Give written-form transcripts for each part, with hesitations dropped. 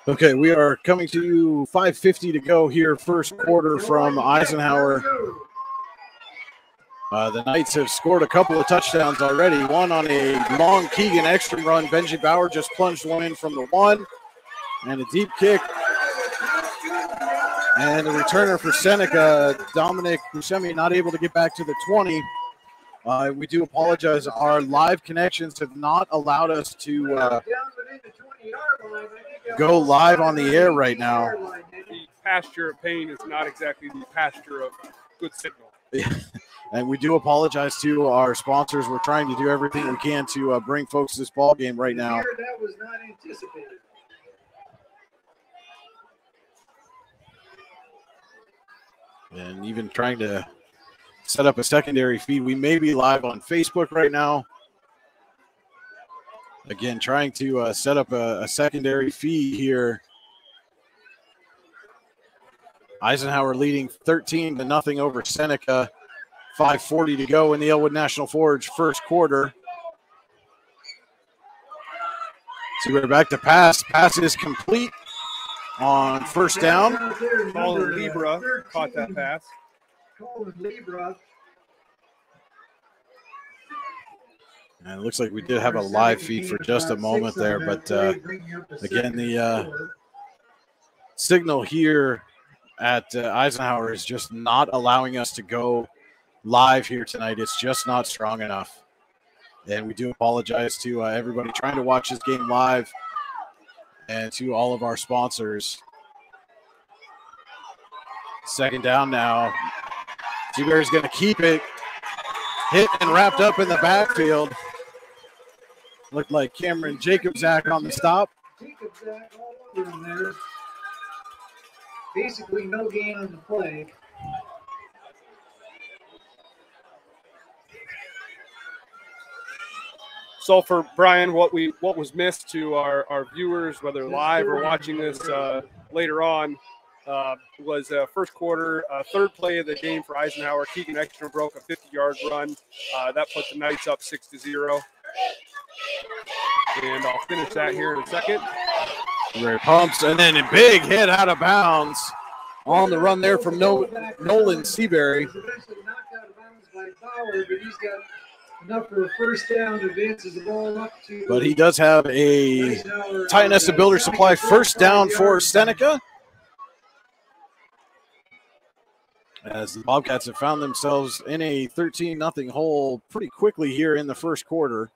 Okay, we are coming to you 5:50 to go here, first quarter from Eisenhower. The Knights have scored a couple of touchdowns already. One on a long Keegan extra run. Benji Bauer just plunged one in from the 1. And a deep kick. And the returner for Seneca, Dominic Buscemi, not able to get back to the 20. We do apologize. Our live connections have not allowed us to go live on the air right now. The pasture of pain is not exactly the pasture of good signal. And we do apologize to our sponsors. We're trying to do everything we can to bring folks this ball game right now. That was not anticipated. And even trying to set up a secondary feed. We may be live on Facebook right now. Again, trying to set up a secondary feed here. Eisenhower leading 13-0 over Seneca. 5:40 to go in the Elwood National Forge first quarter. So we're back to pass. Pass is complete on first down. Colin Libra caught that pass. Colin Libra. And it looks like we did have a live feed for just a moment there, but again, the signal here at Eisenhower is just not allowing us to go live here tonight. It's just not strong enough. And we do apologize to everybody trying to watch this game live and to all of our sponsors. Second down now. Seabury's going to keep it. Hit and wrapped up in the backfield. Looked like Cameron Jacobzak on the stop. Jacobzak all over him there. Basically no gain on the play. So for Brian, what was missed to our viewers, whether live or watching this later on, was first quarter, third play of the game for Eisenhower. Keegan Extra broke a 50-yard run. That put the Knights up 6-0. And I'll finish that here in a second. Ray pumps, and then a big hit out of bounds on the run there from Nolan Seabury. He's eventually knocked out of bounds by Bauer, but he's got enough for a first down to advances the ball up to. But he does have a Titan Nesta Builder Supply first down for Seneca. As the Bobcats have found themselves in a 13-0 hole pretty quickly here in the first quarter.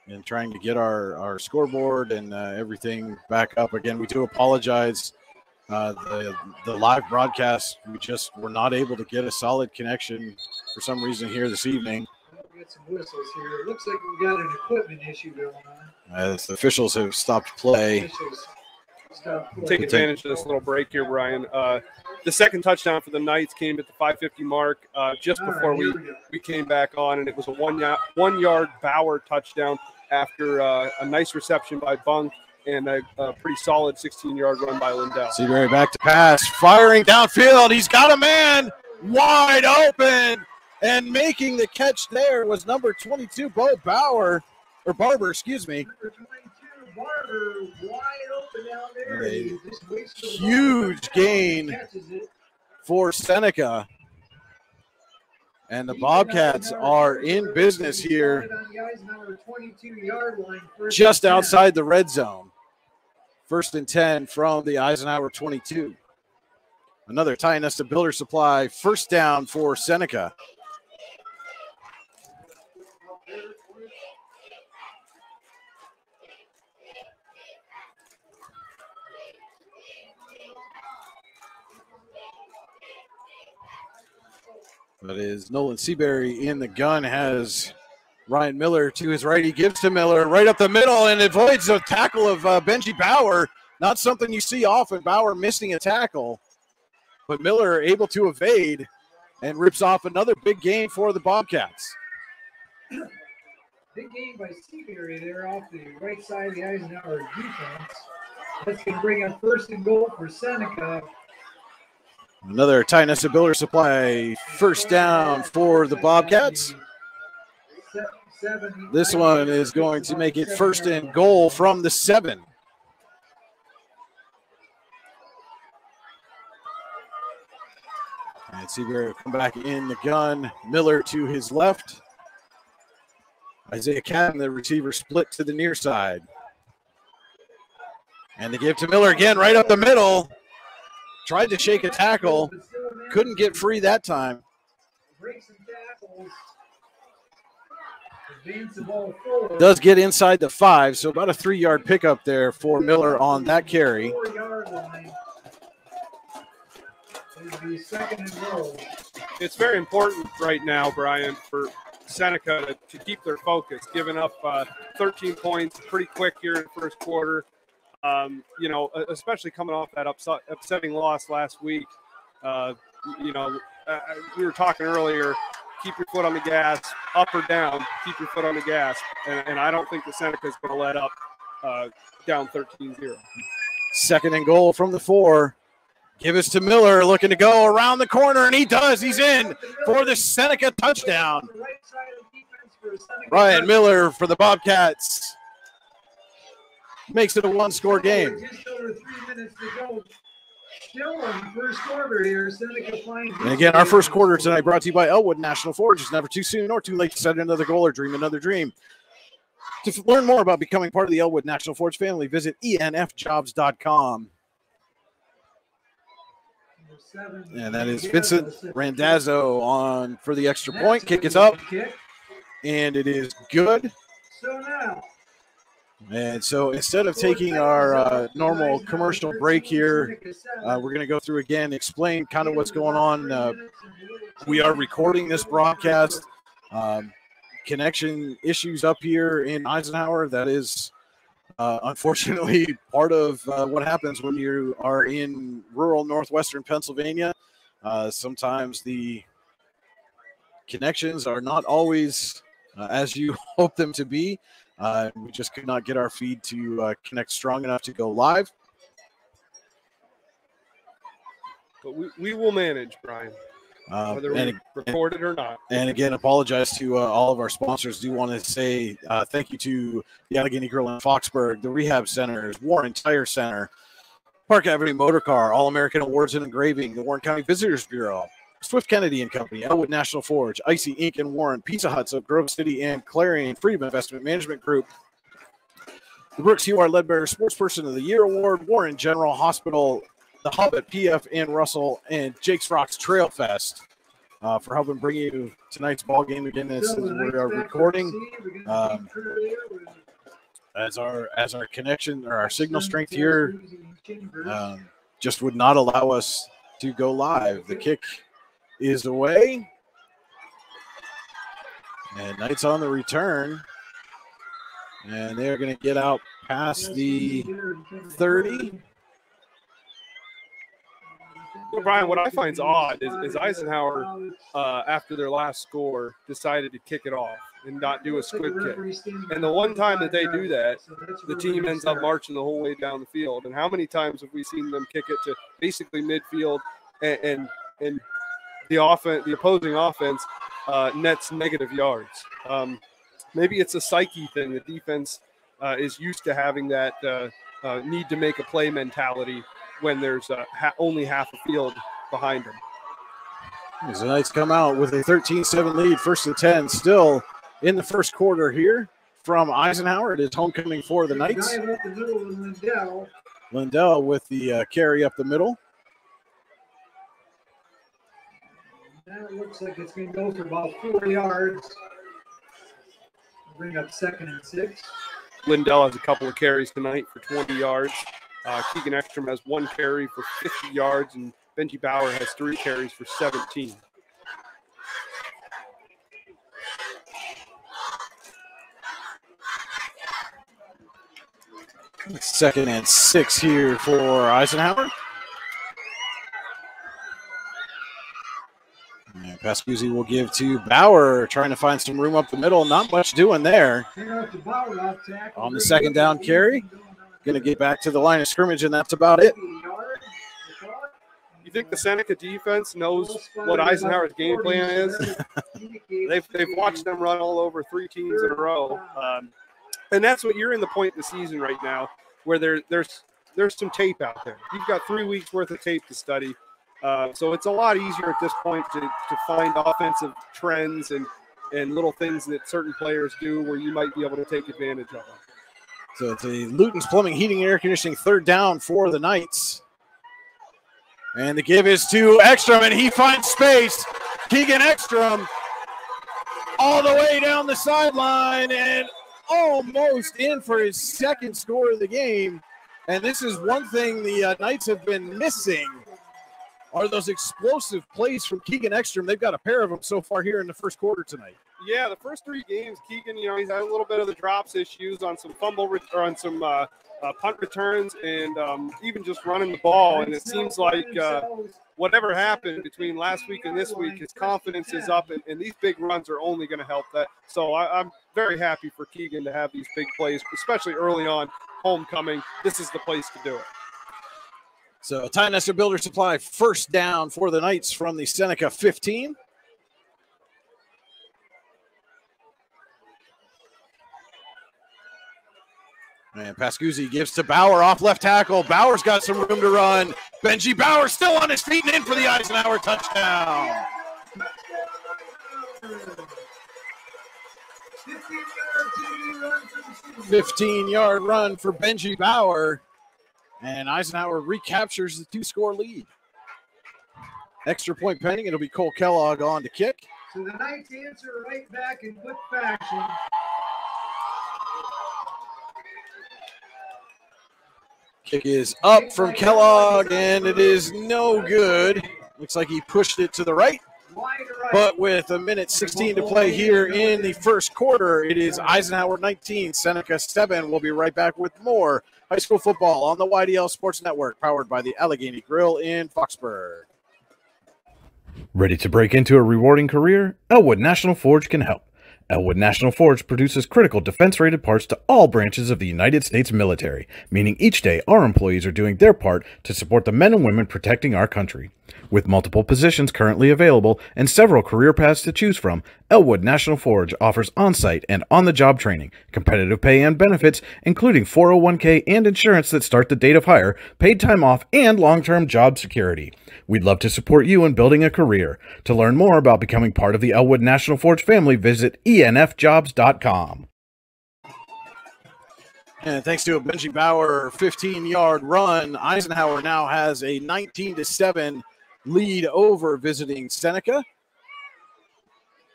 And trying to get our scoreboard and everything back up. Again, we do apologize. The live broadcast, we just were not able to get a solid connection for some reason here this evening. We'll get some whistles here. It looks like we've got an equipment issue going on. As the officials have stopped play. Take advantage of this little break here, Brian. The second touchdown for the Knights came at the 5:50 mark just before we came back on, and it was a one-yard Bauer touchdown after a nice reception by Bunk and a pretty solid 16-yard run by Lindell. Seabury back to pass, firing downfield. He's got a man wide open, and making the catch there was number 22, Barber, excuse me. Number 22, Barber, wide open down there. A huge gain for Seneca. And the Bobcats are in business here just outside the red zone. 1st and 10 from the Eisenhower 22. Another Titan Nesta Builder Supply first down for Seneca. That is Nolan Seabury in the gun, has Ryan Miller to his right. He gives to Miller right up the middle and avoids a tackle of Benji Bauer. Not something you see often, Bauer missing a tackle. But Miller able to evade and rips off another big gain for the Bobcats. Big gain by Seabury there off the right side of the Eisenhower defense. That's going to bring up 1st and goal for Seneca. Another Titan Nesta Builder Supply first down for the Bobcats. This one is going to make it 1st and goal from the 7. Seabury will come back in the gun. Miller to his left. Isaiah Cadden, the receiver, split to the near side. And they give to Miller again, right up the middle. Tried to shake a tackle. Couldn't get free that time. Does get inside the 5, so about a 3-yard pickup there for Miller on that carry. It's very important right now, Brian, for Seneca to keep their focus, giving up 13 points pretty quick here in the first quarter. You know, especially coming off that upsetting loss last week. You know, we were talking earlier, keep your foot on the gas, up or down, keep your foot on the gas. And I don't think the Seneca is going to let up down 13-0. Second and goal from the 4. Give us to Miller, looking to go around the corner, and he does. He's in for the Seneca touchdown. Ryan Miller for the Bobcats makes it a 1-score game. Just over 3 minutes to go. Still in the first quarter here. Seneca finds. And again, our first quarter tonight brought to you by Elwood National Forge. It's never too soon or too late to set another goal or dream another dream. To learn more about becoming part of the Elwood National Forge family, visit enfjobs.com. And that is Vincent Randazzo on for the extra point. Kick is up, and it is good. And so instead of taking our normal commercial break here, we're going to go through again, explain kind of what's going on. We are recording this broadcast. Connection issues up here in Eisenhower. That is unfortunately part of what happens when you are in rural northwestern Pennsylvania. Sometimes the connections are not always as you hope them to be. We just could not get our feed to connect strong enough to go live. But we will manage, Brian, whether we record it or not. And again, apologize to all of our sponsors. Do want to say thank you to the Allegheny Grill in Foxburg, the Rehab Centers, Warren Tire Center, Park Avenue Motor Car, All-American Awards and Engraving, the Warren County Visitors Bureau, Swift Kennedy and Company, Elwood National Forge, Icy Inc. and Warren, Pizza Huts of Grove City and Clarion, Freedom Investment Management Group, the Brooks U.R. Ledbetter Sportsperson of the Year Award, Warren General Hospital, the Hub at PF and Russell, and Jake's Rocks Trail Fest for helping bring you tonight's ball game again as we are recording. As our connection or our signal strength here just would not allow us to go live. The kick is away, and Knights on the return, and they're going to get out past the 30. Well, Brian, what I find odd is Eisenhower, after their last score, decided to kick it off and not do a squib kick. And the one time that they do that, the team ends up marching the whole way down the field. And how many times have we seen them kick it to basically midfield and the opposing offense nets negative yards? Maybe it's a psyche thing. The defense is used to having that need to make a play mentality when there's only half a field behind them. As the Knights come out with a 13-7 lead, 1st and 10, still in the first quarter here from Eisenhower. It is homecoming for the Knights. Lindell with the carry up the middle. That looks like it's going to go for about 4 yards. Bring up 2nd and 6. Lindell has a couple of carries tonight for 20 yards. Keegan Ekstrom has 1 carry for 50 yards, and Benji Bauer has 3 carries for 17. Second and 6 here for Eisenhower. And Pascuzzi will give to Bauer, trying to find some room up the middle. Not much doing there. On the second down carry. Going to get back to the line of scrimmage, and that's about it. You think the Seneca defense knows what Eisenhower's game plan is? They've watched them run all over 3 teams in a row. And that's what you're in the point of the season right now, where there's some tape out there. You've got 3 weeks worth of tape to study. So it's a lot easier at this point to find offensive trends and little things that certain players do where you might be able to take advantage of them. So it's a Luton's Plumbing, Heating, and Air Conditioning third down for the Knights. And the give is to Ekstrom, and he finds space. Keegan Ekstrom all the way down the sideline and almost in for his second score of the game. And this is one thing the Knights have been missing are those explosive plays from Keegan Ekstrom. They've got a pair of them so far here in the first quarter tonight. Yeah, the first 3 games, Keegan, he's had a little bit of the drops issues on some on some punt returns and even just running the ball. And it seems like whatever happened between last week and this week, his confidence is up, and these big runs are only going to help that. So I'm very happy for Keegan to have these big plays, especially early on homecoming. This is the place to do it. So Ty Nestor Builder Supply first down for the Knights from the Seneca 15. And Pascuzzi gives to Bauer off left tackle. Bauer's got some room to run. Benji Bauer still on his feet and in for the Eisenhower touchdown. 15-yard run for Benji Bauer. And Eisenhower recaptures the 2-score lead. Extra point pending. It'll be Cole Kellogg on to kick. So the Knights answer right back in quick fashion. Kick is up from Kellogg, and it is no good. Looks like he pushed it to the right. But with 1:16 to play here in the first quarter, it is Eisenhower 19, Seneca 7. We'll be right back with more high school football on the YDL Sports Network, powered by the Allegheny Grill in Foxburg. Ready to break into a rewarding career? Elwood National Forge can help. Elwood National Forge produces critical defense-rated parts to all branches of the United States military, meaning each day our employees are doing their part to support the men and women protecting our country. With multiple positions currently available and several career paths to choose from, Elwood National Forge offers on-site and on-the-job training, competitive pay and benefits, including 401k and insurance that start the date of hire, paid time off, and long-term job security. We'd love to support you in building a career. To learn more about becoming part of the Elwood National Forge family, visit enfjobs.com. And thanks to a Benji Bauer 15-yard run, Eisenhower now has a 19-7 lead over visiting Seneca.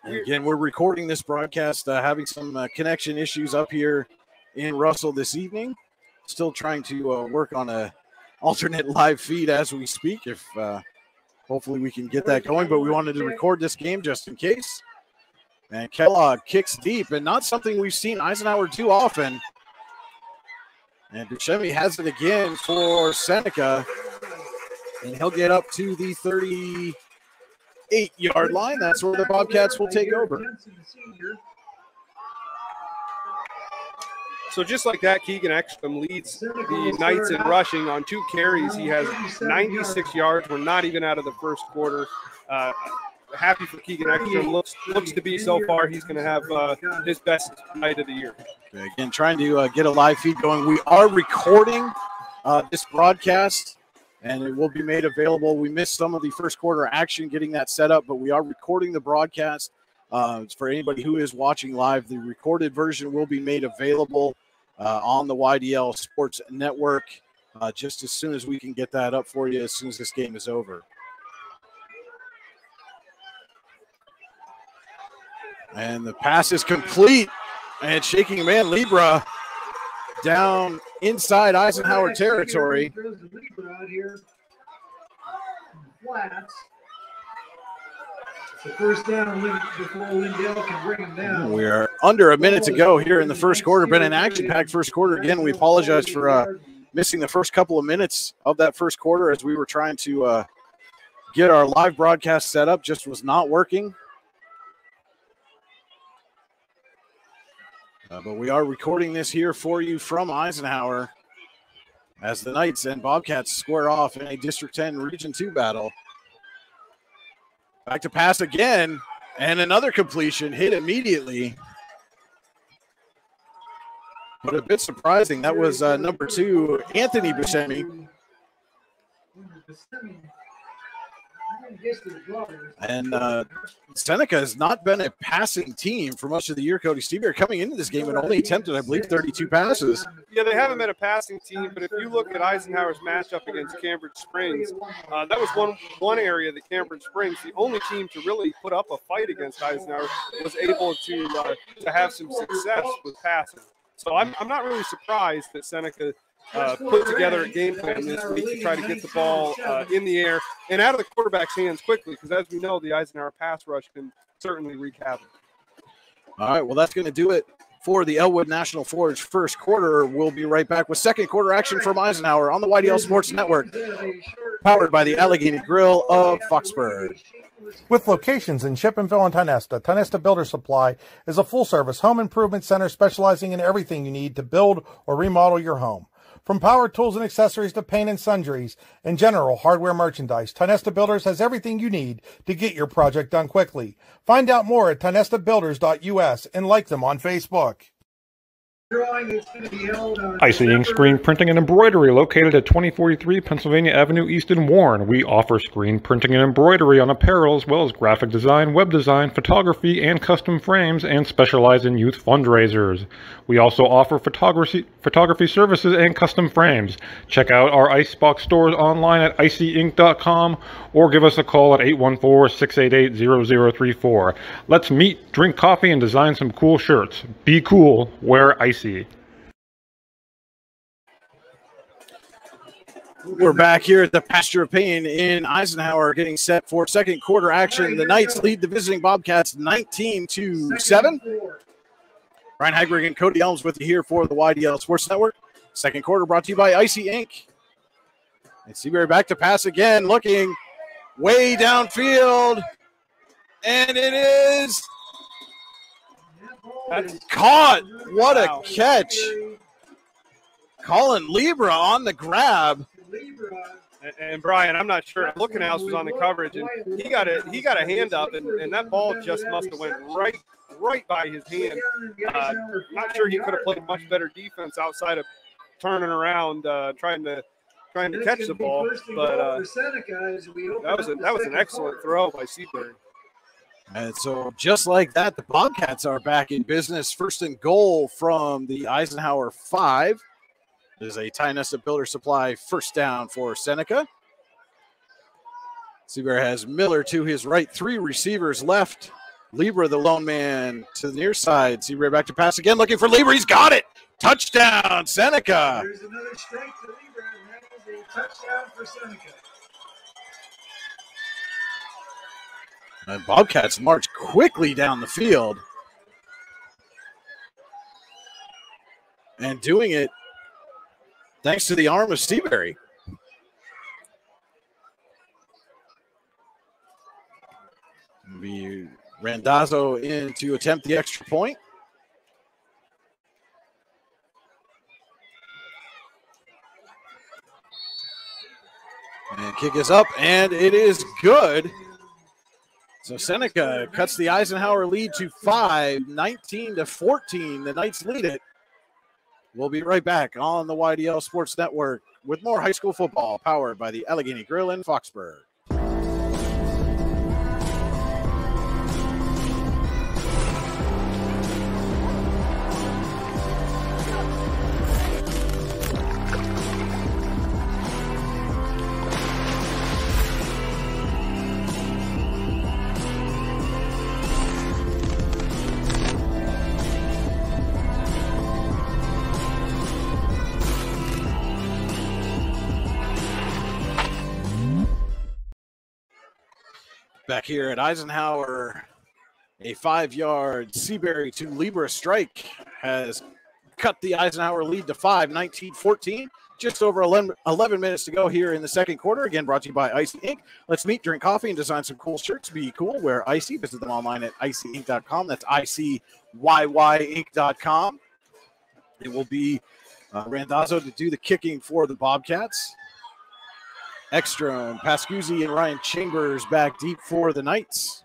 And again, we're recording this broadcast, having some connection issues up here in Russell this evening. Still trying to work on a alternate live feed as we speak. If hopefully we can get that going, but we wanted to record this game just in case. And Kellogg kicks deep, and not something we've seen Eisenhower do often. And Buscemi has it again for Seneca, and he'll get up to the 38-yard line. That's where the Bobcats will take over. So just like that, Keegan Ekstrom leads the Knights in rushing on 2 carries. He has 96 yards. We're not even out of the first quarter. Happy for Keegan Ekstrom. Looks to be so far he's going to have his best night of the year. Again, trying to get a live feed going. We are recording this broadcast, and it will be made available. We missed some of the first quarter action getting that set up, but we are recording the broadcast. For anybody who is watching live, the recorded version will be made available on the YDL Sports Network just as soon as we can get that up for you as soon as this game is over. And the pass is complete, and shaking man Libra down inside Eisenhower territory. The first down before Lindell can bring him down. We are under a minute to go here in the first quarter. Been an action-packed first quarter. Again, we apologize for missing the first couple of minutes of that first quarter as we were trying to get our live broadcast set up. Just was not working. But we are recording this here for you from Eisenhower as the Knights and Bobcats square off in a District 10 Region 2 battle. Back to pass again, and another completion hit immediately. But a bit surprising. That was number 2, Anthony Buscemi. And Seneca has not been a passing team for much of the year. Cody Seaberry coming into this game and only attempted, I believe, 32 passes. Yeah, they haven't been a passing team, but if you look at Eisenhower's matchup against Cambridge Springs, that was one area that Cambridge Springs, the only team to really put up a fight against Eisenhower, was able to have some success with passing. So I'm not really surprised that Seneca put together a game plan this week to try to get the ball in the air and out of the quarterback's hands quickly, because as we know, the Eisenhower pass rush can certainly wreak havoc. All right, well, that's going to do it for the Elwood National Forge first quarter. We'll be right back with second quarter action from Eisenhower on the YDL Sports Network, powered by the Allegheny Grill of Foxburg. With locations in Chippenville and Tionesta, Tionesta Builder Supply is a full-service home improvement center specializing in everything you need to build or remodel your home. From power tools and accessories to paint and sundries and general hardware merchandise, Tionesta Builders has everything you need to get your project done quickly. Find out more at tionestabuilders.us and like them on Facebook. Icy Ink Screen Printing and Embroidery, located at 2043 Pennsylvania Avenue East in Warren. We offer screen printing and embroidery on apparel, as well as graphic design, web design, photography, and custom frames, and specialize in youth fundraisers. We also offer photography services and custom frames. Check out our Icebox stores online at icyink.com or give us a call at 814-688-0034. Let's meet, drink coffee, and design some cool shirts. Be cool, wear Icy. We're back here at the Pasture of Pain in Eisenhower, getting set for second quarter action. The Knights lead the visiting Bobcats 19-7. Ryan Hagberg and Cody Elms with you here for the YDL Sports Network. Second quarter brought to you by Icy Ink. And Seabury back to pass again, looking way downfield. And it is caught. What a catch. Colin Libra on the grab. And Brian, I'm not sure. Lookenhouse was on the coverage, and he got a hand up, and that ball just must have went right by his hand. Not sure he could have played much better defense outside of turning around, trying to catch the ball. But that was an excellent throw by Seabury. And so just like that, the Bobcats are back in business. First and goal from the Eisenhower 5. There's a Tionesta Builder Supply first down for Seneca. Seabury has Miller to his right, 3 receivers left. Libra, the lone man, to the near side. Seabury back to pass again, looking for Libra. He's got it. Touchdown, Seneca. There's another strike to Libra, and that is a touchdown for Seneca. And Bobcats march quickly down the field. And doing it thanks to the arm of Seabury. Be Randazzo in to attempt the extra point. And kick is up, and it is good. So Seneca cuts the Eisenhower lead to 5, 19-14. The Knights lead it. We'll be right back on the YDL Sports Network with more high school football powered by the Allegheny Grill in Foxburg. Back here at Eisenhower, a 5-yard Seabury to Libra strike has cut the Eisenhower lead to 5, 19-14. Just over 11 minutes to go here in the second quarter. Again, brought to you by Icy Ink. Let's meet, drink coffee, and design some cool shirts. Be cool, wear Icy. Visit them online at icyink.com. That's icyink.com. It will be Randazzo to do the kicking for the Bobcats. Ekstrom, Pascuzzi, and Ryan Chambers back deep for the Knights.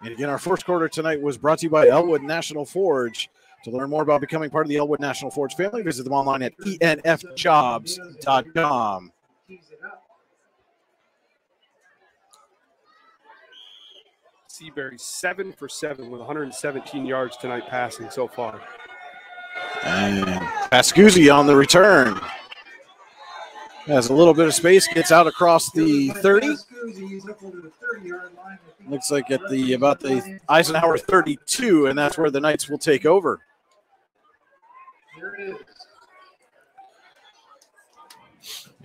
And again, our first quarter tonight was brought to you by Elwood National Forge. To learn more about becoming part of the Elwood National Forge family, visit them online at enfjobs.com. Seabury 7 for 7 with 117 yards tonight passing so far. And Pascuzzi on the return. Has a little bit of space, gets out across the 30. Looks like at about the Eisenhower 32, and that's where the Knights will take over. There it is.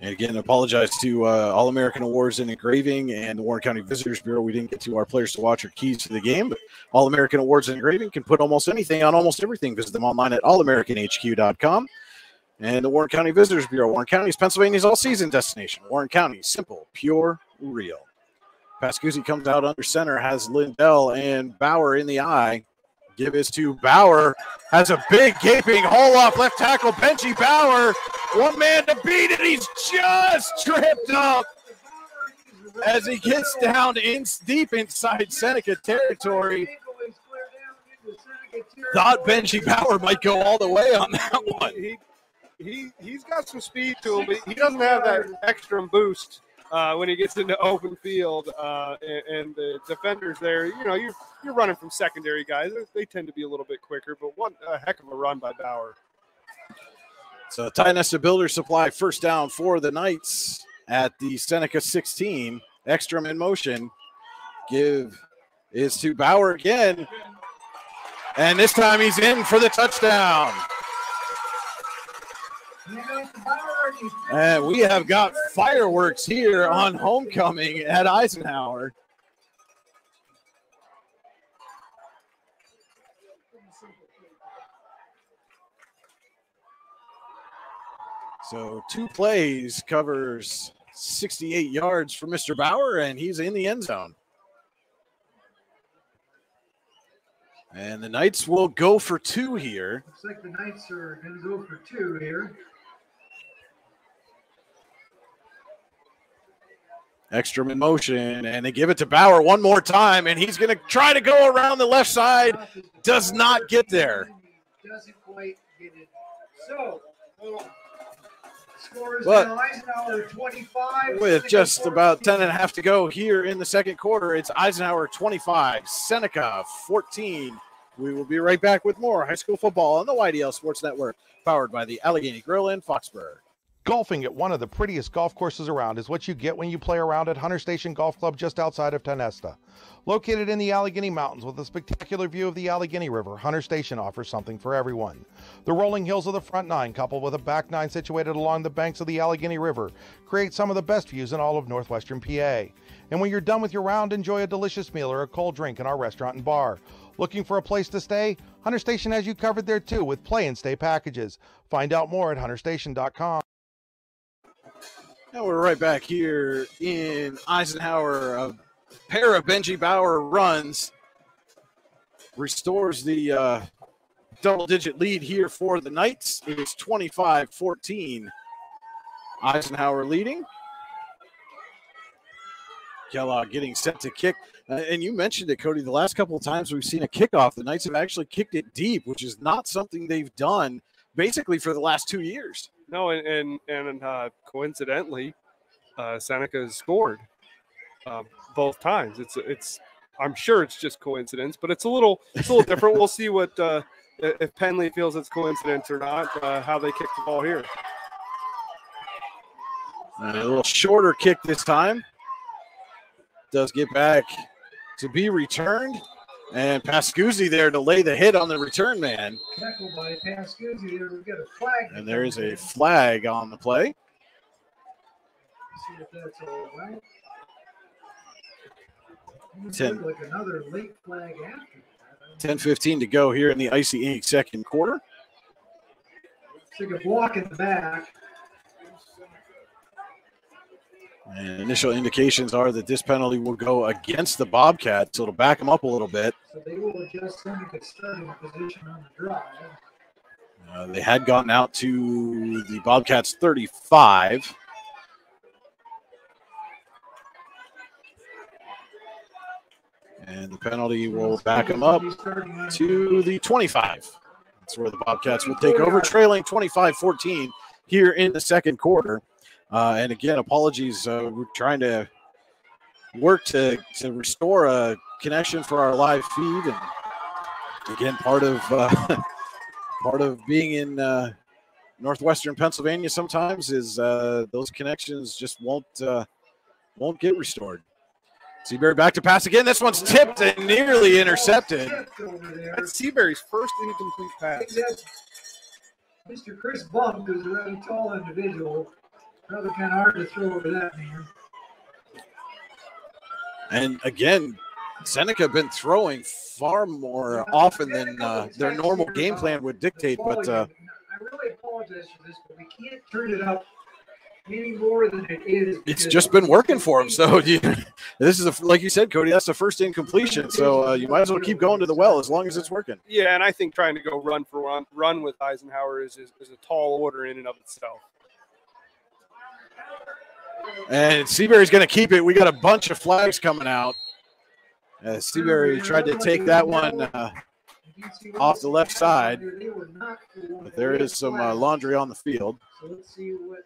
And again, apologize to All-American Awards and Engraving and the Warren County Visitors Bureau. We didn't get to our players to watch or keys to the game, but All-American Awards and Engraving can put almost anything on almost everything. Visit them online at allamericanhq.com. And the Warren County Visitors Bureau. Warren County is Pennsylvania's all-season destination. Warren County, simple, pure, real. Pascuzzi comes out under center, has Lindell and Bauer in the eye. Give is to Bauer. Has a big gaping hole off left tackle. Benji Bauer. One man to beat it. He's just tripped up as he gets down deep inside Seneca territory. Thought Benji Bauer might go all the way on that one. He's got some speed to him, but he doesn't have that extra boost when he gets into open field. And the defenders there, you know, you're running from secondary guys. They tend to be a little bit quicker, but what a heck of a run by Bauer. So Tionesta Builder Supply first down for the Knights at the Seneca 16. Ekstrom in motion. Give is to Bauer again. And this time he's in for the touchdown. And we have got fireworks here on homecoming at Eisenhower. So 2 plays covers 68 yards for Mr. Bauer, and he's in the end zone. And the Knights will go for 2 here. Looks like the Knights are going to go for 2 here. Ekstrom in motion, and they give it to Bauer one more time, and he's going to try to go around the left side. Does not get there. Doesn't quite get it. So, scores But now Eisenhower 25. with just about 10 and a half to go here in the second quarter, it's Eisenhower 25, Seneca 14. We will be right back with more high school football on the YDL Sports Network, powered by the Allegheny Grill in Foxborough. Golfing at one of the prettiest golf courses around is what you get when you play around at Hunter Station Golf Club just outside of Tionesta. Located in the Allegheny Mountains with a spectacular view of the Allegheny River, Hunter Station offers something for everyone. The rolling hills of the front 9, coupled with a back 9 situated along the banks of the Allegheny River, create some of the best views in all of northwestern PA. And when you're done with your round, enjoy a delicious meal or a cold drink in our restaurant and bar. Looking for a place to stay? Hunter Station has you covered there too with play and stay packages. Find out more at hunterstation.com. Now we're right back here in Eisenhower. A pair of Benji Bauer runs restores the double-digit lead here for the Knights. It is 25-14. Eisenhower leading. Kellogg getting set to kick. And you mentioned it, Cody, the last couple of times we've seen a kickoff, the Knights have actually kicked it deep, which is not something they've done basically for the last 2 years. No, and coincidentally, Seneca has scored both times. It's I'm sure it's just coincidence, but it's a little different. We'll see what if Penley feels it's coincidence or not. How they kick the ball here. A little shorter kick this time. Does get back to be returned. And Pascuzzi there to lay the hit on the return man. Tackled by Pascuzzi there. We've got a flag. And there is a flag on the play. See if that's all right. 10, like another late flag after 10:15 to go here in the Icy Ink second quarter. Take a block in the back. And initial indications are that this penalty will go against the Bobcats, so it'll back them up a little bit. So they will adjust Seneca's starting position on the drive. They had gotten out to the Bobcats 35. And the penalty will back them up to the 25. That's where the Bobcats will take over, trailing 25-14 here in the second quarter. And again, apologies. We're trying to work to restore a connection for our live feed. And again, part of being in northwestern Pennsylvania sometimes is those connections just won't get restored. Seabury back to pass again. This one's tipped and nearly intercepted. That's Seabury's first incomplete pass. Mr. Chris Bunk is a really tall individual. Probably kind of hard to throw over that man. And again, Seneca have been throwing far more often than their normal game plan would dictate. But I really apologize for this, but we can't turn it up any more than it is. It's just been working for them. So this is, like you said, Cody, that's the first incompletion. So you might as well keep going to the well as long as it's working. Yeah, and I think trying to go run with Eisenhower is a tall order in and of itself. And Seabury's going to keep it. We got a bunch of flags coming out. Seabury tried to take that one off the left side, but there is some laundry on the field. So let's see what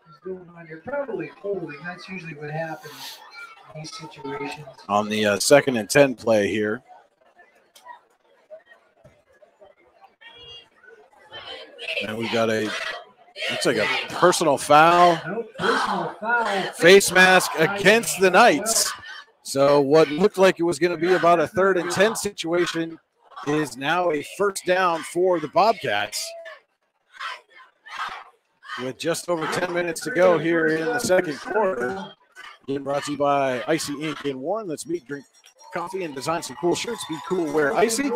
is going on here. Probably holding. That's usually what happens in these situations. On the 2nd and 10 play here. And we got looks like a personal foul. Face mask against the Knights. So what looked like it was going to be about a 3rd and 10 situation is now a first down for the Bobcats. With just over 10 minutes to go here in the second quarter. Again, brought to you by Icy Ink in Warren. Let's meet, drink coffee, and design some cool shirts. Be cool, wear icy.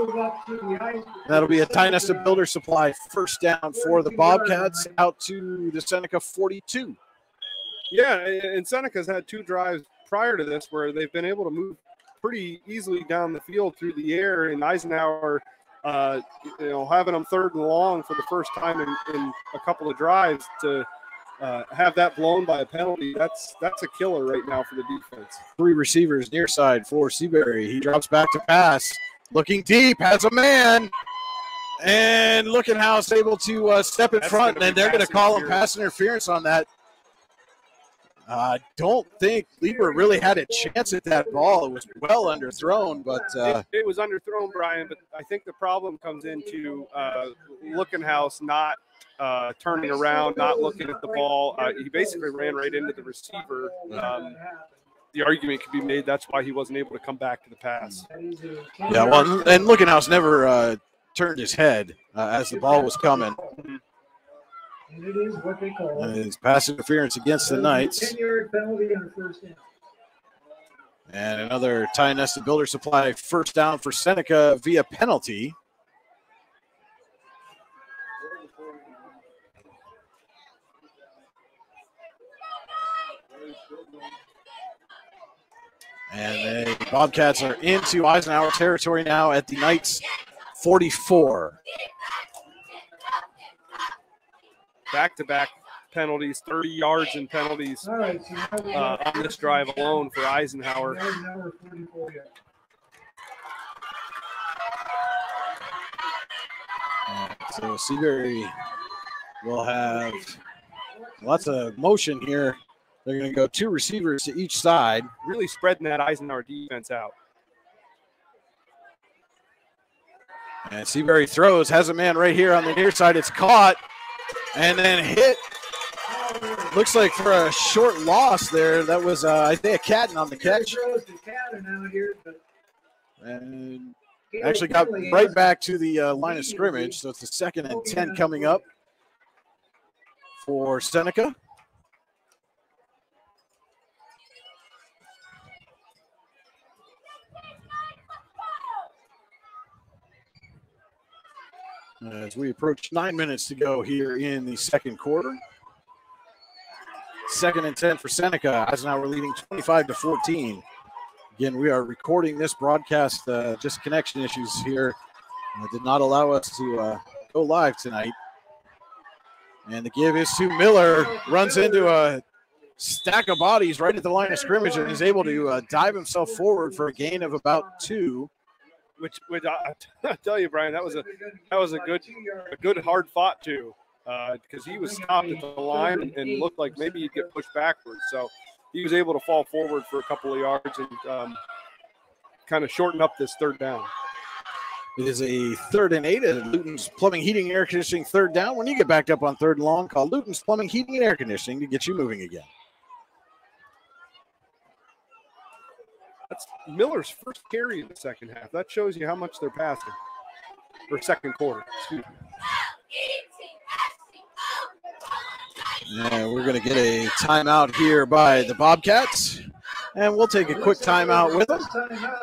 That'll be a Tionesta Builder Supply first down for the Bobcats out to the Seneca 42. Yeah, and Seneca's had 2 drives prior to this where they've been able to move pretty easily down the field through the air, and Eisenhower having them 3rd and long for the first time in a couple of drives to have that blown by a penalty. That's a killer right now for the defense. 3 receivers near side for Seabury. He drops back to pass, looking deep, has a man, and Lookenhouse able to step in front, and they're going to call him pass interference on that. I don't think Lieber really had a chance at that ball. It was well underthrown, but it was underthrown, Brian. But I think the problem comes into Lookenhouse not turning around, not looking at the ball. He basically ran right into the receiver. The argument could be made that's why he wasn't able to come back to the pass. Yeah, well, and Lookenhouse never turned his head as the ball was coming. And it is what they call it. It's pass interference against the Knights. 10-yard penalty on the first down. And another Tionesta Builder Supply first down for Seneca via penalty. And the Bobcats are into Eisenhower territory now at the Knights 44. Back-to-back penalties, 30 yards in penalties on this drive alone for Eisenhower. So Seabury will have lots of motion here. They're going to go 2 receivers to each side. Really spreading that Eisenhower defense out. And Seabury throws, has a man right here on the near side. It's caught and then hit. Looks like for a short loss there. That was, I think, a Catton on the catch. And actually got right back to the line of scrimmage. So it's the 2nd and 10 coming up for Seneca. As we approach 9 minutes to go here in the second quarter. 2nd and 10 for Seneca. Eisenhower leading 25-14. Again, we are recording this broadcast. Just connection issues here did not allow us to go live tonight. And the give is to Miller. Runs into a stack of bodies right at the line of scrimmage and is able to dive himself forward for a gain of about 2. Which I tell you, Brian, that was a good hard fought too, because he was stopped at the line and looked like maybe he'd get pushed backwards. So he was able to fall forward for a couple of yards and kind of shorten up this third down. It is a 3rd and 8 at Luton's Plumbing, Heating, and Air Conditioning third down. When you get backed up on 3rd and long, call Luton's Plumbing, Heating, and Air Conditioning to get you moving again. That's Miller's first carry in the second half. That shows you how much they're passing. Or second quarter, excuse me. And we're going to get a timeout here by the Bobcats. And we'll take a quick timeout with them.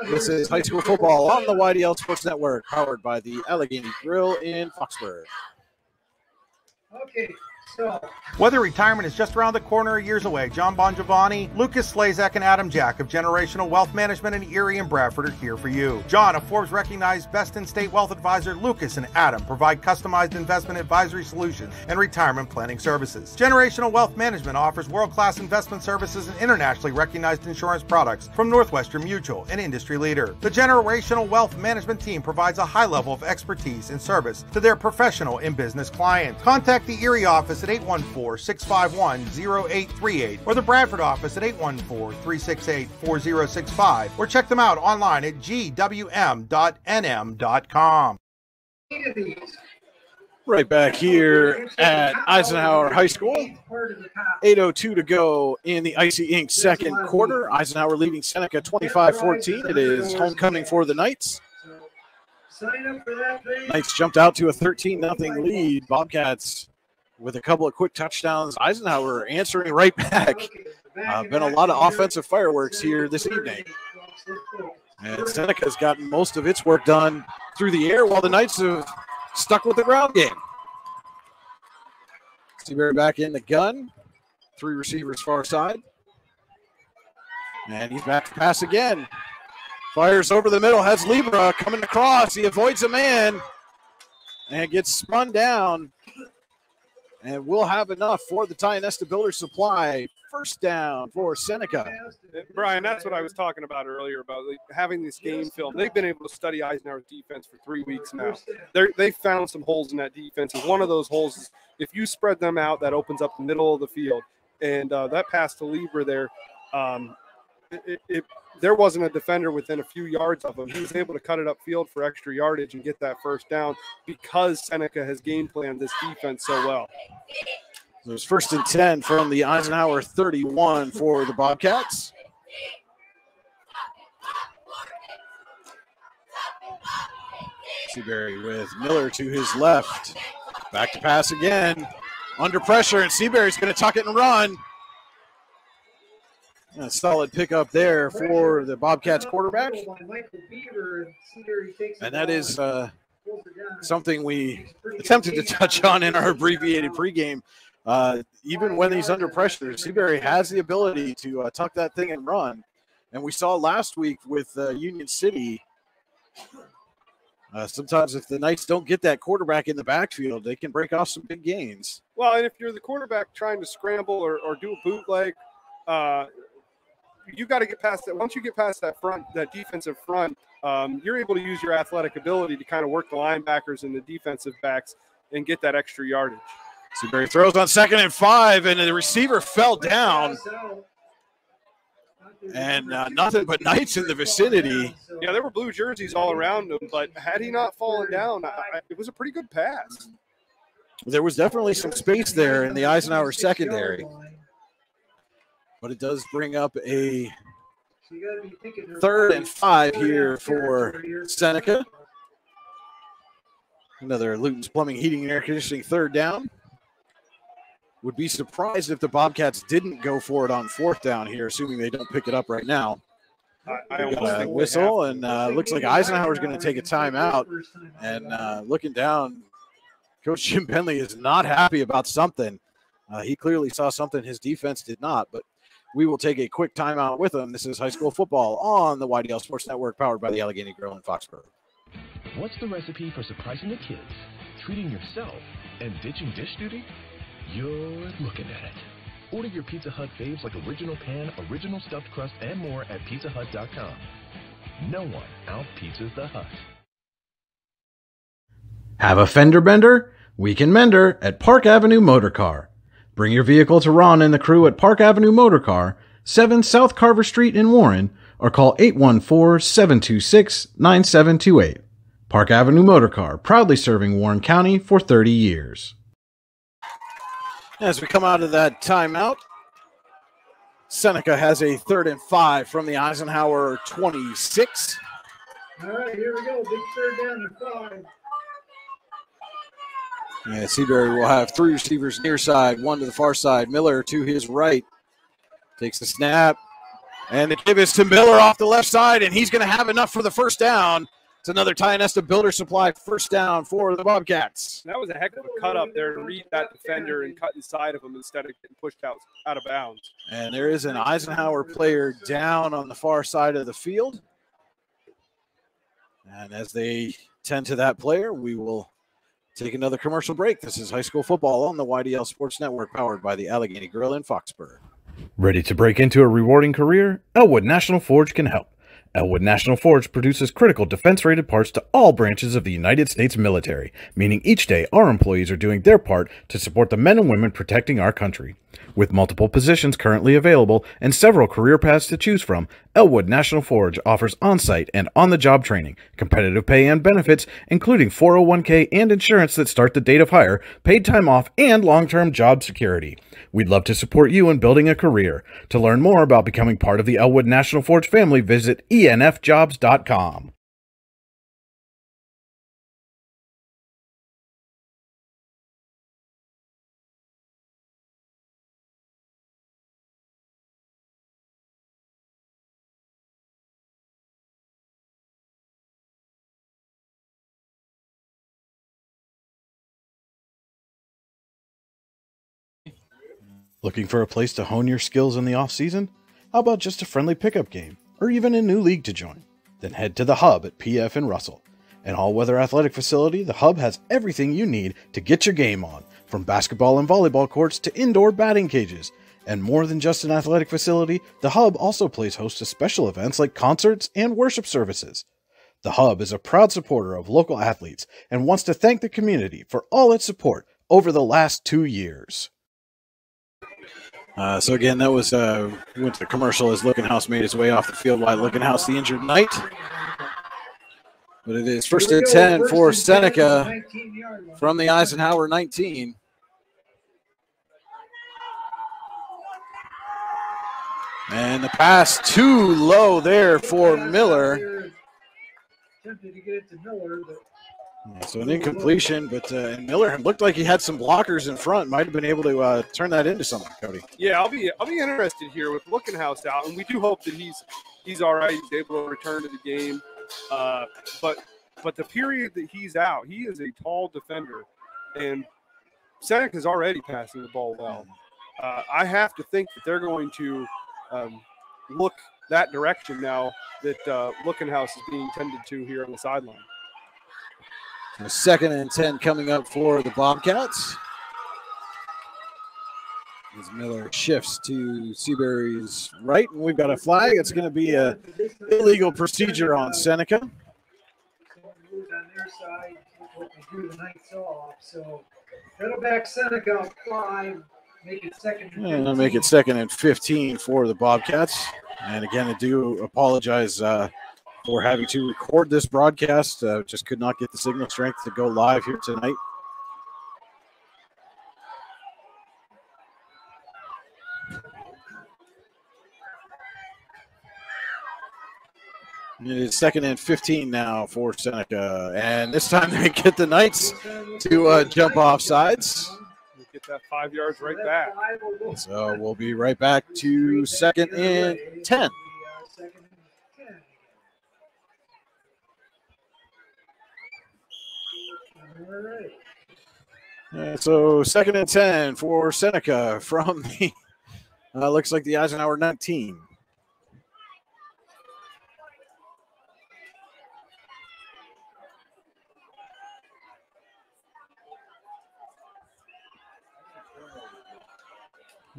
This is high school football on the YDL Sports Network, powered by the Allegheny Grill in Foxburg. Okay, so Whether retirement is just around the corner or years away, John Bongiovanni, Lucas Slazak, and Adam Jack of Generational Wealth Management in Erie and Bradford are here for you. John, a Forbes-recognized best-in-state wealth advisor, Lucas and Adam provide customized investment advisory solutions and retirement planning services. Generational Wealth Management offers world-class investment services and internationally recognized insurance products from Northwestern Mutual, an industry leader. The Generational Wealth Management team provides a high level of expertise and service to their professional and business clients. Contact the Erie office at 814-651-0838 or the Bradford office at 814-368-4065 or check them out online at gwm.nm.com. Right back here at Eisenhower High School. 8:02 to go in the Icy Ink second quarter. Eisenhower leading Seneca 25-14. It is homecoming for the Knights. Knights jumped out to a 13-0 lead. Bobcats with a couple of quick touchdowns. Eisenhower answering right back. Been a lot of offensive fireworks here this evening. And Seneca's gotten most of its work done through the air while the Knights have stuck with the ground game. Seabury back in the gun. 3 receivers far side. And he's back to pass again. Fires over the middle, has Libra coming across. He avoids a man and gets spun down. And we'll have enough for the Tionesta Builder Supply. First down for Seneca. Brian, that's what I was talking about earlier about having this game film. They've been able to study Eisenhower's defense for 3 weeks now. They found some holes in that defense. And one of those holes is if you spread them out, that opens up the middle of the field. And that pass to Libra there, there wasn't a defender within a few yards of him. He was able to cut it upfield for extra yardage and get that first down because Seneca has game planned this defense so well. There's 1st and 10 from the Eisenhower 31 for the Bobcats. Seabury with Miller to his left. Back to pass again. Under pressure, and Seabury's going to tuck it and run. A solid pickup there for the Bobcats quarterback. And that is something we attempted to touch on in our abbreviated pregame. Even when he's under pressure, Seabury has the ability to tuck that thing and run. And we saw last week with Union City, sometimes if the Knights don't get that quarterback in the backfield, they can break off some big gains. Well, and if you're the quarterback trying to scramble or do a bootleg, you got to get past that. Once you get past that defensive front, you're able to use your athletic ability to kind of work the linebackers and the defensive backs and get that extra yardage. Seabury throws on 2nd and 5, and the receiver fell down. And nothing but Knights in the vicinity. Yeah, there were blue jerseys all around him, but had he not fallen down, it was a pretty good pass. There was definitely some space there in the Eisenhower secondary. But it does bring up a 3rd and 5 here for Seneca. Another Luton's Plumbing, Heating, and Air Conditioning third down. Would be surprised if the Bobcats didn't go for it on 4th down here, assuming they don't pick it up right now. I almost think whistle, and looks like Eisenhower's going to take a timeout. And looking down, Coach Jim Penley is not happy about something. He clearly saw something his defense did not, but we will take a quick timeout with him. This is high school football on the YDL Sports Network, powered by the Allegheny Grill in Foxburg. What's the recipe for surprising the kids, treating yourself, and ditching dish duty? You're looking at it. Order your Pizza Hut faves like original pan, original stuffed crust, and more at pizzahut.com. No one out-pizzas the Hut. Have a fender bender? We can mender at Park Avenue Motor Car. Bring your vehicle to Ron and the crew at Park Avenue Motor Car, 7 South Carver Street in Warren, or call 814-726-9728. Park Avenue Motor Car, proudly serving Warren County for 30 years. As we come out of that timeout, Seneca has a 3rd and 5 from the Eisenhower 26. All right, here we go. Big 3rd down and 5. Yeah, Seabury will have 3 receivers near side, 1 to the far side. Miller to his right. Takes the snap. And the give is to Miller off the left side, and he's going to have enough for the 1st down. It's another Tionesta Builder Supply 1st down for the Bobcats. That was a heck of a cut up there to read that defender and cut inside of him instead of getting pushed out of bounds. And there is an Eisenhower player down on the far side of the field. And as they tend to that player, we will take another commercial break. This is high school football on the YDL Sports Network, powered by the Allegheny Grill in Foxborough. Ready to break into a rewarding career? Elwood National Forge can help. Elwood National Forge produces critical defense-rated parts to all branches of the United States military, meaning each day our employees are doing their part to support the men and women protecting our country. With multiple positions currently available and several career paths to choose from, Elwood National Forge offers on-site and on-the-job training, competitive pay and benefits, including 401k and insurance that start the date of hire, paid time off, and long-term job security. We'd love to support you in building a career. To learn more about becoming part of the Elwood National Forge family, visit enfjobs.com. Looking for a place to hone your skills in the off-season? How about just a friendly pickup game, or even a new league to join? Then head to the Hub at PF in Russell. An all-weather athletic facility, the Hub has everything you need to get your game on, from basketball and volleyball courts to indoor batting cages. And more than just an athletic facility, the Hub also plays host to special events like concerts and worship services. The Hub is a proud supporter of local athletes and wants to thank the community for all its support over the last 2 years. So again, that was went to the commercial as Lickenhouse made his way off the field. While Lickenhouse, the injured knight. But it is 1st and 10 for Seneca from the Eisenhower 19. And the pass too low there for Miller. Attempted to get it to Miller, but so an incompletion, but Miller looked like he had some blockers in front. Might have been able to turn that into something, Cody. Yeah, I'll be interested here with Lickenhouse out, and we do hope that he's all right. He's able to return to the game. But the period that he's out, he is a tall defender, and Seneca's already passing the ball well. I have to think that they're going to look that direction now that Lickenhouse is being tended to here on the sideline. 2nd and 10 coming up for the Bobcats. As Miller shifts to Seabury's right, and we've got a flag. It's going to be an illegal procedure on Seneca. on their side, what they do the Knights off. So that'll back Seneca up 5, make it 2nd and 15. And make it 2nd and 15 for the Bobcats. And again, I do apologize for having to record this broadcast. Just could not get the signal strength to go live here tonight. It is 2nd and 15 now for Seneca. And this time they get the Knights to jump off sides. Get that 5 yards right back. So we'll be right back to 2nd and 10. So 2nd and 10 for Seneca from the looks like the Eisenhower 19.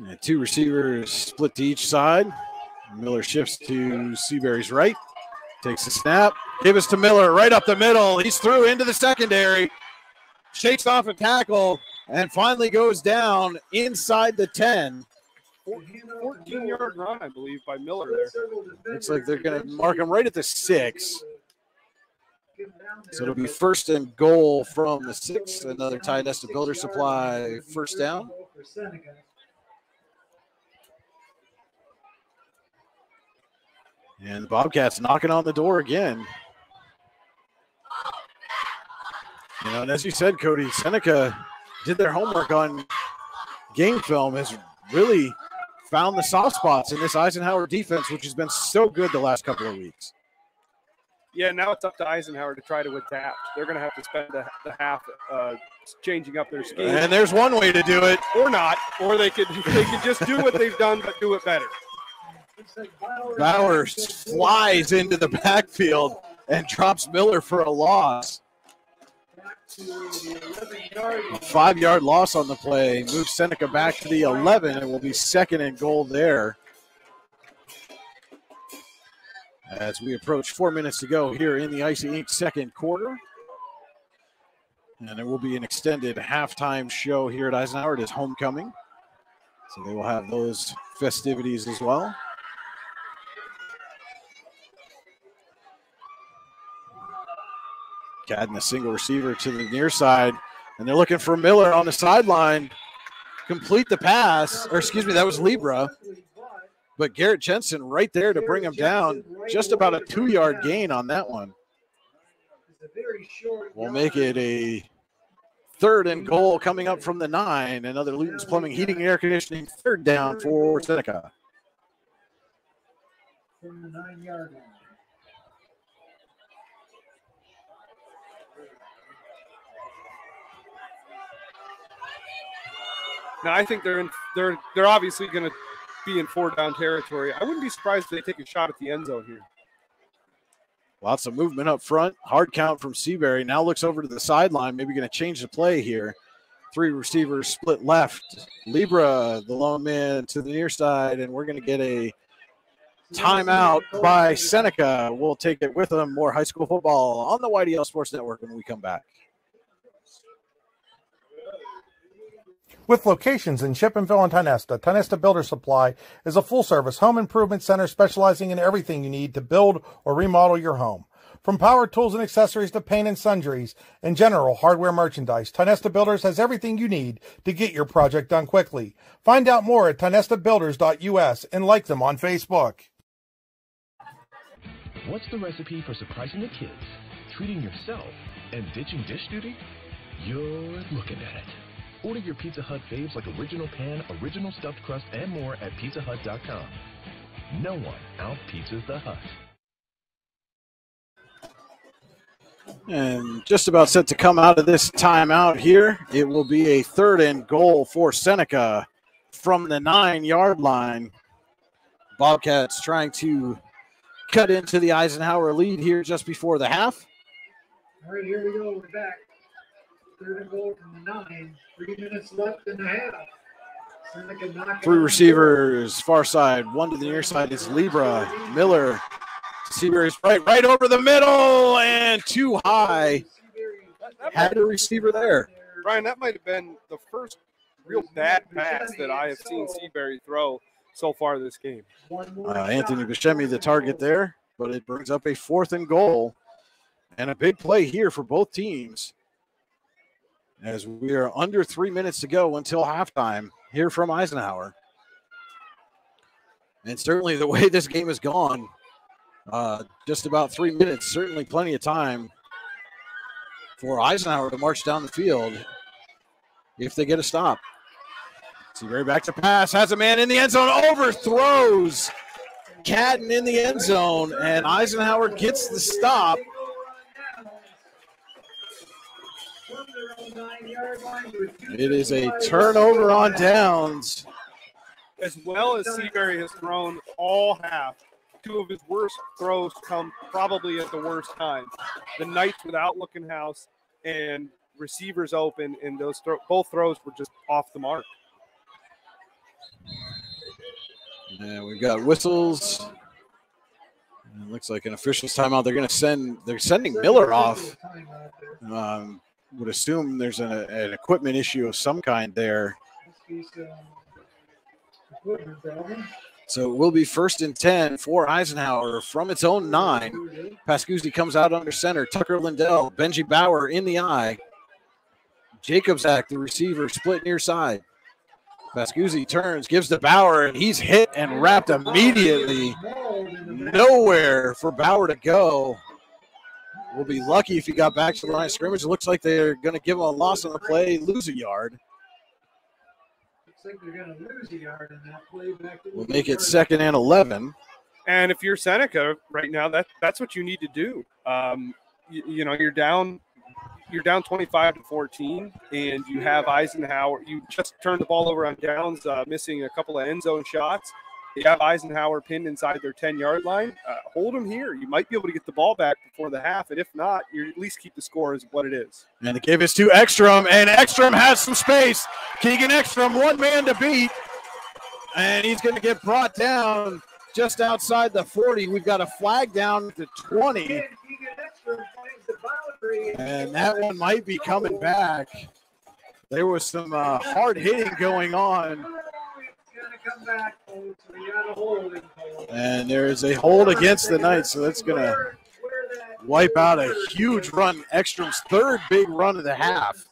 And 2 receivers split to each side. Miller shifts to Seabury's right. Takes the snap. Give us to Miller right up the middle. He's through into the secondary. Shakes off a tackle and finally goes down inside the 10 14-yard run, I believe, by Miller there. Looks like they're going to mark him right at the 6. So it'll be 1st and goal from the 6. Another Tionesta Builder Supply first down. And the Bobcats knocking on the door again. You know, and as you said, Cody, Seneca did their homework on game film, has really found the soft spots in this Eisenhower defense, which has been so good the last couple of weeks. Yeah, now it's up to Eisenhower to try to adapt. They're going to have to spend the half changing up their scheme. And there's one way to do it. Or not. Or they could just do what they've done, but do it better. Bowers flies into the backfield and drops Miller for a loss. A 5-yard loss on the play. Moves Seneca back to the 11 and will be 2nd and goal there. As we approach 4 minutes to go here in the Icy Ink second quarter. And there will be an extended halftime show here at Eisenhower. It is homecoming. So they will have those festivities as well. Cadden a single receiver to the near side. And they're looking for Miller on the sideline. Complete the pass. Or excuse me, that was Libra. But Garrett Jensen right there to bring him down. Just about a 2-yard gain on that one. We'll make it a 3rd and goal coming up from the 9. Another Luton's Plumbing, Heating, and Air Conditioning 3rd down for Seneca. From the 9-yard line. Now I think they're obviously going to be in 4-down territory. I wouldn't be surprised if they take a shot at the end zone here. Lots of movement up front. Hard count from Seabury. Now looks over to the sideline. Maybe going to change the play here. 3 receivers split left. Libra, the lone man, to the near side, and we're going to get a timeout by Seneca. We'll take it with them. More high school football on the YDL Sports Network when we come back. With locations in Shippensville and Tionesta, Tionesta Builder Supply is a full-service home improvement center specializing in everything you need to build or remodel your home. From power tools and accessories to paint and sundries and general hardware merchandise, Tionesta Builders has everything you need to get your project done quickly. Find out more at tionestabuilders.us and like them on Facebook. What's the recipe for surprising the kids, treating yourself, and ditching dish duty? You're looking at it. Order your Pizza Hut faves like original pan, original stuffed crust, and more at pizzahut.com. No one out-pizzas the Hut. And just about set to come out of this timeout here. It will be a 3rd and goal for Seneca from the 9-yard line. Bobcats trying to cut into the Eisenhower lead here just before the half. All right, here we go. We're back. 3rd and goal from the 9. 3 minutes left in the half. Seneca knocking 3 receivers, far side. 1 to the near side is Libra. Miller. Seabury's right over the middle and too high. Had a receiver there. Brian, that might have been the first real bad pass that I have seen Seabury throw so far this game. Anthony Buscemi the target there, but it brings up a 4th and goal and a big play here for both teams as we are under 3 minutes to go until halftime here from Eisenhower. And certainly the way this game has gone, just about 3 minutes, certainly plenty of time for Eisenhower to march down the field if they get a stop. Seabury back to pass, has a man in the end zone, overthrows Cadden in the end zone, and Eisenhower gets the stop. It is a turnover on downs. As well as Seabury has thrown all half, 2 of his worst throws come probably at the worst time. The Knights without looking house and receivers open, and those both throws were just off the mark. And we've got whistles. It looks like an official's timeout. They're sending Miller off. Would assume there's an equipment issue of some kind there. So it will be 1st and 10 for Eisenhower from its own 9. Pascuzzi comes out under center. Tucker Lindell, Benji Bauer in the eye. Jacobzak, the receiver, split near side. Pascuzzi turns, gives to Bauer, and he's hit and wrapped immediately. Nowhere for Bauer to go. We'll be lucky if he got back to the line of scrimmage. It looks like they're going to give him a loss on the play, lose a yard. Looks like they're going to lose a yard in that play. We'll make it 2nd and 11. And if you're Seneca right now, that's what you need to do. You know, you're down 25-14, and you have Eisenhower. You just turned the ball over on downs, missing a couple of end zone shots. You have Eisenhower pinned inside their 10-yard line. Hold them here. You might be able to get the ball back before the half, and if not, you at least keep the score as what it is. And the give is to Ekstrom, and Ekstrom has some space. Keegan Ekstrom, one man to beat, and he's going to get brought down just outside the 40. We've got a flag down to 20. And that one might be coming back. There was some hard hitting going on. And there is a hold against the Knights, so that's going to wipe out a huge run. Ekstrom's 3rd big run of the half.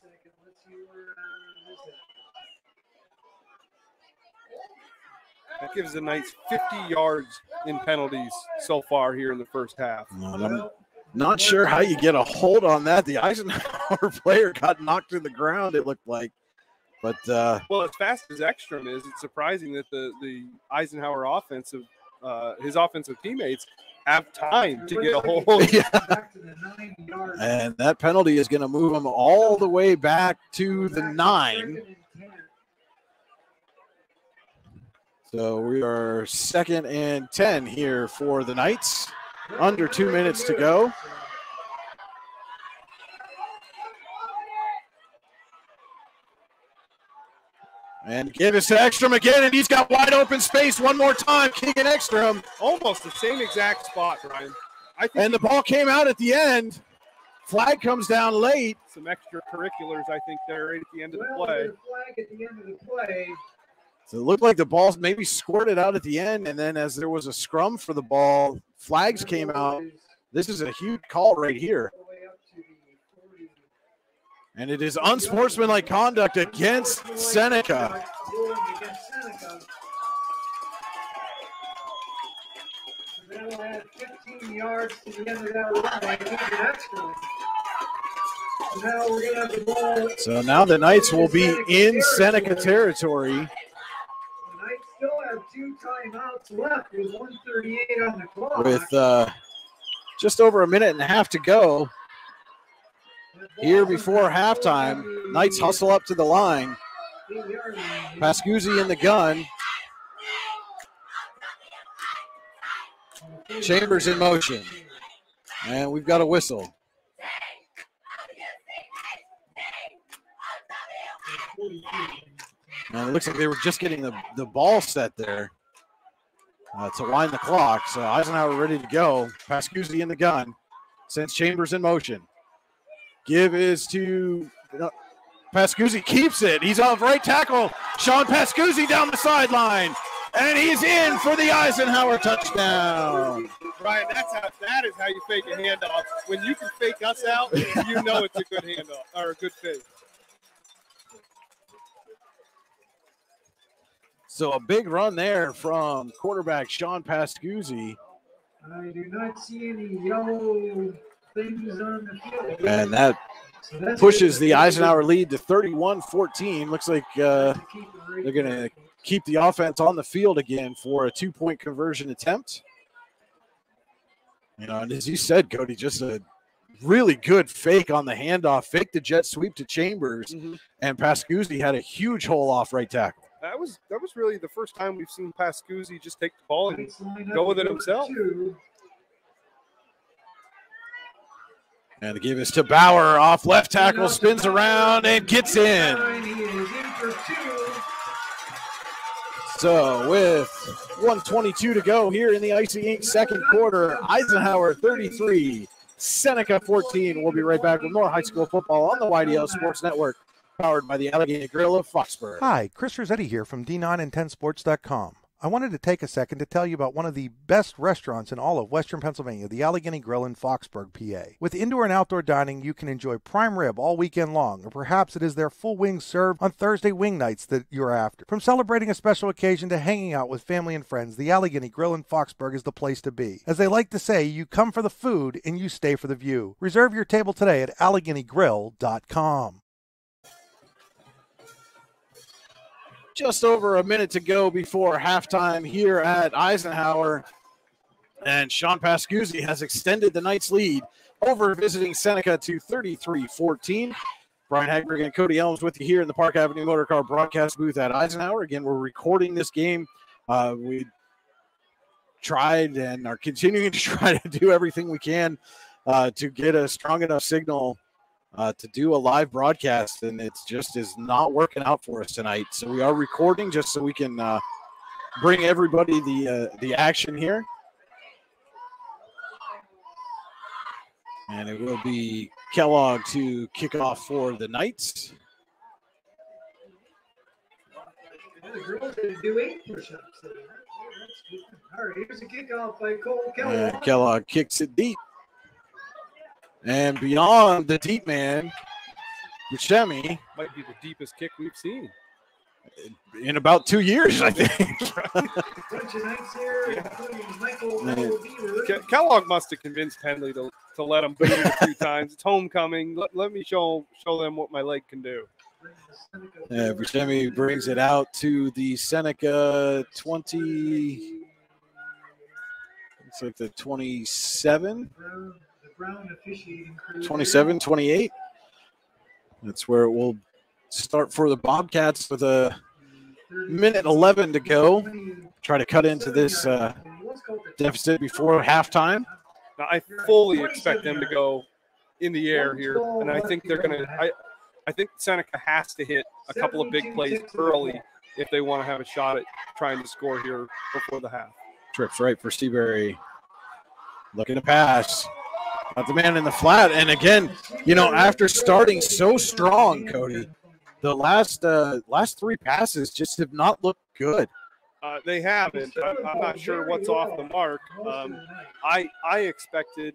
That gives the Knights 50 yards in penalties so far here in the first half. I'm not sure how you get a hold on that. The Eisenhower player got knocked to the ground, it looked like. But well, as fast as Ekstrom is, it's surprising that the Eisenhower offensive, his offensive teammates have time to get a hold. Yeah. And that penalty is going to move them all the way back to the 9. So we are 2nd and 10 here for the Knights. Under 2 minutes to go. And give us to Ekstrom again, and he's got wide open space one more time. Keegan Ekstrom. Almost the same exact spot, Ryan. And the ball came out at the end. Flag comes down late. Some extracurriculars, I think, there right at the end of the play. Flag at the end of the play. So it looked like the ball maybe squirted out at the end, and then as there was a scrum for the ball, flags came out. This is a huge call right here. And it is unsportsmanlike conduct against Seneca. That'll add 15 yards to the end of that run by Keegan Ekstrom. Now we're going to have the ball. So now the Knights will be in Seneca territory. The Knights still have 2 timeouts left with 1:38 on the clock. With just over a minute and a half to go. Here before halftime, Knights hustle up to the line. Pascuzzi in the gun. Chambers in motion. And we've got a whistle. And it looks like they were just getting the ball set there to wind the clock. So Eisenhower ready to go. Pascuzzi in the gun. Sends Chambers in motion. Give is to Pascuzzi, keeps it. He's off right tackle. Sean Pascuzzi down the sideline. And he's in for the Eisenhower touchdown. Brian, that is how you fake a handoff. When you can fake us out, you know it's a good handoff or a good fake. So a big run there from quarterback Sean Pascuzzi. I do not see any yellow things on the field. And that pushes the Eisenhower lead to 31-14. Looks like they're going to keep the offense on the field again for a 2-point conversion attempt. You know, and as you said, Cody, just a really good fake on the handoff, fake the jet sweep to Chambers, and Pascuzzi had a huge hole off right tackle. That was really the first time we've seen Pascuzzi just take the ball and go with it himself. And the give is to Bauer off left tackle, spins around and gets in. So with 1:22 to go here in the Icy Ink second quarter, Eisenhower 33, Seneca 14. We'll be right back with more high school football on the YDL Sports Network powered by the Allegheny Grill of Foxburg. Hi, Chris Rossetti here from D9and10sports.com. I wanted to take a second to tell you about one of the best restaurants in all of Western Pennsylvania, the Allegheny Grill in Foxburg, PA. With indoor and outdoor dining, you can enjoy prime rib all weekend long, or perhaps it is their full wings served on Thursday wing nights that you're after. From celebrating a special occasion to hanging out with family and friends, the Allegheny Grill in Foxburg is the place to be. As they like to say, you come for the food and you stay for the view. Reserve your table today at AlleghenyGrill.com. Just over a minute to go before halftime here at Eisenhower. And Sean Pascuzzi has extended the Knights' lead over visiting Seneca to 33-14. Brian Hagberg and Cody Elms with you here in the Park Avenue Motor Car broadcast booth at Eisenhower. Again, we're recording this game. We tried and are continuing to try to do everything we can to get a strong enough signal to do a live broadcast, and it just is not working out for us tonight. So we are recording just so we can bring everybody the action here. And it will be Kellogg to kick off for the Knights. The girls didn't do 8 push-ups. All right, here's a kickoff by Cole Kellogg. Kellogg kicks it deep. And beyond the deep man, Buscemi. Might be the deepest kick we've seen in about 2 years, I think. Kellogg must have convinced Henley to let him beat it a few times. It's homecoming. Let me show them what my leg can do. Buscemi brings it out to the Seneca 20. It's like the 27. 27, 28. That's where it will start for the Bobcats with a minute 11 to go. Try to cut into this deficit before halftime. Now, I fully expect them to go in the air here, and I think they're going to I think Seneca has to hit a couple of big plays early if they want to have a shot at trying to score here before the half. Trips right for Seabury. Looking to pass. Got the man in the flat. And again, after starting so strong, Cody, the last 3 passes just have not looked good. They haven't. I'm not sure what's off the mark. I expected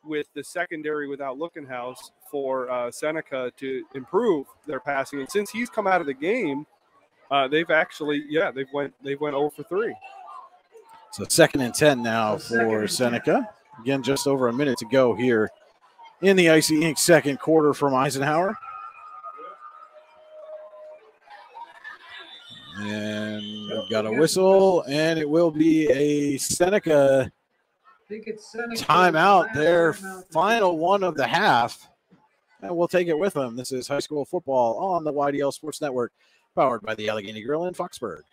with the secondary without Lookenhouse for Seneca to improve their passing. And since he's come out of the game, they've actually, they went 0 for 3. So 2nd and 10 now for Seneca. Again, just over a minute to go here in the Icy Ink second quarter from Eisenhower. And we've got a whistle, and it will be a Seneca timeout, their final one of the half. And we'll take it with them. This is high school football on the YDL Sports Network, powered by the Allegheny Grill in Foxburg.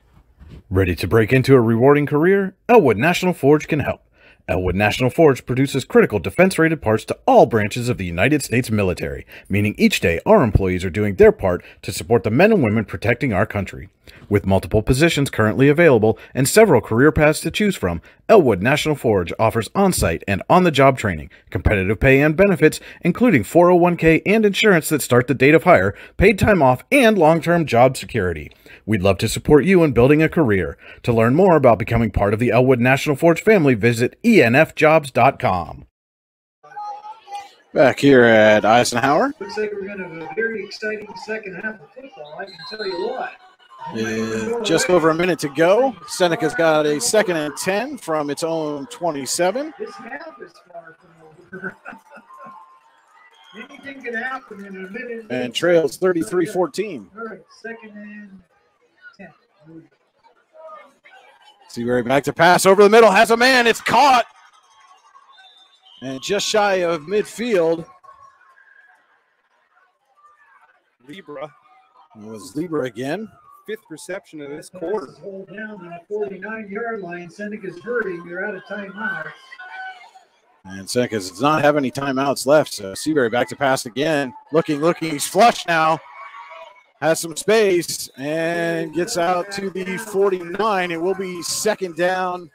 Ready to break into a rewarding career? Elwood National Forge can help. Elwood National Forge produces critical defense-rated parts to all branches of the United States military, meaning each day our employees are doing their part to support the men and women protecting our country. With multiple positions currently available and several career paths to choose from, Elwood National Forge offers on-site and on-the-job training, competitive pay and benefits, including 401k and insurance that start the date of hire, paid time off, and long-term job security. We'd love to support you in building a career. To learn more about becoming part of the Elwood National Forge family, visit enfjobs.com. Back here at Eisenhower. Looks like we're going to have a very exciting second half of football, I can tell you what. Just over a minute to go. Seneca's got a 2nd and 10 from its own 27. This half is far from over. Anything can happen in a minute. And trails 33-14. All right, 2nd and 10. Seabury back to pass over the middle. Has a man. It's caught. And just shy of midfield. Libra. It was Libra again. 5th reception of this quarter. Hold down on the 49-yard line. Seneca's hurting. They're out of timeout. And Seneca does not have any timeouts left. So Seabury back to pass again. Looking. He's flush now. Has some space and gets out to the 49. It will be 2nd down.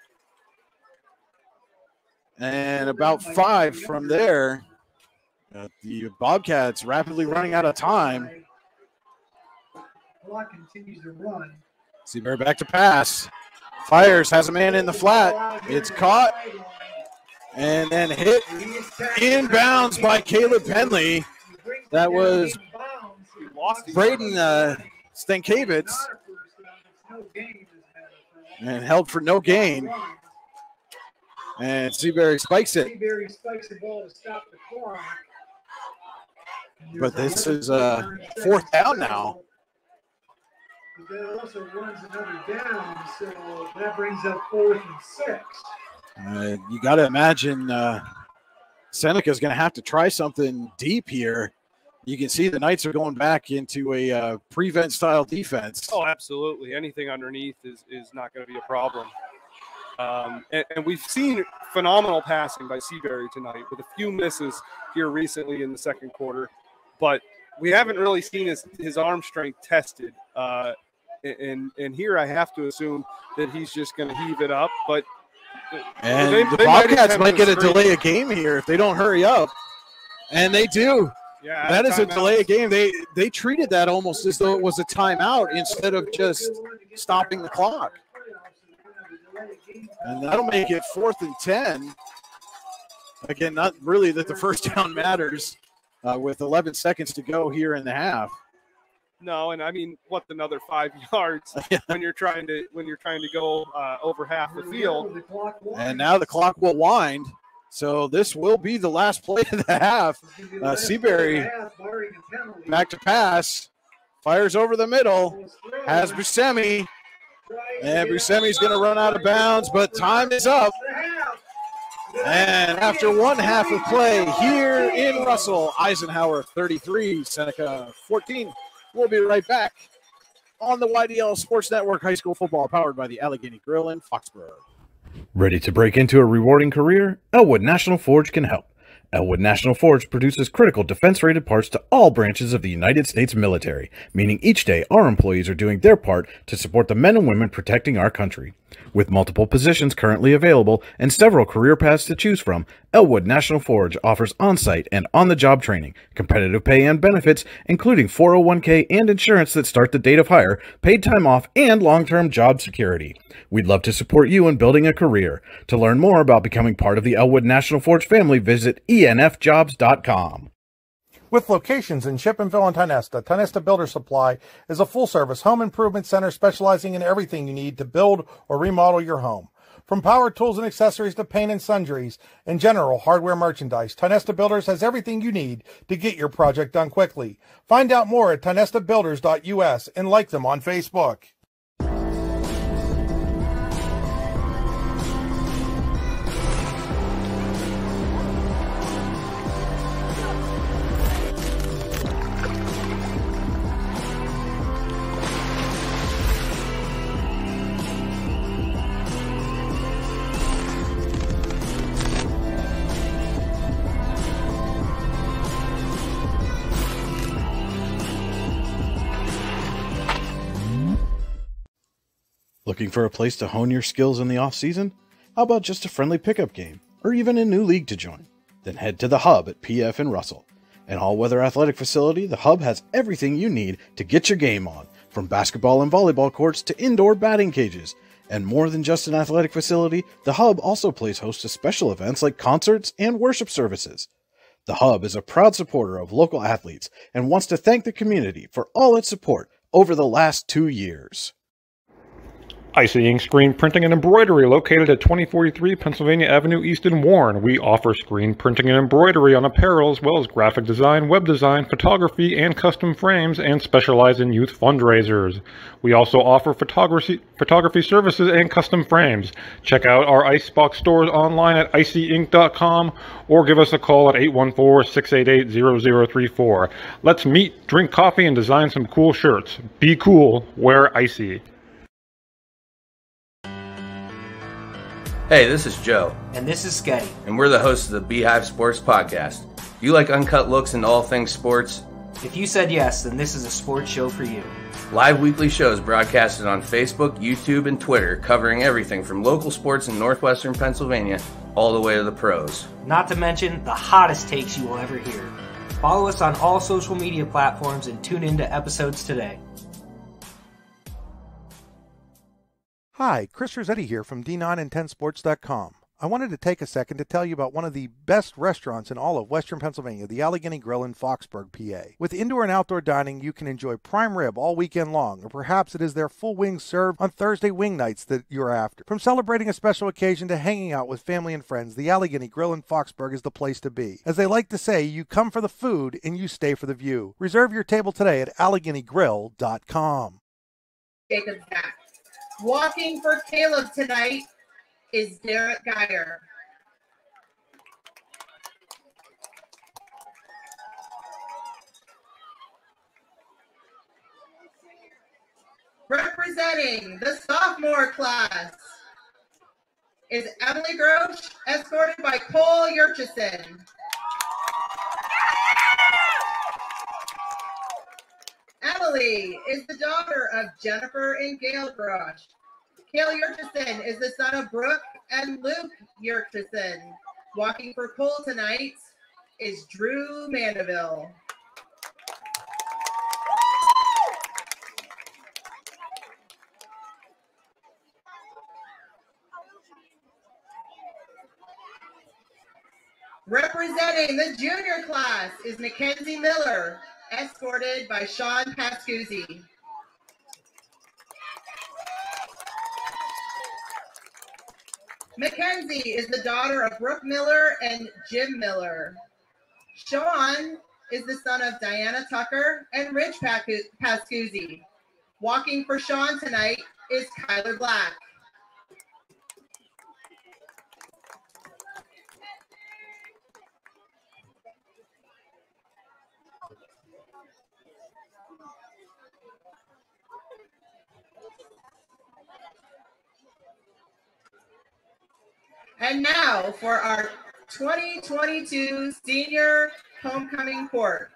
And about 5 from there. The Bobcats rapidly running out of time. clock continues to run. Seabury back to pass. Fires, has a man in the flat. It's caught and then hit inbounds by Caleb Penley. That was Braden Stankiewicz and held for no gain. And Seabury spikes it. Seabury spikes the ball to stop the clock. But this is fourth down now. But that also runs another down, so that brings up 4th and 6. You got to imagine Seneca's going to have to try something deep here. You can see the Knights are going back into a prevent style defense. Oh, absolutely. Anything underneath is not going to be a problem. And we've seen phenomenal passing by Seabury tonight with a few misses here recently in the second quarter. But we haven't really seen his arm strength tested. And here I have to assume that he's just going to heave it up. But the Bobcats might get a delay of game here if they don't hurry up. And they do. Yeah, that is a delay of game. They treated that almost as though it was a timeout instead of just stopping the clock. And that'll make it 4th and 10. Again, not really that the first down matters with 11 seconds to go here in the half. No, and I mean, what's another 5 yards when you're trying to go over half the field? And now the clock will wind. So this will be the last play of the half. Seabury back to pass, fires over the middle, has Buscemi. And Buscemi's going to run out of bounds, but time is up. And after one half of play here in Russell, Eisenhower 33, Seneca 14. We'll be right back on the YDL Sports Network, high school football powered by the Allegheny Grill in Foxborough. Ready to break into a rewarding career? Elwood National Forge can help. Elwood National Forge produces critical defense-rated parts to all branches of the United States military, meaning each day our employees are doing their part to support the men and women protecting our country. With multiple positions currently available and several career paths to choose from, Elwood National Forge offers on-site and on-the-job training, competitive pay and benefits, including 401k and insurance that start the date of hire, paid time off, and long-term job security. We'd love to support you in building a career. To learn more about becoming part of the Elwood National Forge family, visit enfjobs.com. With locations in Shippensville and Tonesta Builder Supply is a full-service home improvement center specializing in everything you need to build or remodel your home. From power tools and accessories to paint and sundries and general hardware merchandise, Tonesta Builders has everything you need to get your project done quickly. Find out more at tonestabuilders.us and like them on Facebook. Looking for a place to hone your skills in the off-season? How about just a friendly pickup game, or even a new league to join? Then head to the Hub at PF in Russell. An all-weather athletic facility, the Hub has everything you need to get your game on, from basketball and volleyball courts to indoor batting cages. And more than just an athletic facility, the Hub also plays host to special events like concerts and worship services. The Hub is a proud supporter of local athletes and wants to thank the community for all its support over the last 2 years. Icy Ink Screen Printing and Embroidery, located at 2043 Pennsylvania Avenue East in Warren. We offer screen printing and embroidery on apparel, as well as graphic design, web design, photography, and custom frames, and specialize in youth fundraisers. We also offer photography services and custom frames. Check out our Icebox stores online at icyink.com or give us a call at 814-688-0034. Let's meet, drink coffee, and design some cool shirts. Be cool, wear Icy. Hey, this is Joe. And this is Sketty. And we're the hosts of the Beehive Sports Podcast. You like uncut looks into all things sports? If you said yes, then this is a sports show for you. Live weekly shows broadcasted on Facebook, YouTube, and Twitter, covering everything from local sports in northwestern Pennsylvania all the way to the pros. Not to mention the hottest takes you will ever hear. Follow us on all social media platforms and tune into episodes today. Hi, Chris Rossetti here from D9and10sports.com. I wanted to take a second to tell you about one of the best restaurants in all of Western Pennsylvania, the Allegheny Grill in Foxburg, PA. With indoor and outdoor dining, you can enjoy prime rib all weekend long, or perhaps it is their full wings served on Thursday wing nights that you're after. From celebrating a special occasion to hanging out with family and friends, the Allegheny Grill in Foxburg is the place to be. As they like to say, you come for the food and you stay for the view. Reserve your table today at AlleghenyGrill.com. Jacob's back. Walking for Caleb tonight is Derek Geyer. Representing the sophomore class is Emily Grosh, escorted by Cole Yurchison. Emily is the daughter of Jennifer and Gail Grosh. Gail Yurchison is the son of Brooke and Luke Yurchison. Walking for Cole tonight is Drew Mandeville. Representing the junior class is Mackenzie Miller, escorted by Sean Pascuzzi. Mackenzie is the daughter of Brooke Miller and Jim Miller. Sean is the son of Diana Tucker and Rich Pascuzzi. Walking for Sean tonight is Kyler Black. And now for our 2022 Senior Homecoming Court.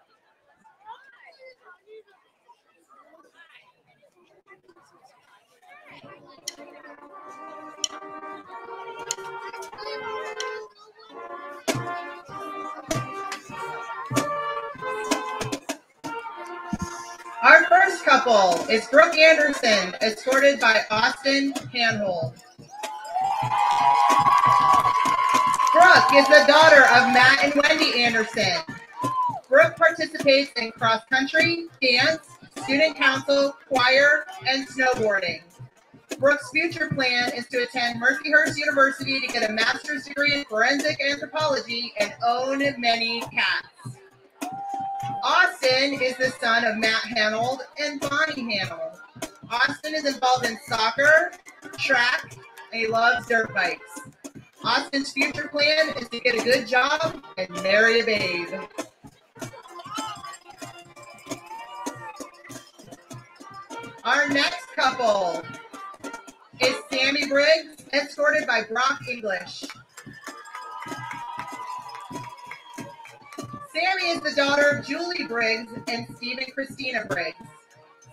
Our first couple is Brooke Anderson, escorted by Austin Hanhold. Brooke is the daughter of Matt and Wendy Anderson. Brooke participates in cross-country, dance, student council, choir, and snowboarding. Brooke's future plan is to attend Mercyhurst University to get a master's degree in forensic anthropology and own many cats. Austin is the son of Matt Hanhold and Bonnie Hanhold. Austin is involved in soccer, track, and he loves dirt bikes. Austin's future plan is to get a good job and marry a babe. Our next couple is Sammy Briggs, escorted by Brock English. Sammy is the daughter of Julie Briggs and Steve and Christina Briggs.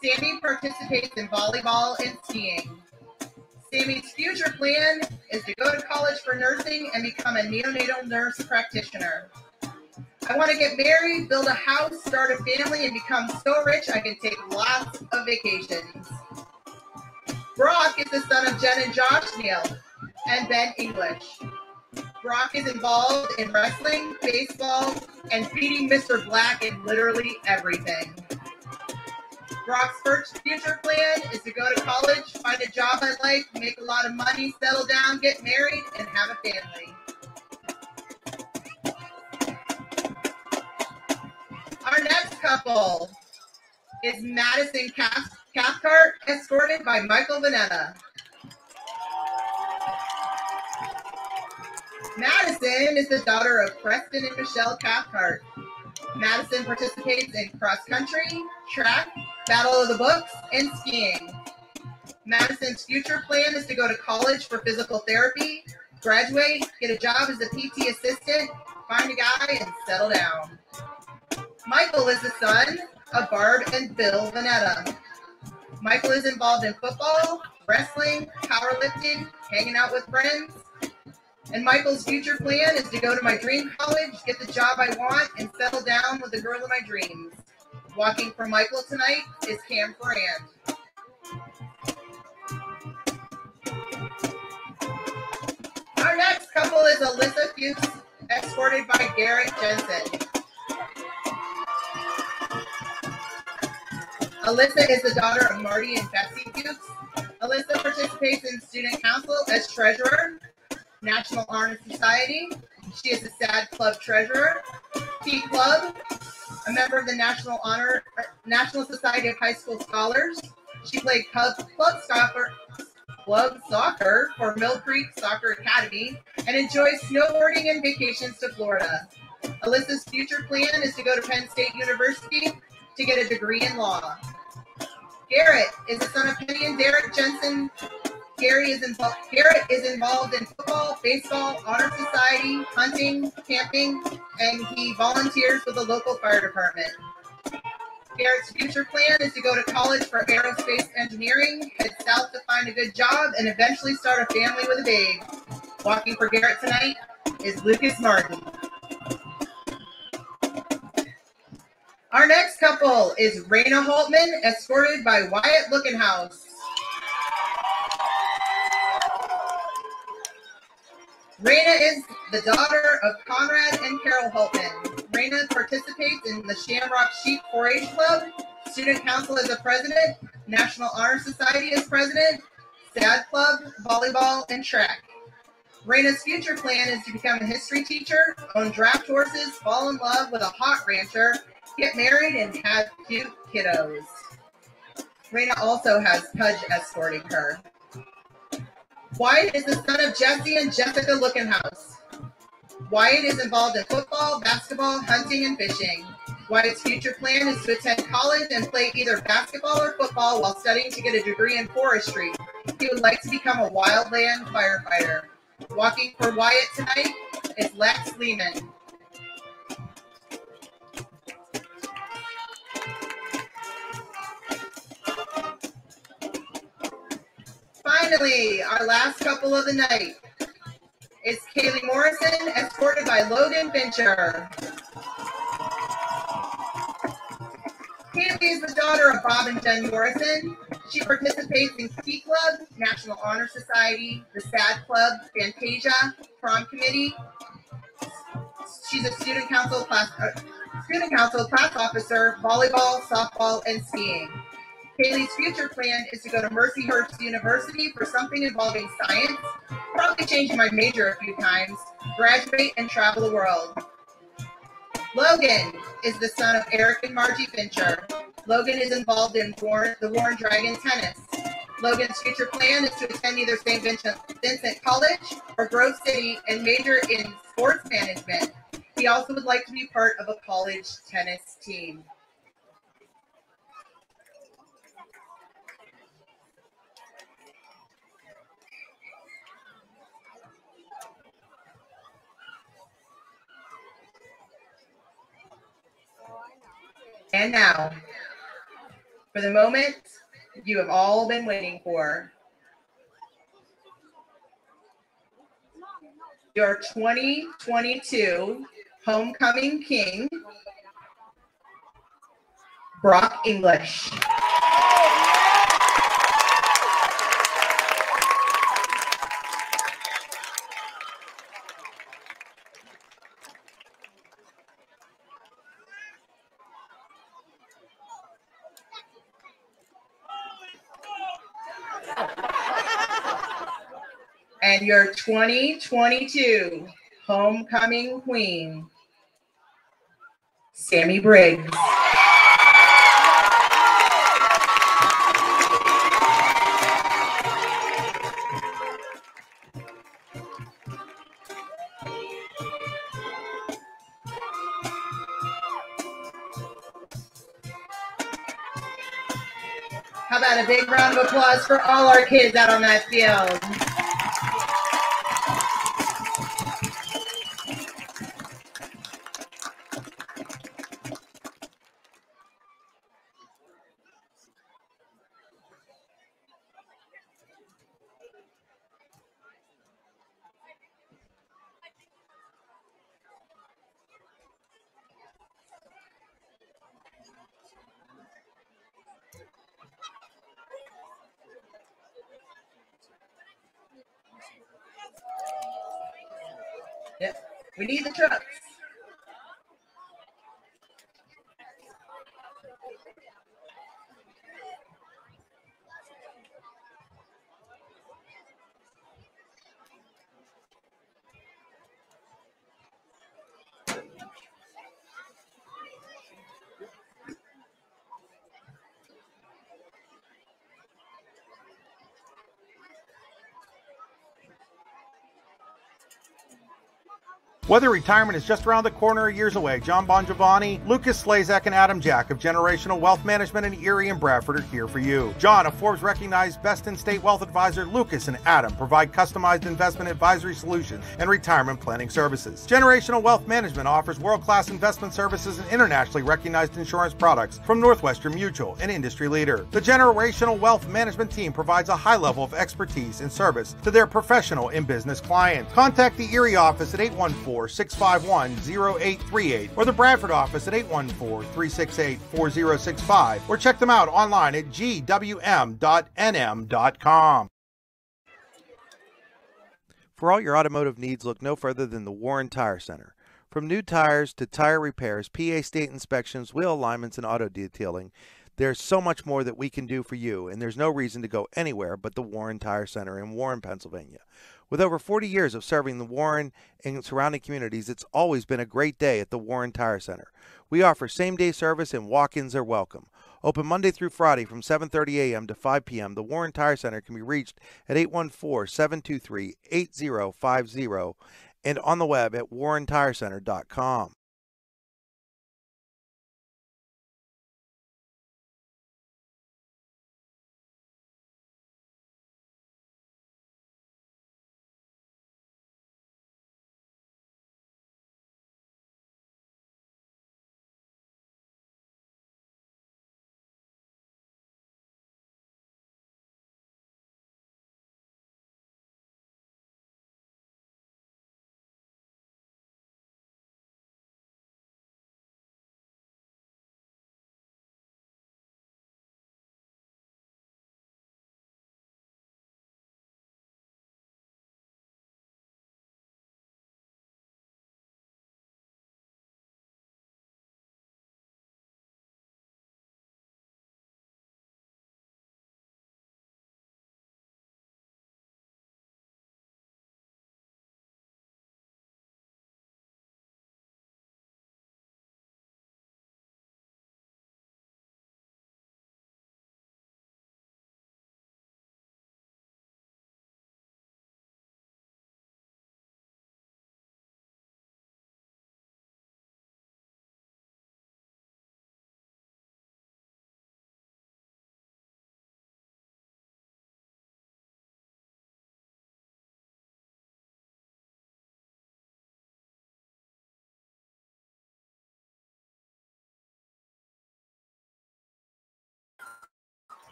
Sammy participates in volleyball and skiing. Sammy's future plan is to go to college for nursing and become a neonatal nurse practitioner. I want to get married, build a house, start a family, and become so rich I can take lots of vacations. Brock is the son of Jen and Josh Neal and Ben English. Brock is involved in wrestling, baseball, and beating Mr. Black in literally everything. Brock's first future plan is to go to college, find a job I like, make a lot of money, settle down, get married, and have a family. Our next couple is Madison Cathcart, escorted by Michael Vanetta. Madison is the daughter of Preston and Michelle Cathcart. Madison participates in cross-country, track, Battle of the Books, and skiing. Madison's future plan is to go to college for physical therapy, graduate, get a job as a PT assistant, find a guy, and settle down. Michael is the son of Barb and Bill Vanetta. Michael is involved in football, wrestling, powerlifting, hanging out with friends. And Michael's future plan is to go to my dream college, get the job I want, and settle down with the girl of my dreams. Walking for Michael tonight is Cam Ferrand. Our next couple is Alyssa Fuchs, escorted by Garrett Jensen. Alyssa is the daughter of Marty and Betsy Fuchs. Alyssa participates in student council as treasurer, National Honor Society. She is a SAD Club treasurer, T Club, a member of the National Society of High School Scholars. She played club soccer for Mill Creek Soccer Academy and enjoys snowboarding and vacations to Florida. Alyssa's future plan is to go to Penn State University to get a degree in law. Garrett is the son of Penny and Derek Jensen. Garrett is involved in football, baseball, honor society, hunting, camping, and he volunteers with the local fire department. Garrett's future plan is to go to college for aerospace engineering, head south to find a good job, and eventually start a family with a babe. Walking for Garrett tonight is Lucas Martin. Our next couple is Raina Holtman, escorted by Wyatt Lookenhouse. Raina is the daughter of Conrad and Carol Holtman. Raina participates in the Shamrock Sheep 4-H Club, Student Council as a president, National Honor Society as president, SAD Club, volleyball, and track. Raina's future plan is to become a history teacher, own draft horses, fall in love with a hot rancher, get married, and have cute kiddos. Raina also has Pudge escorting her. Wyatt is the son of Jesse and Jessica Lookenhouse. Wyatt is involved in football, basketball, hunting, and fishing. Wyatt's future plan is to attend college and play either basketball or football while studying to get a degree in forestry. He would like to become a wildland firefighter. Walking for Wyatt tonight is Lex Lehman. Finally, our last couple of the night is Kaylee Morrison, escorted by Logan Fincher. Kaylee is the daughter of Bob and Jen Morrison. She participates in T Club, National Honor Society, the SAD Club, Fantasia, Prom Committee. She's a student council class officer, volleyball, softball, and skiing. Kaylee's future plan is to go to Mercyhurst University for something involving science, probably changing my major a few times, graduate, and travel the world. Logan is the son of Eric and Margie Fincher. Logan is involved in the Warren Dragon tennis. Logan's future plan is to attend either St. Vincent College or Grove City and major in sports management. He also would like to be part of a college tennis team. And now, for the moment you have all been waiting for, your 2022 homecoming king, Brock English. And your 2022 homecoming queen, Sammy Briggs. How about a big round of applause for all our kids out on that field? Yep. We need the trucks. Whether retirement is just around the corner or years away, John Bongiovanni, Lucas Slazak, and Adam Jack of Generational Wealth Management in Erie and Bradford are here for you. John, a Forbes-recognized best-in-state wealth advisor, Lucas and Adam provide customized investment advisory solutions and retirement planning services. Generational Wealth Management offers world-class investment services and internationally recognized insurance products from Northwestern Mutual, an industry leader. The Generational Wealth Management team provides a high level of expertise and service to their professional and business clients. Contact the Erie office at 814-651-0838 or the Bradford office at 814-368-4065 or check them out online at gwm.nm.com. For all your automotive needs, look no further than the Warren Tire Center. From new tires to tire repairs, PA state inspections, wheel alignments, and auto detailing, there's so much more that we can do for you, and there's no reason to go anywhere but the Warren Tire Center in Warren, Pennsylvania. With over 40 years of serving the Warren and surrounding communities, it's always been a great day at the Warren Tire Center. We offer same-day service and walk-ins are welcome. Open Monday through Friday from 7:30 a.m. to 5 p.m., the Warren Tire Center can be reached at 814-723-8050 and on the web at warrentirecenter.com.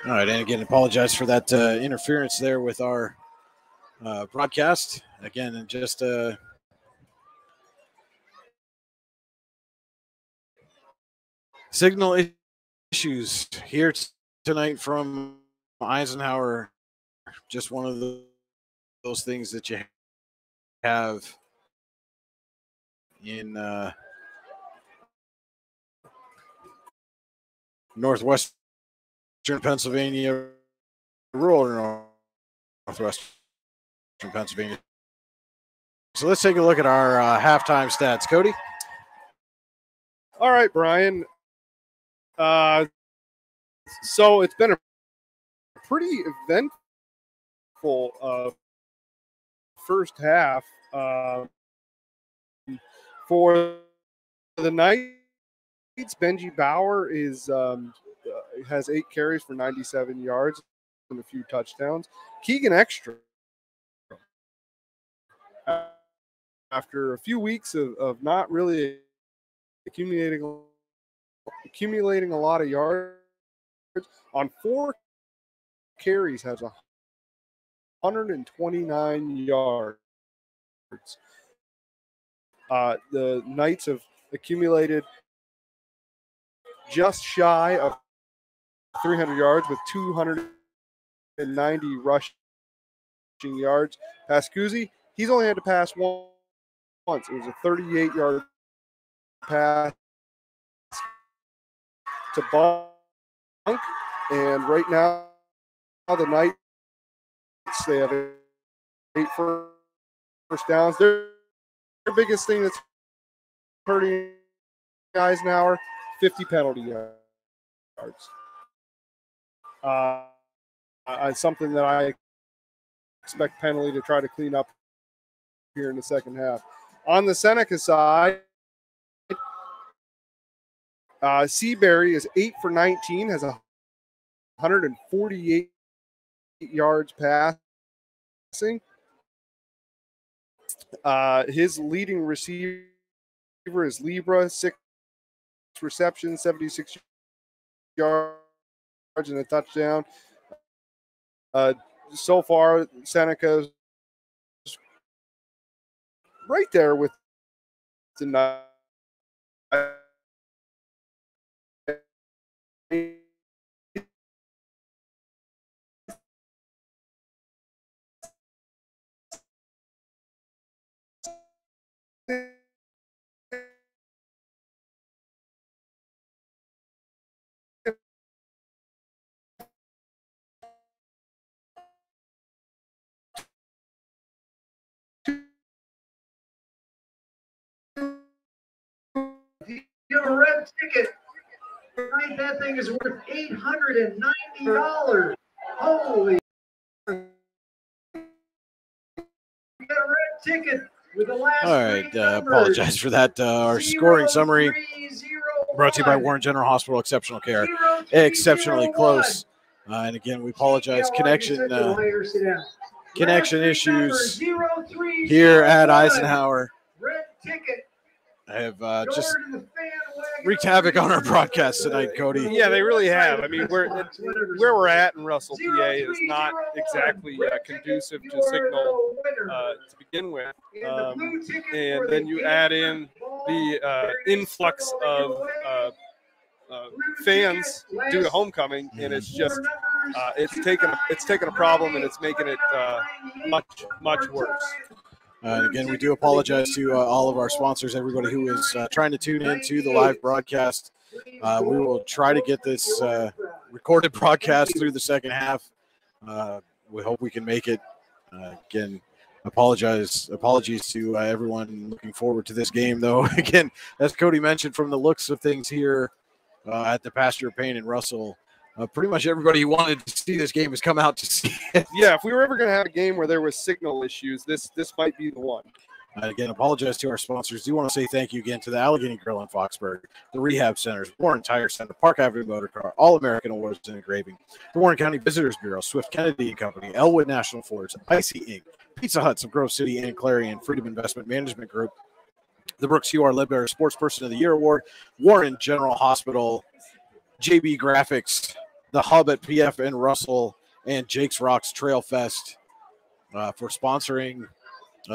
All right, and again, apologize for that interference there with our broadcast. Again, and just signal issues here tonight from Eisenhower. Just one of those things that you have in Northwestern Pennsylvania, rural Northwestern Pennsylvania. So let's take a look at our halftime stats. Cody? All right, Brian. So it's been a pretty eventful first half for the Knights. Benji Bauer has 8 carries for 97 yards and a few touchdowns. Keegan Extra, after a few weeks of not really accumulating a lot of yards, on 4 carries has 129 yards. The Knights have accumulated just shy of 300 yards with 290 rushing yards. Pascuzzi, He's only had to pass once. It was a 38-yard pass to Bunk, and right now the Knights, they have 8 first downs. Their biggest thing that's hurting Eisenhower, 50 penalty yards. Something that I expect Penalty to try to clean up here in the second half. On the Seneca side, Seabury is 8 for 19, has 148 yards passing. His leading receiver is Libra, 6 receptions, 76 yards, and a touchdown. So far, Seneca's right there with the Knights. You have a red ticket. Tonight, that thing is worth $890. Holy! You got a red ticket with the last. All right, apologize for that. Our scoring summary brought to you by Warren General Hospital. Exceptional care, exceptionally close. And again, we apologize. Connection issues here at Eisenhower have just wreaked havoc on our broadcast tonight, Cody. Yeah, they really have. I mean, where we're at in Russell, PA is not exactly conducive to signal to begin with. And then you add in the influx of fans due to homecoming, and it's just it's taken a problem and it's making it much worse. Again, we do apologize to all of our sponsors, everybody who is trying to tune in to the live broadcast. We will try to get this recorded broadcast through the second half. We hope we can make it. Again, apologies to everyone looking forward to this game, though. Again, as Cody mentioned, from the looks of things here at the Pasture of Payne in Russell, pretty much everybody who wanted to see this game has come out to see it. Yeah, if we were ever going to have a game where there was signal issues, this might be the one. Again, apologize to our sponsors. Do want to say thank you again to the Allegheny Grill in Foxburg, the Rehab Centers, Warren Tire Center, Park Avenue Motor Car, All-American Awards and Engraving, the Warren County Visitors Bureau, Swift Kennedy and Company, Elwood National Forge, Icy Inc., Pizza Huts of Grove City and Clarion, Freedom Investment Management Group, the Brooks U.R. Ledbetter Sports Person of the Year Award, Warren General Hospital, JB Graphics, the Hub at PF in Russell, and Jake's Rocks Trail Fest for sponsoring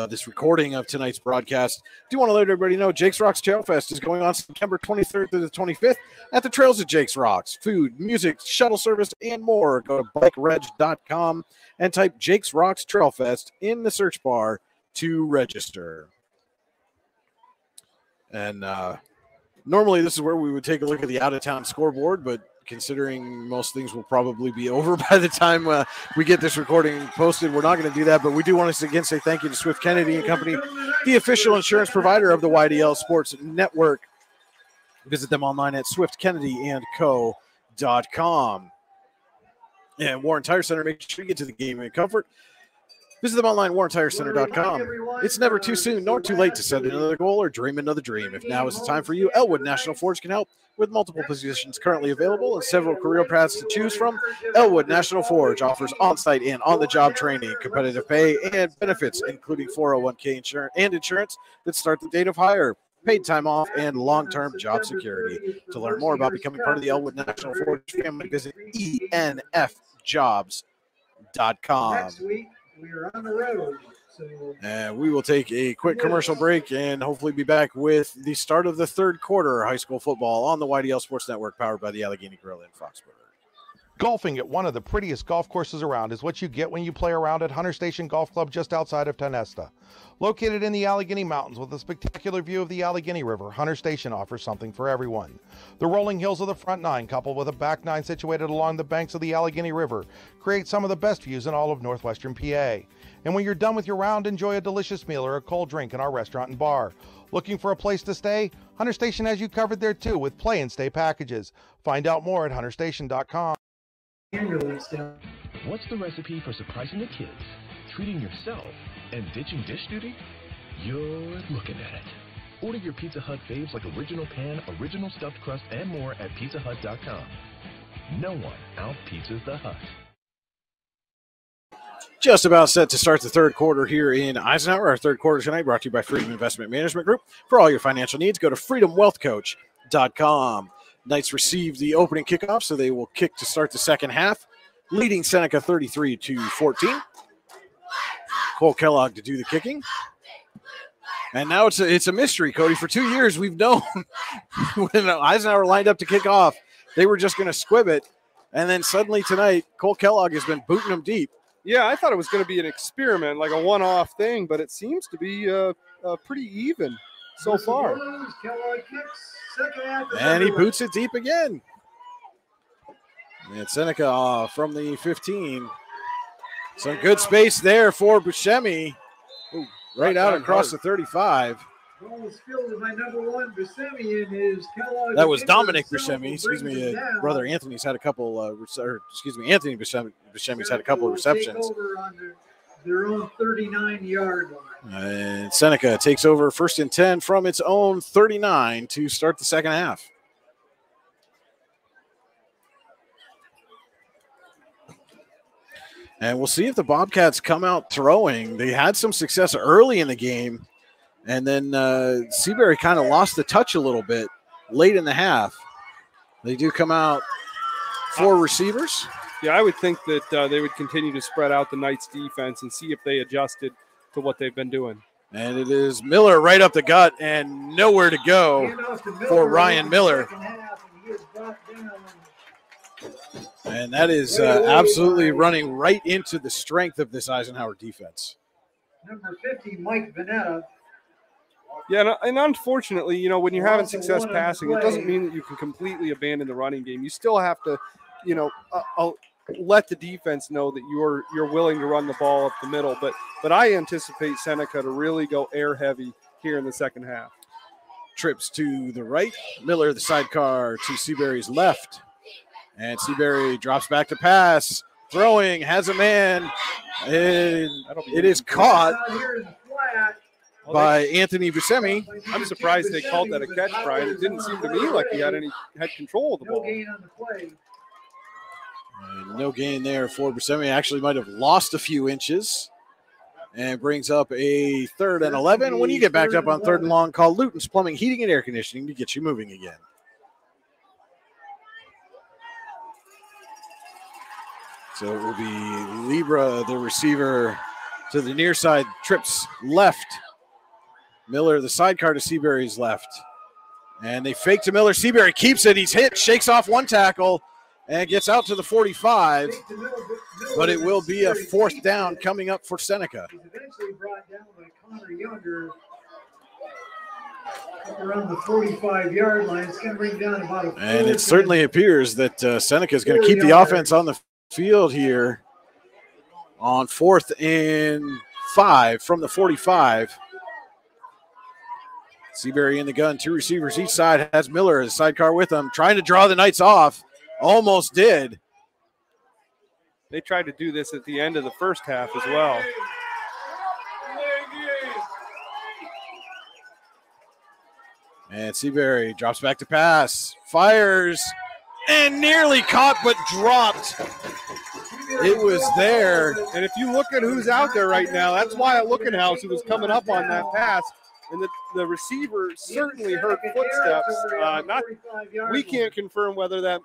this recording of tonight's broadcast. Do want to let everybody know Jake's Rocks Trail Fest is going on September 23rd through the 25th at the trails of Jake's Rocks. Food, music, shuttle service, and more. Go to bikereg.com and type Jake's Rocks Trail Fest in the search bar to register. And normally this is where we would take a look at the out-of-town scoreboard, but considering most things will probably be over by the time we get this recording posted, we're not going to do that. But we do want to again say thank you to Swift Kennedy and Company, the official insurance provider of the YDL Sports Network. Visit them online at swiftkennedyandco.com. And Warren Tire Center, make sure you get to the game in comfort. Visit them online, warrentirecenter.com. It's never too soon nor too late to set another goal or dream another dream. If now is the time for you, Elwood National Forge can help. With multiple positions currently available and several career paths to choose from, Elwood National Forge offers on-site and on-the-job training, competitive pay, and benefits, including 401k insurance that start the date of hire, paid time off, and long-term job security. To learn more about becoming part of the Elwood National Forge family, visit enfjobs.com. Next week, we are on the road. And we will take a quick commercial break and hopefully be back with the start of the third quarter high school football on the YDL Sports Network, powered by the Allegheny Grill in Foxburg. Golfing at one of the prettiest golf courses around is what you get when you play around at Hunter Station Golf Club just outside of Tonesta. Located in the Allegheny Mountains with a spectacular view of the Allegheny River, Hunter Station offers something for everyone. The rolling hills of the front nine, coupled with a back nine situated along the banks of the Allegheny River, create some of the best views in all of northwestern PA. And when you're done with your round, enjoy a delicious meal or a cold drink in our restaurant and bar. Looking for a place to stay? Hunter Station has you covered there too with play and stay packages. Find out more at hunterstation.com. What's the recipe for surprising the kids, treating yourself, and ditching dish duty? You're looking at it. Order your Pizza Hut faves like original pan, original stuffed crust, and more at pizzahut.com. No one out-pizzas the Hut. Just about set to start the third quarter here in Eisenhower. Our third quarter tonight brought to you by Freedom Investment Management Group. For all your financial needs, go to freedomwealthcoach.com. Knights received the opening kickoff, so they will kick to start the second half, leading Seneca 33-14. Cole Kellogg to do the kicking. And now it's a mystery, Cody. For 2 years, we've known when Eisenhower lined up to kick off, they were just going to squib it. And then suddenly tonight, Cole Kellogg has been booting them deep. Yeah, I thought it was going to be an experiment, like a one-off thing, but it seems to be pretty even so far. And he boots it deep again. And Seneca from the 15. Some good space there for Buscemi. Ooh, right out across the 35. That was Dominic Buscemi. Excuse me, brother Anthony's had a couple. Anthony Buscemi's had a couple of receptions. Their own 39-yard line. And Seneca takes over 1st and 10 from its own 39 to start the second half. And we'll see if the Bobcats come out throwing. They had some success early in the game, and then Seabury kind of lost the touch a little bit late in the half. They do come out 4 receivers. Yeah, I would think that they would continue to spread out the Knights' defense and see if they adjusted to what they've been doing. And it is Miller right up the gut and nowhere to go for Ryan Miller. And that is absolutely running right into the strength of this Eisenhower defense. Number 50, Mike Vanetta. Yeah, and unfortunately, you know, when you're having success passing, it doesn't mean that you can completely abandon the running game. You still have to, you know, let the defense know that you're willing to run the ball up the middle. But I anticipate Seneca to really go air heavy here in the second half. Trips to the right. Miller, the sidecar to Seabury's left. And Seabury drops back to pass. Throwing, has a man. And it is caught by Anthony Buscemi. I'm surprised they called that a catch, Brian. It didn't seem to me like he had control of the ball. No gain on the play. And no gain there for Buscemi. Actually might have lost a few inches. And brings up a 3rd and 11. When you get backed up on 3rd and long, call Luton's Plumbing, Heating, and Air Conditioning to get you moving again. So it will be Libra, the receiver, to the near side, trips left. Miller, the sidecar to Seabury's left. And they fake to Miller. Seabury keeps it. He's hit, shakes off one tackle, and gets out to the 45. But it will be a 4th down coming up for Seneca. He's eventually brought down by Connor Younger around the 45-yard line. It's going to bring down about a 4th. And it certainly appears that Seneca is going to keep the offense on the field here on 4th and 5 from the 45. Seabury in the gun, 2 receivers each side, has Miller as a sidecar with him, trying to draw the Knights off. Almost did. They tried to do this at the end of the first half as well. And Seabury drops back to pass, fires, and nearly caught but dropped. It was there. And if you look at who's out there right now, that's Wyatt Lookenhouse who was coming up on that pass. And the receiver certainly heard footsteps. We can't confirm whether that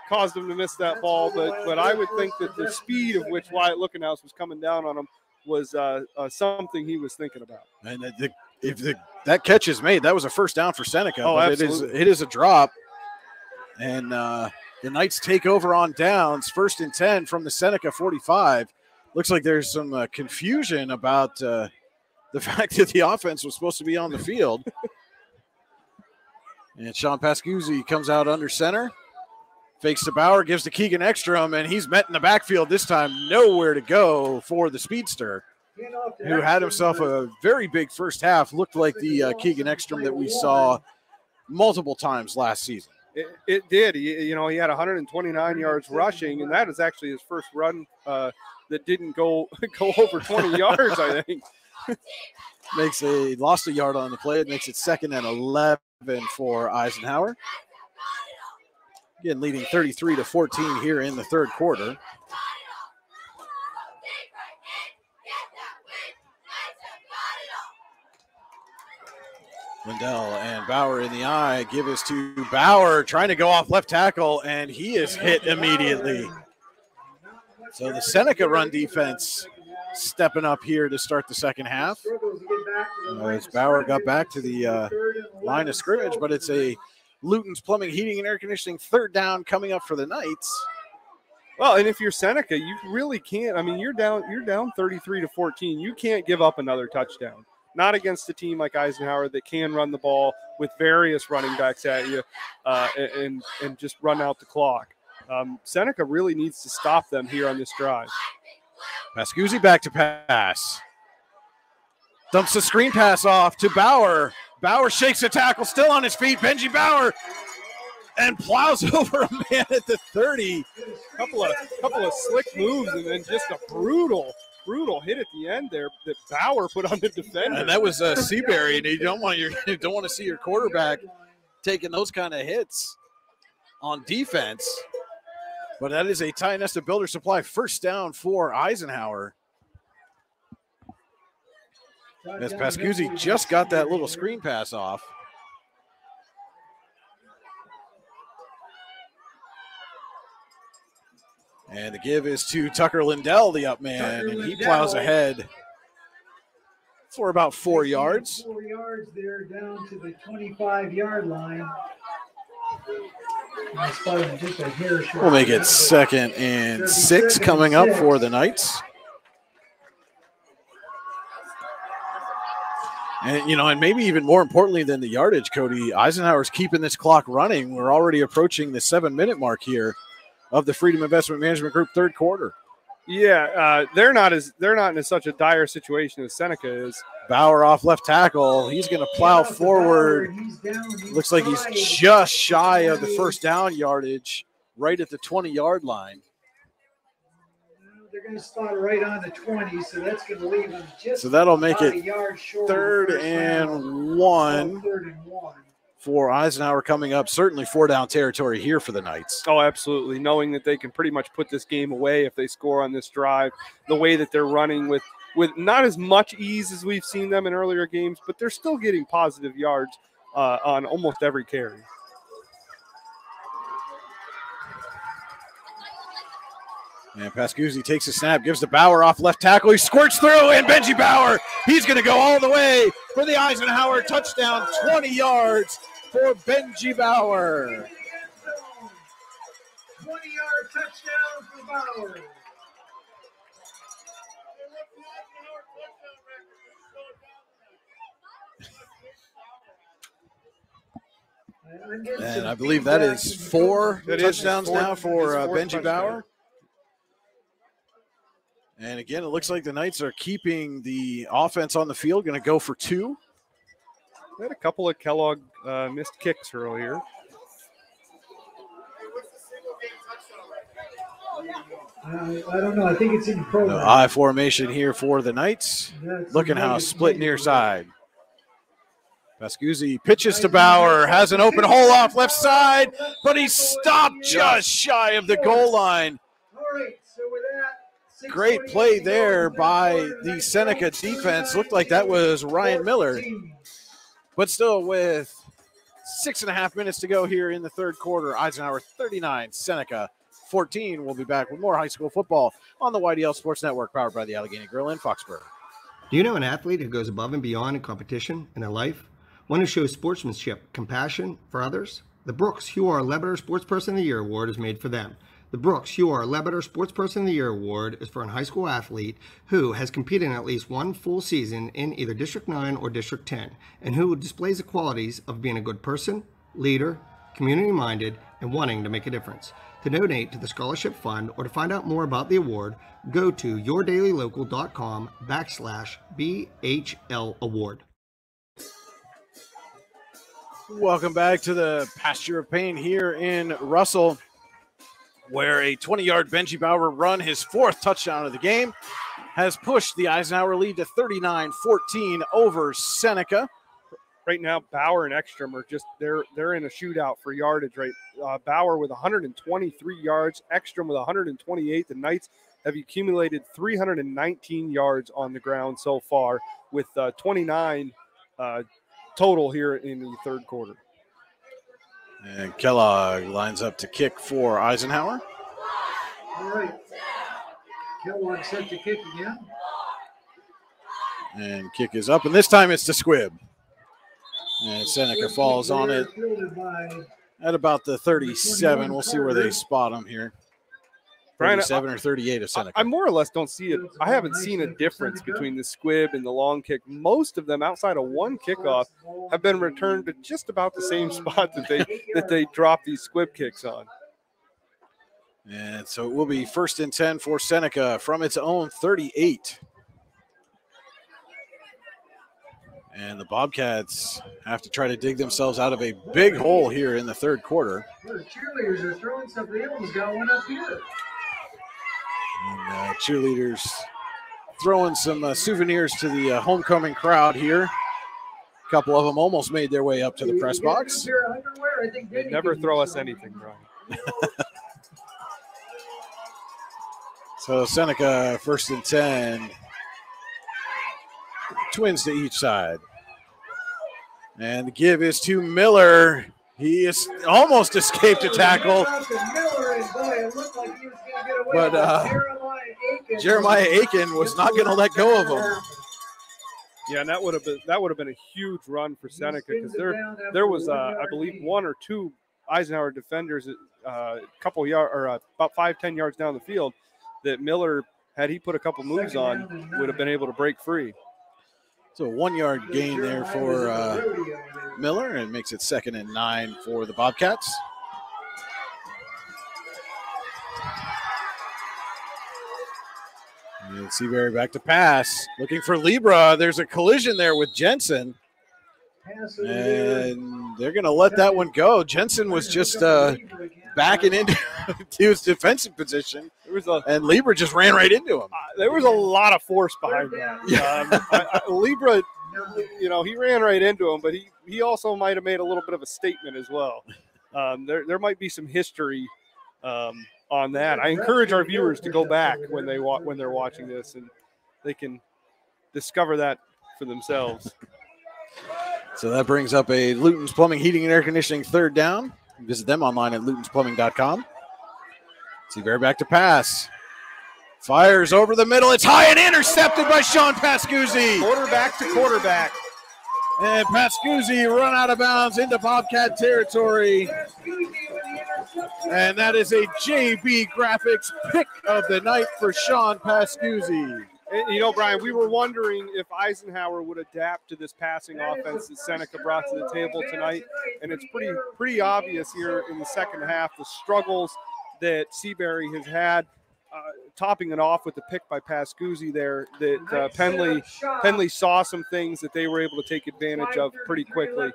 caused him to miss that ball, but I would think that the speed of which Wyatt Lookenhouse was coming down on him was something he was thinking about. And if that catch is made, that was a 1st down for Seneca. Oh, but absolutely. It is a drop. And The Knights take over on downs, 1st and 10 from the Seneca 45. Looks like there's some confusion about the fact that the offense was supposed to be on the field. And Sean Pascuzzi comes out under center. Fakes to Bauer, gives to Keegan Ekstrom, and he's met in the backfield this time. Nowhere to go for the speedster, who had himself a very big first half. Looked like the Keegan Ekstrom that we saw multiple times last season. It did. He had 129 yards rushing, and that is actually his first run that didn't go over 20 yards, I think. Lost a yard on the play. It makes it 2nd and 11 for Eisenhower. Again, leading 33-14 here in the third quarter. Lindell and Bauer in the eye. Give us to Bauer, trying to go off left tackle, and he is hit immediately. So the Seneca run defense stepping up here to start the second half. As Bauer got back to the line of scrimmage, but it's a Luton's Plumbing, Heating, and Air Conditioning 3rd down coming up for the Knights. Well, and if you're Seneca, you really can't. I mean, you're down 33-14. You can't give up another touchdown. Not against a team like Eisenhower that can run the ball with various running backs at you and just run out the clock. Seneca really needs to stop them here on this drive. Pascuzzi back to pass. Dumps the screen pass off to Bauer. Bauer shakes the tackle, still on his feet. Benji Bauer, and plows over a man at the 30. Couple of slick moves, and then just a brutal hit at the end there that Bauer put on the defender. And that was Seabury, and you don't want to see your quarterback taking those kind of hits on defense. But that is a Tionesta Builder Supply 1st down for Eisenhower. As Pascuzzi just got that little screen pass off. And the give is to Tucker Lindell, the up man, and he plows ahead for about 4 yards. 4 yards there down to the 25-yard line. We'll make it 2nd and 6 coming up for the Knights. And, and maybe even more importantly than the yardage, Cody, Eisenhower's keeping this clock running. We're already approaching the 7-minute mark here of the Freedom Investment Management Group third quarter. Yeah, they're not in such a dire situation as Seneca is. Bauer off left tackle. He's going to plow forward. Looks like he's just shy of the 1st down yardage, right at the 20-yard line. They're going to spot right on the 20, so that's going to leave them just. So that'll make it a yard short 3rd and 1 for Eisenhower coming up. Certainly 4-down territory here for the Knights. Oh, absolutely. Knowing that they can pretty much put this game away if they score on this drive, the way that they're running with not as much ease as we've seen them in earlier games, but they're still getting positive yards on almost every carry. And Pascuzzi takes a snap, gives to Bauer off left tackle. He squirts through, and Benji Bauer, he's going to go all the way for the Eisenhower touchdown, 20 yards for Benji Bauer. 20-yard touchdown for Bauer. And I believe that is 4 touchdowns now for Benji Bauer. And again, it looks like the Knights are keeping the offense on the field, going to go for 2. We had a couple of Kellogg missed kicks earlier. I don't know. I think it's in the program. I formation here for the Knights. Looking how split near side. Pascuzzi pitches to Bauer, has an open hole off left side, but he's stopped just shy of the goal line. All right, so with that, great play there by the Seneca defense. Looked like that was Ryan Miller. But still, with 6.5 minutes to go here in the third quarter, Eisenhower 39, Seneca 14. We'll be back with more high school football on the YDL Sports Network, powered by the Allegheny Grill in Foxborough. Do you know an athlete who goes above and beyond in competition in their life? One who shows sportsmanship, compassion for others? The Brooks Huar Lebeter Sportsperson of the Year Award is made for them. The Brooks Huar Lebeter Sportsperson of the Year Award is for a high school athlete who has competed in at least one full season in either District 9 or District 10, and who displays the qualities of being a good person, leader, community-minded, and wanting to make a difference. To donate to the Scholarship Fund or to find out more about the award, go to yourdailylocal.com/BHL Award. Welcome back to the Pasture of Pain here in Russell, where a 20-yard Benji Bauer run, his 4th touchdown of the game, has pushed the Eisenhower lead to 39-14 over Seneca. Right now, Bauer and Ekstrom are just they're in a shootout for yardage. Right, Bauer with 123 yards, Ekstrom with 128. The Knights have accumulated 319 yards on the ground so far, with 29 total here in the third quarter. And Kellogg lines up to kick for Eisenhower. All right. Kellogg set to kick again. And kick is up, and this time it's to Squibb. And Seneca falls on it at about the 37. We'll see where they spot him here. 37 or 38 of Seneca. I more or less don't see it. I haven't seen a difference between the squib and the long kick. Most of them, outside of one kickoff, have been returned to just about the same spot that they drop these squib kicks on. And so it will be 1st and 10 for Seneca from its own 38. And the Bobcats have to try to dig themselves out of a big hole here in the third quarter. The cheerleaders are throwing something. They almost got one up here. And cheerleaders throwing some souvenirs to the homecoming crowd here. A couple of them almost made their way up to the press box. They never throw us anything, Brian. So Seneca 1st and 10. Twins to each side. And the give is to Miller. He is almost escaped a tackle. But Jeremiah Aiken was not going to let go of him. Yeah, and that would have been a huge run for Seneca, because there was I believe 1 or 2 Eisenhower defenders a couple yards or about 5-10 yards down the field that Miller, had he put a couple moves on, would have been able to break free. So a 1-yard gain there for Miller, and makes it 2nd and 9 for the Bobcats. And Seabury back to pass, looking for Libra. There's a collision there with Jensen, and they're going to let that one go. Jensen was just backing into his defensive position, and Libra just ran right into him. There was a lot of force behind that. Libra, he ran right into him, but he also might have made a little bit of a statement as well. There might be some history on that. I encourage our viewers to go back when they're watching this, and they can discover that for themselves. So that brings up a Luton's Plumbing, Heating, and Air Conditioning 3rd down. Visit them online at lutonsplumbing.com. Seabury back to pass. Fires over the middle. It's high and intercepted by Sean Pascuzzi. Quarterback to quarterback. And Pascuzzi run out of bounds into Bobcat territory. And that is a JB Graphics pick of the night for Sean Pascuzzi. Brian, we were wondering if Eisenhower would adapt to this passing offense that Seneca brought to the table tonight. And it's pretty obvious here in the second half, the struggles that Seabury has had, topping it off with the pick by Pascuzzi there, that Penley saw some things that they were able to take advantage of pretty quickly.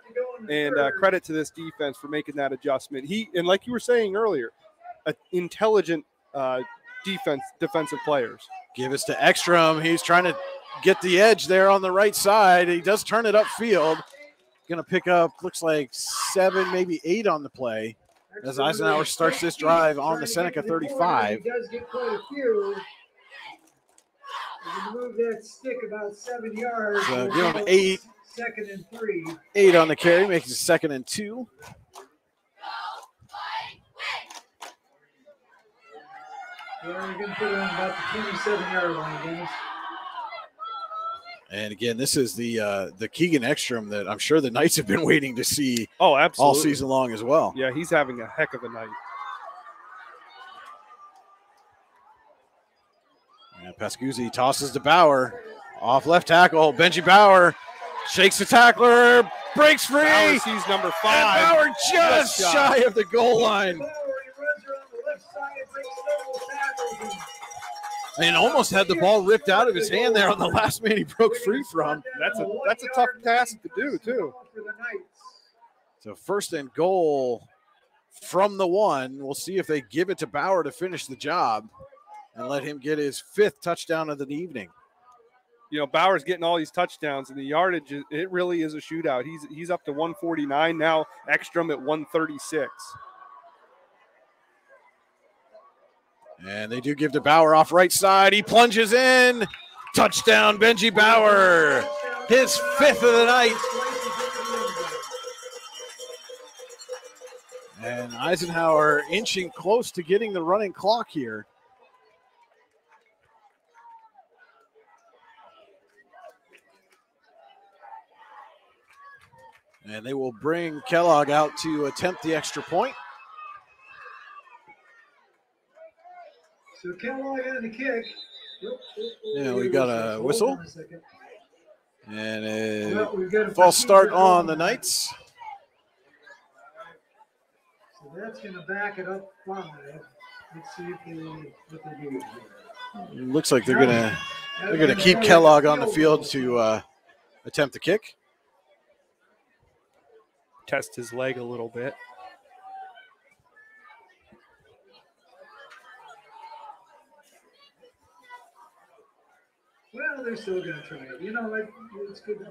And credit to this defense for making that adjustment. And like you were saying earlier, intelligent defensive players. Give us to Ekstrom. He's trying to get the edge there on the right side. He does turn it upfield. Going to pick up, looks like 7, maybe 8 on the play, as Eisenhower starts this drive on the Seneca 35. He does get quite a few. He can move that stick about 7 yards. So give him 8. 2nd and 3. 8 on the carry, makes it 2nd and 2. Yeah, we're going to put it on about the 27-yard line, Dennis. And again, this is the Keegan Ekstrom that I'm sure the Knights have been waiting to see absolutely. all season long as well. Yeah, he's having a heck of a night. And Pascuzzi tosses to Bauer. Off left tackle. Benji Bauer shakes the tackler. Breaks free. Bauer sees number 5. And Bauer just shy of the goal line. And almost had the ball ripped out of his hand there on the last man he broke free from. That's a tough task to do, too. So 1st and goal from the 1. We'll see if they give it to Bauer to finish the job and let him get his 5th touchdown of the evening. You know, Bauer's getting all these touchdowns, and the yardage, it really is a shootout. He's up to 149 now, Ekstrom at 136. And they do give to Bauer off right side. He plunges in. Touchdown, Benji Bauer. His 5th of the night. And Eisenhower inching close to getting the running clock here. And they will bring Kellogg out to attempt the extra point. So Kellogg on the kick. Yeah, we got a whistle. And a false start on the Knights. So that's going to back it up 5. Let's see if what they do here. Looks like they're gonna keep Kellogg on the field to attempt the kick. Test his leg a little bit. Well, they're still going to try it. You know, it's good.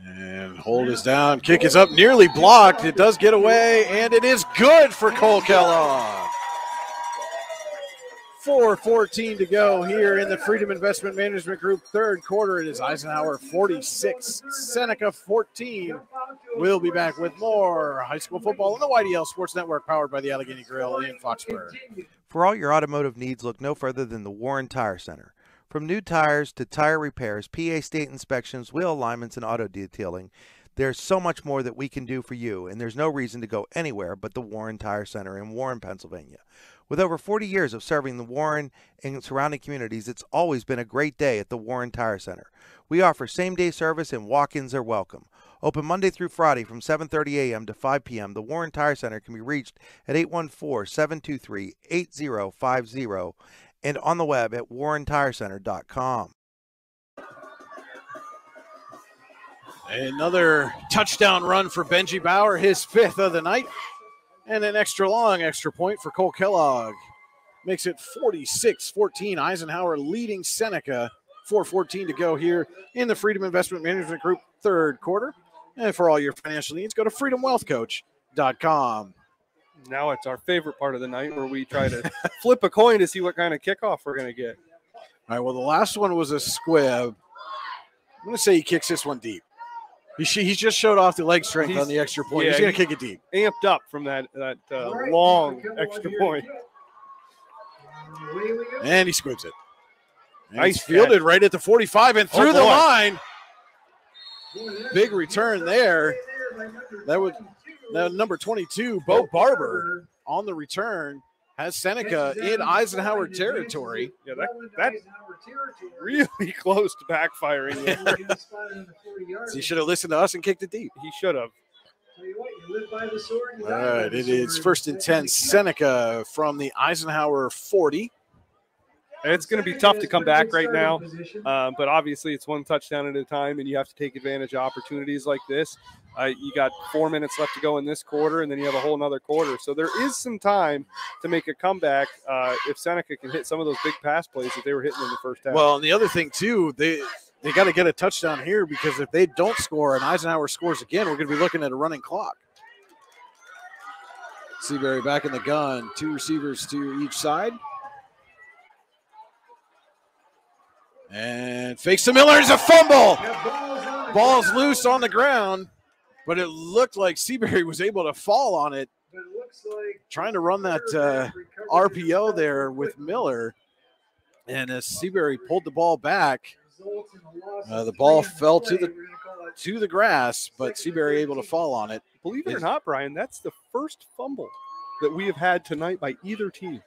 And hold is down. Kick is up, nearly blocked. It does get away, and it is good for Cole Kellogg. 4:14 to go here in the Freedom Investment Management Group 3rd quarter. It is Eisenhower 46, Seneca 14. We'll be back with more high school football on the YDL Sports Network, powered by the Allegheny Grill in Foxburg. For all your automotive needs, look no further than the Warren Tire Center. From new tires to tire repairs, PA state inspections, wheel alignments, and auto detailing, there's so much more that we can do for you, and there's no reason to go anywhere but the Warren Tire Center in Warren, Pennsylvania. With over 40 years of serving the Warren and surrounding communities, it's always been a great day at the Warren Tire Center. We offer same-day service and walk-ins are welcome. Open Monday through Friday from 7:30 a.m. to 5 p.m., the Warren Tire Center can be reached at 814-723-8050 and on the web at warrentirecenter.com. Another touchdown run for Benji Bauer, his 5th of the night. And an extra point for Cole Kellogg. Makes it 46-14. Eisenhower leading Seneca. 4:14 to go here in the Freedom Investment Management Group 3rd quarter. And for all your financial needs, go to freedomwealthcoach.com. Now it's our favorite part of the night where we try to flip a coin to see what kind of kickoff we're going to get. All right, well, the last one was a squib. I'm going to say he kicks this one deep. He just showed off the leg strength on the extra point. Yeah, he's going to kick it deep. Amped up from that long extra point. And he squibs it. And Nice he's fielded catch. right at the 45 and through the boy. line. Big return there. That was number 22, Bo Barber, on the return. Has Seneca in Eisenhower territory. Yeah, that really close to backfiring. So he should have listened to us and kicked it deep. He should have. All right, it is 1st and 10, Seneca from the Eisenhower 40. And it's going to be tough to come back right now, but obviously it's one touchdown at a time, and you have to take advantage of opportunities like this. You got 4 minutes left to go in this quarter, and then you have a whole another quarter. So there is some time to make a comeback if Seneca can hit some of those big pass plays that they were hitting in the first half. Well, and the other thing, too, they got to get a touchdown here, because if they don't score and Eisenhower scores again, we're going to be looking at a running clock. Seabury back in the gun, 2 receivers to each side. And fakes to Miller. It's a fumble. Ball's loose on the ground, but it looked like Seabury was able to fall on it. Trying to run that RPO there with Miller. And as Seabury pulled the ball back, the ball fell to the grass, but Seabury able to fall on it. Believe it or not, Brian, that's the first fumble that we have had tonight by either team.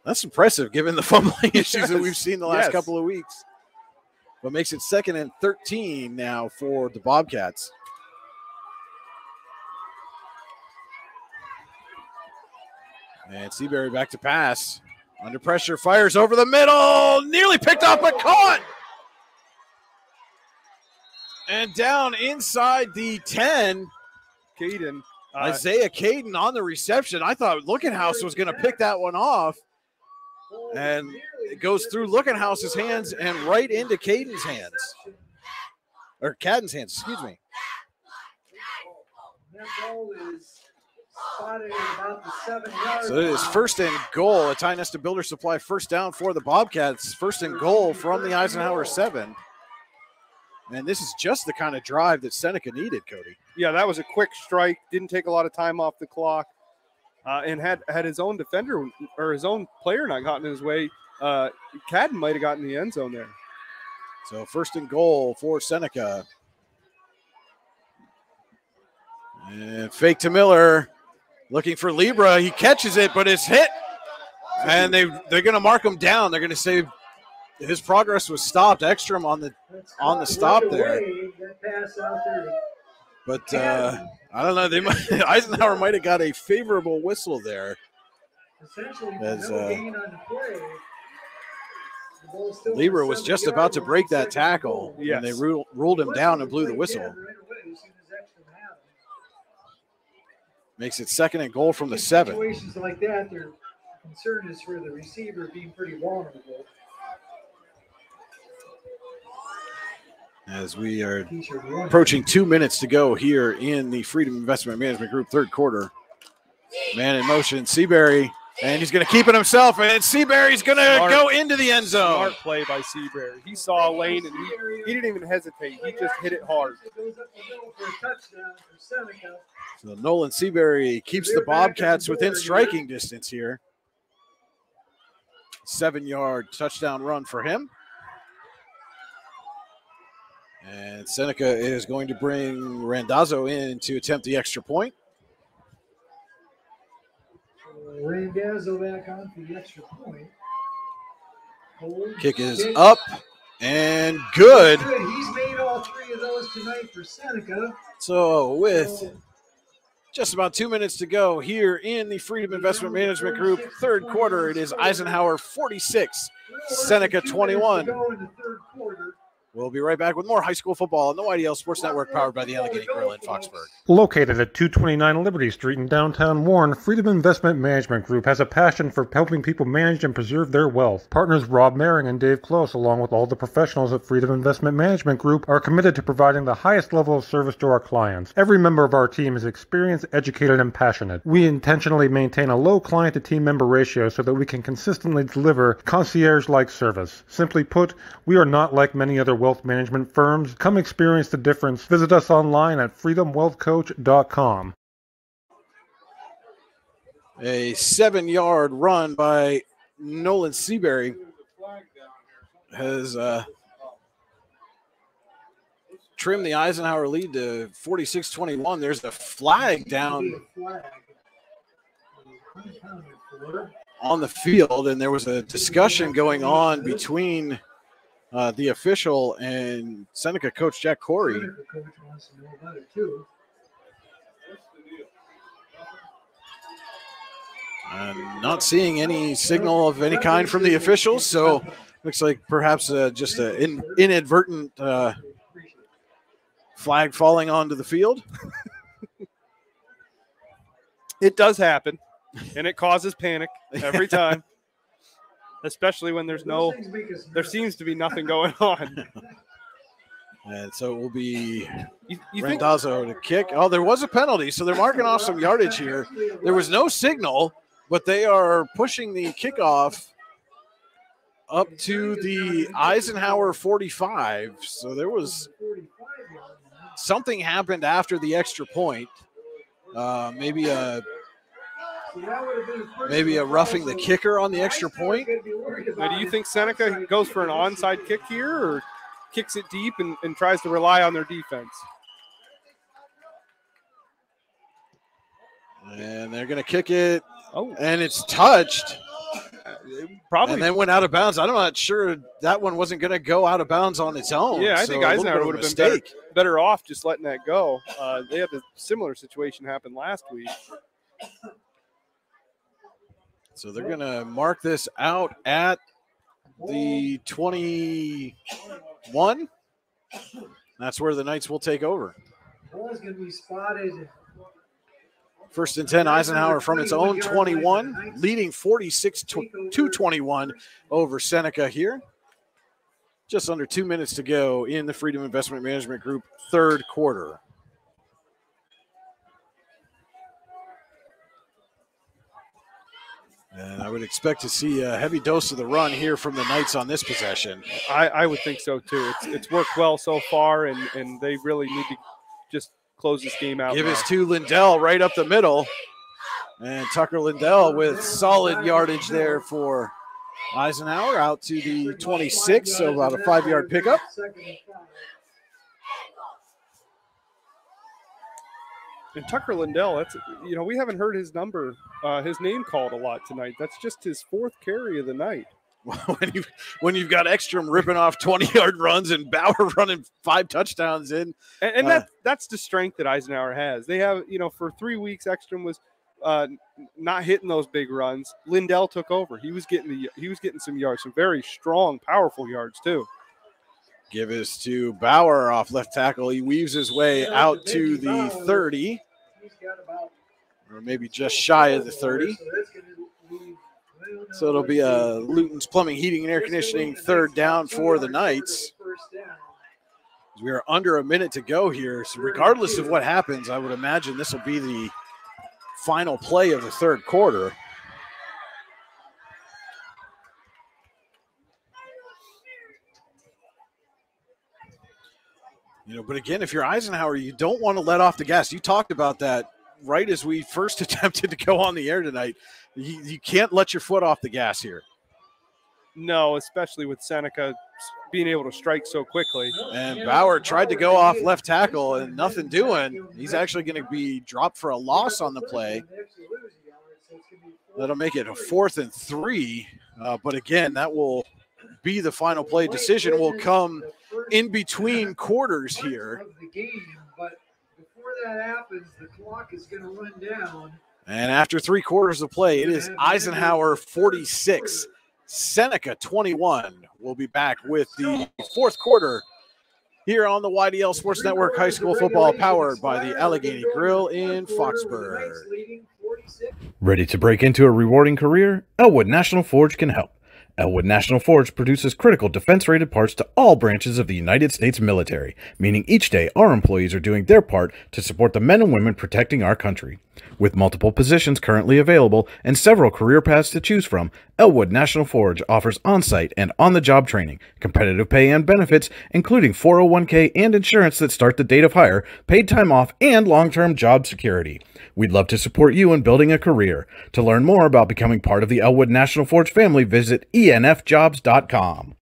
That's impressive given the fumbling issues that we've seen the last couple of weeks. But makes it 2nd and 13 now for the Bobcats. And Seabury back to pass. Under pressure, fires over the middle. Nearly picked up, but caught. And down inside the 10. Caden. Isaiah Caden on the reception. I thought Lookenhouse was going to pick that one off. And it goes through Lookenhouse's hands and right into Caden's hands. Or Cadden's hands, excuse me. That ball is spotted at about the 7-yard So it is 1st and goal. A Ty Nesta Builder Supply first down for the Bobcats. 1st and goal from the Eisenhower 7. And this is just the kind of drive that Seneca needed, Cody. Yeah, that was a quick strike. Didn't take a lot of time off the clock. And had his own defender or his own player not gotten in his way, Cadden might have gotten the end zone there. So 1st and goal for Seneca. And fake to Miller. Looking for Libra. He catches it, but it's hit. And they're going to mark him down. They're going to say his progress was stopped. Ekstrom on the stop there. But I don't know. They might, Eisenhower might have got a favorable whistle there. As Libra was just about to break that tackle, and they ruled him down and blew the whistle. Makes it 2nd and goal from the 7. Situations like that, their concern is for the receiver being pretty vulnerable. As we are approaching 2 minutes to go here in the Freedom Investment Management Group 3rd quarter. Man in motion, Seabury, and he's going to keep it himself, and Seabury's going to go into the end zone. Smart play by Seabury. He saw a lane, and he didn't even hesitate. He just hit it hard. So Nolan Seabury keeps the Bobcats within striking distance here. 7-yard touchdown run for him. And Seneca is going to bring Randazzo in to attempt the extra point. Randazzo back on for the extra point. Kick is up and good. He's made all 3 of those tonight for Seneca. So with just about 2 minutes to go here in the Freedom Investment Management Group 3rd quarter, it is Eisenhower 46, Seneca 21. We'll be right back with more high school football on the YDL Sports Network, powered by the Allegheny Grill in Foxburg. Located at 229 Liberty Street in downtown Warren, Freedom Investment Management Group has a passion for helping people manage and preserve their wealth. Partners Rob Maring and Dave Close, along with all the professionals at Freedom Investment Management Group, are committed to providing the highest level of service to our clients. Every member of our team is experienced, educated, and passionate. We intentionally maintain a low client-to-team member ratio so that we can consistently deliver concierge-like service. Simply put, we are not like many other wealth management firms. Come experience the difference. Visit us online at freedomwealthcoach.com. A 7-yard run by Nolan Seabury has trimmed the Eisenhower lead to 46-21. There's a flag down on the field, and there was a discussion going on between the official and Seneca coach Jack Corey. I'm not seeing any signal of any kind from the officials, so looks like perhaps just an inadvertent flag falling onto the field. It does happen, and it causes panic every time. Especially when there seems to be nothing going on. And so it will be Randazzo to kick. Oh, there was a penalty, so they're marking off some yardage here. There was no signal, but they are pushing the kickoff up to the Eisenhower 45. So there was something happened after the extra point. Maybe a maybe a roughing the kicker on the extra point. Now, do you think Seneca goes for an onside kick here or kicks it deep and tries to rely on their defense? And they're going to kick it, and it's touched. Probably. And then went out of bounds. I'm not sure that one wasn't going to go out of bounds on its own. Yeah, I think Eisenhower would have been better off just letting that go. They had a similar situation happen last week. So they're going to mark this out at the 21. That's where the Knights will take over. Ball is going to be spotted. First and 10, Eisenhower from its own 21, leading 46-21 over Seneca here. Just under 2 minutes to go in the Freedom Investment Management Group third quarter. And I would expect to see a heavy dose of the run here from the Knights on this possession. I would think so, too. It's worked well so far, and they really need to just close this game out. Give us to Lindell right up the middle. And Tucker Lindell with solid yardage there for Eisenhower out to the 26, so about a 5-yard pickup. And Tucker Lindell, that's, you know, we haven't heard his name called a lot tonight. That's just his fourth carry of the night. when you've got Ekstrom ripping off 20-yard runs and Bauer running 5 touchdowns in. And that's the strength that Eisenhower has. They have, you know, for 3 weeks, Ekstrom was not hitting those big runs. Lindell took over. He was getting some yards, some very strong, powerful yards too. Give us to Bauer off left tackle. He weaves his way out to the 30, or maybe just shy of the 30. So it'll be a Luton's Plumbing, Heating, and Air Conditioning third down for the Knights. We are under a minute to go here. So regardless of what happens, I would imagine this will be the final play of the third quarter. You know, but again, if you're Eisenhower, you don't want to let off the gas. You talked about that right as we first attempted to go on the air tonight. You can't let your foot off the gas here. No, especially with Seneca being able to strike so quickly. And Bauer tried to go off left tackle and nothing doing. He's actually going to be dropped for a loss on the play. That'll make it a 4th and 3. But again, that will be the final play. Decision will come in between quarters here. But before that happens, the clock is going to run down. And after 3 quarters of play, it is Eisenhower 46, Seneca 21. We'll be back with the fourth quarter here on the YDL Sports Network High School Football, powered by the Allegheny Grill in Foxburg. Ready to break into a rewarding career? Elwood National Forge can help. Elwood National Forge produces critical defense-rated parts to all branches of the United States military, meaning each day our employees are doing their part to support the men and women protecting our country. With multiple positions currently available and several career paths to choose from, Elwood National Forge offers on-site and on-the-job training, competitive pay and benefits, including 401k and insurance that start the date of hire, paid time off, and long-term job security. We'd love to support you in building a career. To learn more about becoming part of the Elwood National Forge family, visit enfjobs.com.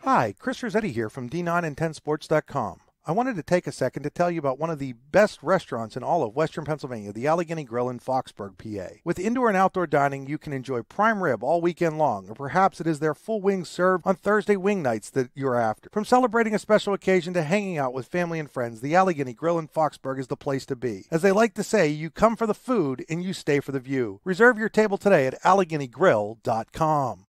Hi, Chris Rossetti here from D9and10sports.com. I wanted to take a second to tell you about one of the best restaurants in all of Western Pennsylvania, the Allegheny Grill in Foxburg, PA. With indoor and outdoor dining, you can enjoy prime rib all weekend long, or perhaps it is their full wings served on Thursday wing nights that you're after. From celebrating a special occasion to hanging out with family and friends, the Allegheny Grill in Foxburg is the place to be. As they like to say, you come for the food and you stay for the view. Reserve your table today at AlleghenyGrill.com.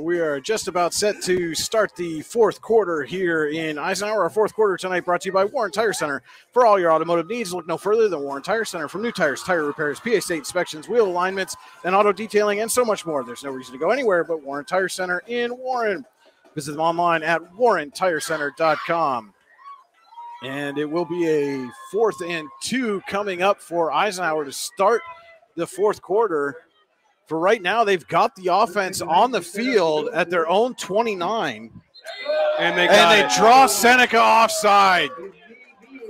We are just about set to start the fourth quarter here in Eisenhower. Our fourth quarter tonight brought to you by Warren Tire Center. For all your automotive needs, look no further than Warren Tire Center. From new tires, tire repairs, PA state inspections, wheel alignments, and auto detailing, and so much more. There's no reason to go anywhere but Warren Tire Center in Warren. Visit them online at warrentirecenter.com. And it will be a 4th and 2 coming up for Eisenhower to start the fourth quarter. For right now, they've got the offense on the field at their own 29. And they draw Seneca offside.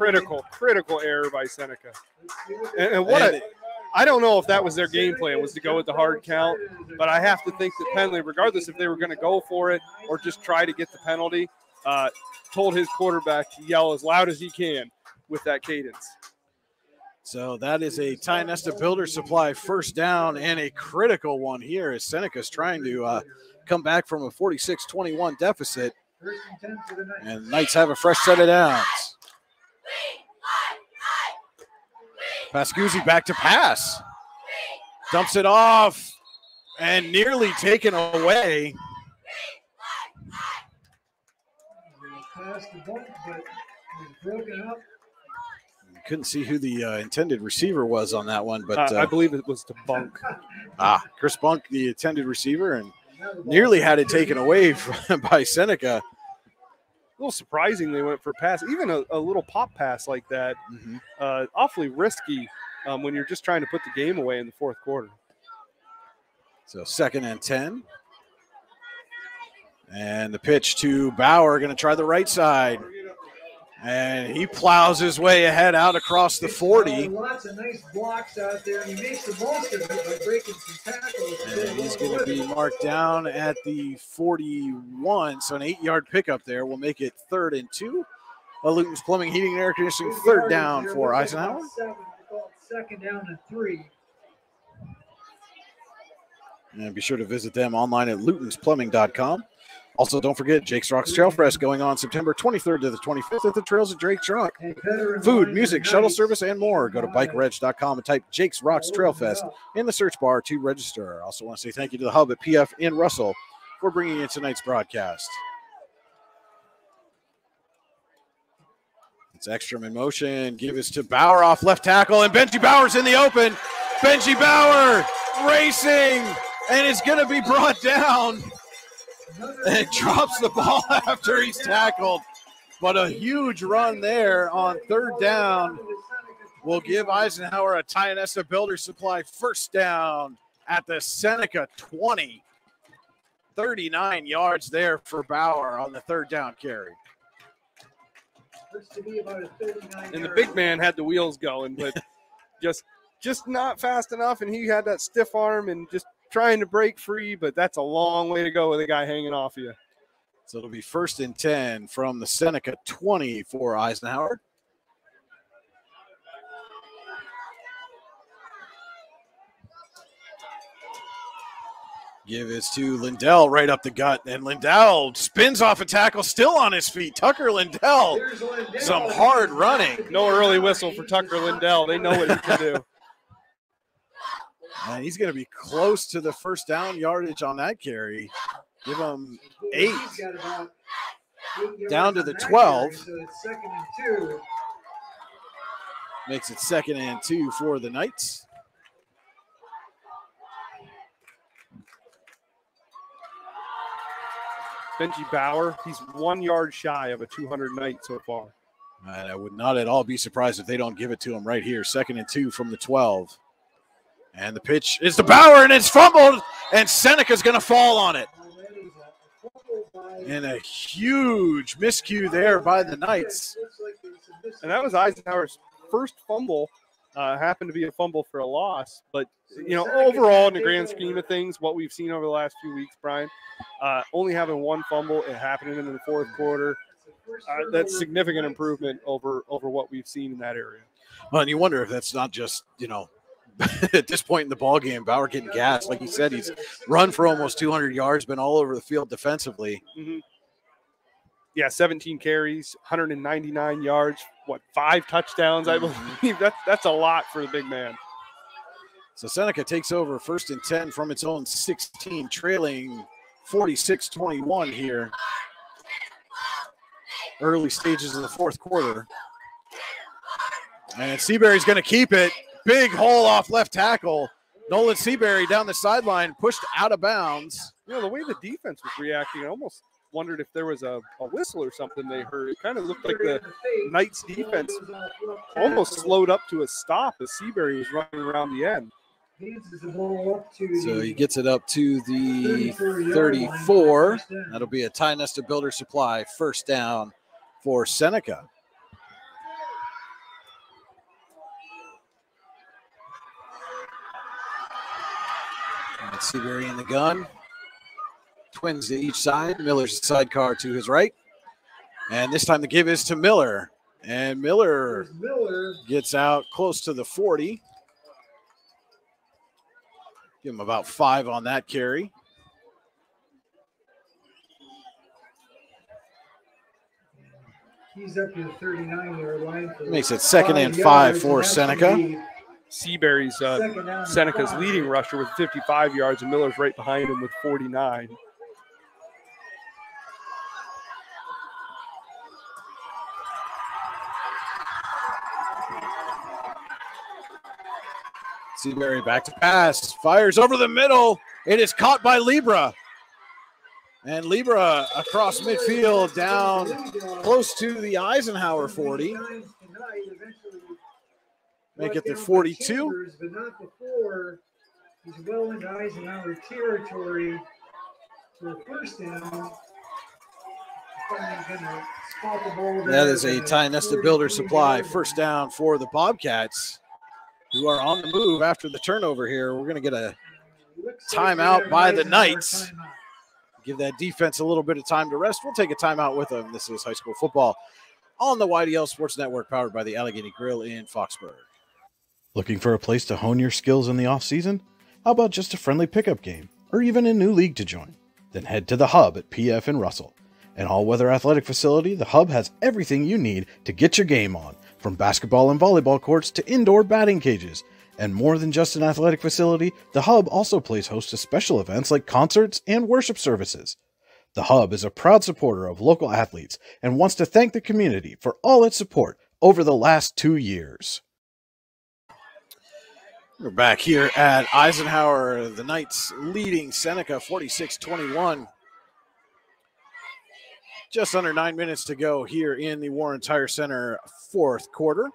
critical error by Seneca. And I don't know if that was their game plan, was to go with the hard count, but I have to think that Penley, regardless if they were going to go for it or just try to get the penalty, told his quarterback to yell as loud as he can with that cadence. So that is a Tionesta Builder Supply first down, and a critical one here as Seneca's trying to come back from a 46-21 deficit. And the Knights have a fresh set of downs. Pascuzzi back to pass. Dumps it off and nearly taken away. Couldn't see who the intended receiver was on that one, but I believe it was to Bunk. Chris Bunk, the intended receiver, and nearly had it taken away by Seneca. A little surprising they went for pass, even a little pop pass like that. Awfully risky when you're just trying to put the game away in the fourth quarter. So 2nd and 10. And the pitch to Bauer, going to try the right side. And he plows his way ahead out across the 40. Lots of nice blocks out there, and he makes the most of it by breaking some tackles. And he's going to be marked down at the 41. So an 8-yard pickup there will make it 3rd and 2. Luton's Plumbing, Heating, and Air Conditioning, 3rd down for Eisenhower. 2nd down and 3. And be sure to visit them online at lutonsplumbing.com. Also, don't forget Jake's Rocks Trail Fest going on September 23rd to the 25th at the Trails of Drake's Rock. Food, music, shuttle service, and more. Go to bikereg.com and type Jake's Rocks Trail Fest in the search bar to register. I also want to say thank you to the Hub at PF in Russell for bringing in tonight's broadcast. It's Ekstrom in motion. Give us to Bauer off left tackle, and Benji Bauer's in the open. Benji Bauer racing, and it's going to be brought down. And drops the ball after he's tackled. But a huge run there on 3rd down will give Eisenhower a Tionesta Builder Supply first down at the Seneca 20. 39 yards there for Bauer on the 3rd down carry. And the big man had the wheels going, but just not fast enough, and he had that stiff arm and just trying to break free, but that's a long way to go with a guy hanging off you. So it'll be 1st and 10 from the Seneca 20 for Eisenhower. Give it to Lindell right up the gut, and Lindell spins off a tackle, still on his feet. Tucker Lindell, some hard running. No early whistle for Tucker Lindell. They know what he can do. And he's going to be close to the first down yardage on that carry. Give him 8. Down to the 12. Makes it 2nd and 2 for the Knights. Benji Bauer, he's 1 yard shy of a 200 Knight so far. And I would not at all be surprised if they don't give it to him right here. 2nd and 2 from the 12. And the pitch is to Bauer, and it's fumbled, and Seneca's going to fall on it. And a huge miscue there by the Knights. And that was Eisenhower's first fumble. Happened to be a fumble for a loss. But, overall, in the grand scheme of things, what we've seen over the last few weeks, Brian, only having one fumble, it happening in the fourth quarter, that's significant improvement over what we've seen in that area. Well, and you wonder if that's not just, at this point in the ball game, Bauer getting gassed. Like he said, he's run for almost 200 yards, been all over the field defensively. Mm-hmm. Yeah, 17 carries, 199 yards, 5 touchdowns, I believe. That's a lot for the big man. So Seneca takes over 1st and 10 from its own 16, trailing 46-21 here. Early stages of the fourth quarter. And Seabury's going to keep it. Big hole off left tackle. Nolan Seabury down the sideline, pushed out of bounds. The way the defense was reacting, I almost wondered if there was a whistle or something they heard. It kind of looked like the Knights defense almost slowed up to a stop as Seabury was running around the end. So he gets it up to the 34. That'll be a Tionesta Builder Supply first down for Seneca. And Seabury in the gun. Twins to each side. Miller's sidecar to his right. And this time the give is to Miller. And Miller gets out close to the 40. Give him about 5 on that carry. He's up to the 39-yard line. Makes it 2nd and 5 for Seneca. Seabury's Seneca's leading rusher with 55 yards, and Miller's right behind him with 49. Seabury back to pass, fires over the middle. It is caught by Libra. And Libra across midfield down close to the Eisenhower 40. Make it the 42. But not before. He's well into Eisenhower territory for a first down. That is a Tionesta Builder Supply first down for the Bobcats, who are on the move after the turnover here. We're going to get a timeout by the Knights. Give that defense a little bit of time to rest. We'll take a timeout with them. This is high school football on the YDL Sports Network, powered by the Allegheny Grill in Foxburg. Looking for a place to hone your skills in the off-season? How about just a friendly pickup game, or even a new league to join? Then head to the Hub at PF in Russell. An all-weather athletic facility, the Hub has everything you need to get your game on, from basketball and volleyball courts to indoor batting cages. And more than just an athletic facility, the Hub also plays host to special events like concerts and worship services. The Hub is a proud supporter of local athletes and wants to thank the community for all its support over the last 2 years. We're back here at Eisenhower, the Knights leading Seneca 46-21. Just under 9 minutes to go here in the Warren Tire Center fourth quarter.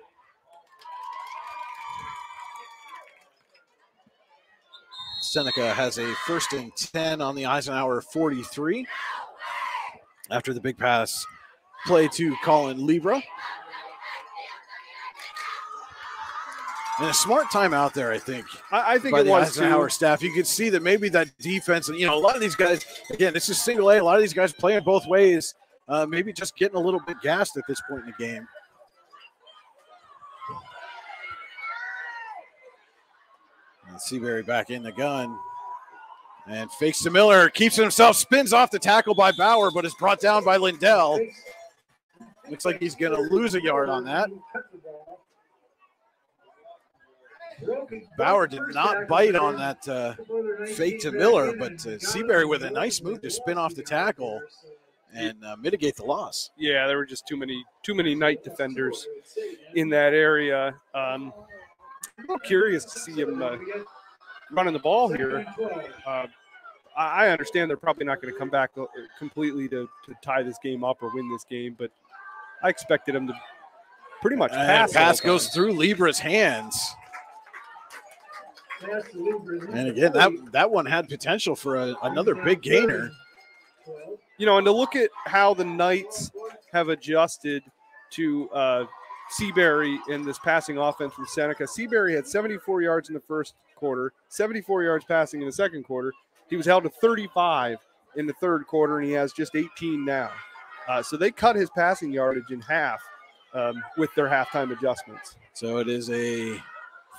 Seneca has a 1st and 10 on the Eisenhower 43 after the big pass play to Colin Libra. And a smart timeout there, I think. I think by it the was Eisenhower too. staff. You could see that maybe that defense, and a lot of these guys, again, this is single A. A lot of these guys playing both ways, maybe just getting a little bit gassed at this point in the game. And Seabury back in the gun. And fakes to Miller, keeps himself, spins off the tackle by Bauer, but is brought down by Lindell. Looks like he's going to lose a yard on that. Bauer did not bite on that fake to Miller, but Seabury with a nice move to spin off the tackle and mitigate the loss. Yeah, there were just too many Knight defenders in that area. I'm a little curious to see him running the ball here. I understand they're probably not going to come back completely to tie this game up or win this game, but I expected him to pretty much pass. Pass goes through Libra's hands. And again, that one had potential for another big gainer. And to look at how the Knights have adjusted to Seabury in this passing offense from Seneca. Seabury had 74 yards in the first quarter, 74 yards passing in the second quarter. He was held to 35 in the third quarter, and he has just 18 now. So they cut his passing yardage in half with their halftime adjustments. So it is a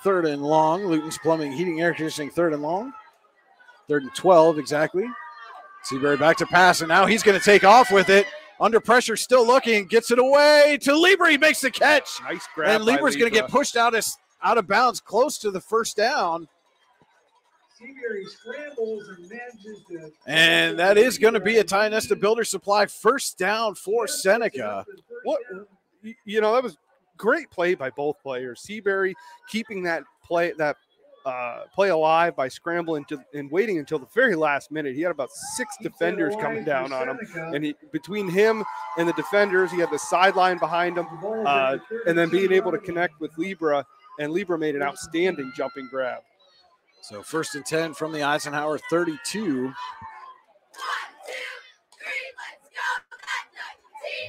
3rd and long. Luton's Plumbing, Heating, Air Conditioning, 3rd and long. 3rd and 12 exactly. Seabury back to pass, and now he's going to take off with it. Under pressure, still looking, gets it away to Libra. He makes the catch. Nice grab. And Libra's going to get pushed out of bounds close to the first down. Seabury scrambles and manages to. And that is going to be a Tionesta Builder Supply first down for Seneca. That was great play by both players. Seabury keeping that play alive by scrambling and waiting until the very last minute. He had about 6 defenders coming down on him, and between him and the defenders, he had the sideline behind him, and then being able to connect with Libra, and Libra made an outstanding jumping grab. So 1st and 10 from the Eisenhower 32.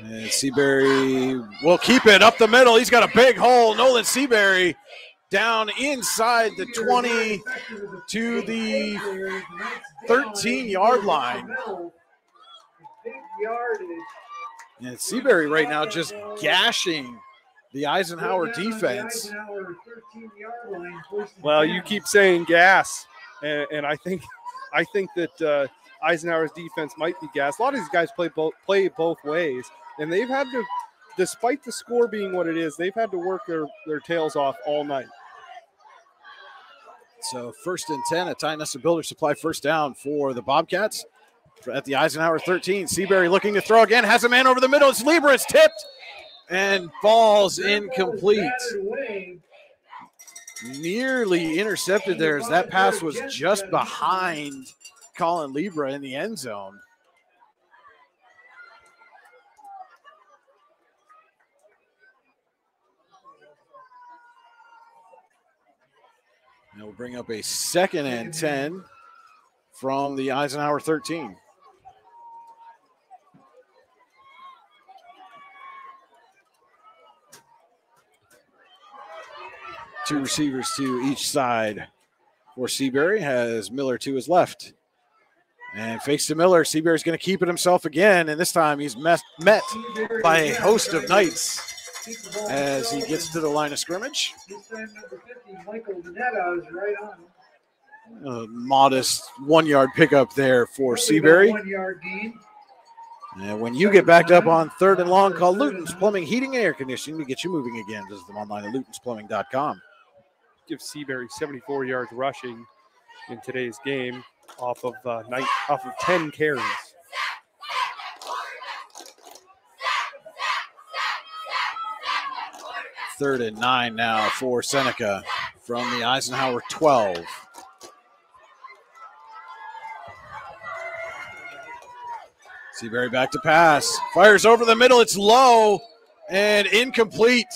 And Seabury will keep it up the middle. He's got a big hole. Nolan Seabury down inside the 20 to the 13-yard line. And Seabury right now just gashing the Eisenhower defense. Well, you keep saying gas, and I think that Eisenhower's defense might be gas. A lot of these guys play both ways, and they've had to, despite the score being what it is, they've had to work their tails off all night. So 1st and 10, a Tionesta Builder Supply first down for the Bobcats at the Eisenhower 13. Seabury looking to throw again, has a man over the middle. It's Libra, it's tipped and falls incomplete. Nearly intercepted there as that pass was just behind Colin Libra in the end zone. And we'll bring up a 2nd and 10 from the Eisenhower 13. Two receivers to each side for Seabury, has Miller to his left. And fakes to Miller. Seabury's going to keep it himself again, and this time he's met by a host of Knights as he gets to the line of scrimmage. A modest 1-yard pickup there for Seabury. And when you get backed up on 3rd and long, call Luton's Plumbing, Heating, and Air Conditioning to get you moving again. Visit them online at lutonsplumbing.com. Give Seabury 74 yards rushing in today's game off of 10 carries. Third and 9 now for Seneca from the Eisenhower 12. Seabury back to pass. Fires over the middle. It's low and incomplete.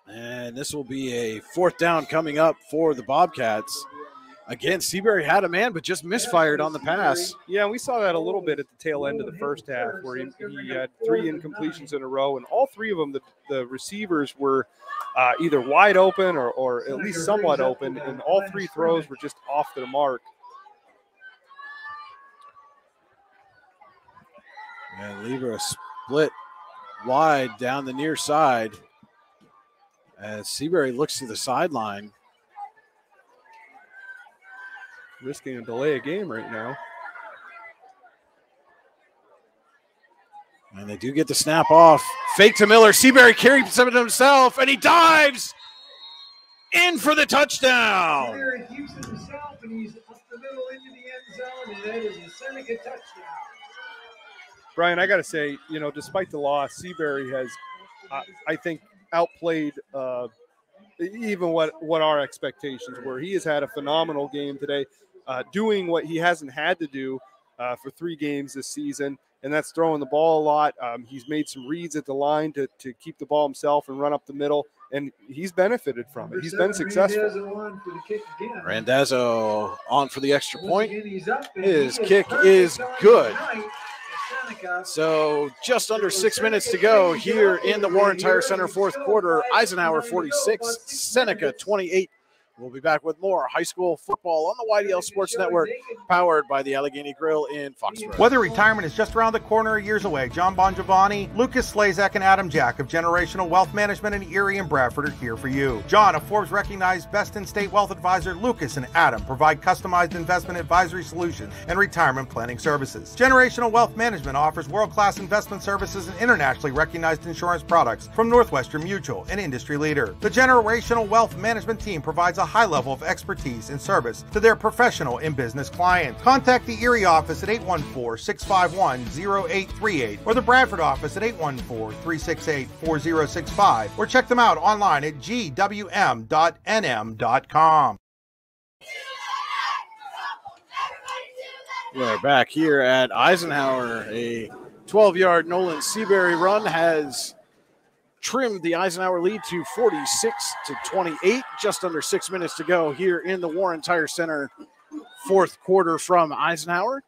And this will be a 4th down coming up for the Bobcats. Again, Seabury had a man, but just misfired on the pass. Yeah, we saw that a little bit at the tail end of the first half where he had 3 incompletions in a row, and all 3 of them, the receivers were either wide open or at least somewhat open, and all 3 throws were just off the mark. And Libra split wide down the near side as Seabury looks to the sideline. Risking a delay of game right now. And they do get the snap off. Fake to Miller. Seabury carries some of it himself, and he dives in for the touchdown. Seabury keeps it himself, and he's up the middle into the end zone, and that is a Seneca touchdown. Brian, I got to say, despite the loss, Seabury has, I think, outplayed even what our expectations were. He has had a phenomenal game today, doing what he hasn't had to do for 3 games this season, and that's throwing the ball a lot. He's made some reads at the line to keep the ball himself and run up the middle, and he's benefited from it. He's been successful. Randazzo on for the extra point. His kick is good. So just under 6 minutes to go here in the Warren Tire Center 4th quarter. Eisenhower 46, Seneca 28. We'll be back with more high school football on the YDL Sports Network, powered by the Allegheny Grill in Foxborough. Whether retirement is just around the corner or years away, John Bongiovanni, Lucas Slazak, and Adam Jack of Generational Wealth Management in Erie and Bradford are here for you. John, a Forbes-recognized best-in-state wealth advisor, Lucas and Adam provide customized investment advisory solutions and retirement planning services. Generational Wealth Management offers world-class investment services and internationally recognized insurance products from Northwestern Mutual, an industry leader. The Generational Wealth Management team provides a high level of expertise and service to their professional and business clients. Contact the Erie office at 814-651-0838 or the Bradford office at 814-368-4065 or check them out online at gwm.nm.com. We're back here at Eisenhower. A 12-yard Nolan Seabury run has trimmed the Eisenhower lead to 46-28. Just under 6 minutes to go here in the Warren Tire Center 4th quarter from Eisenhower.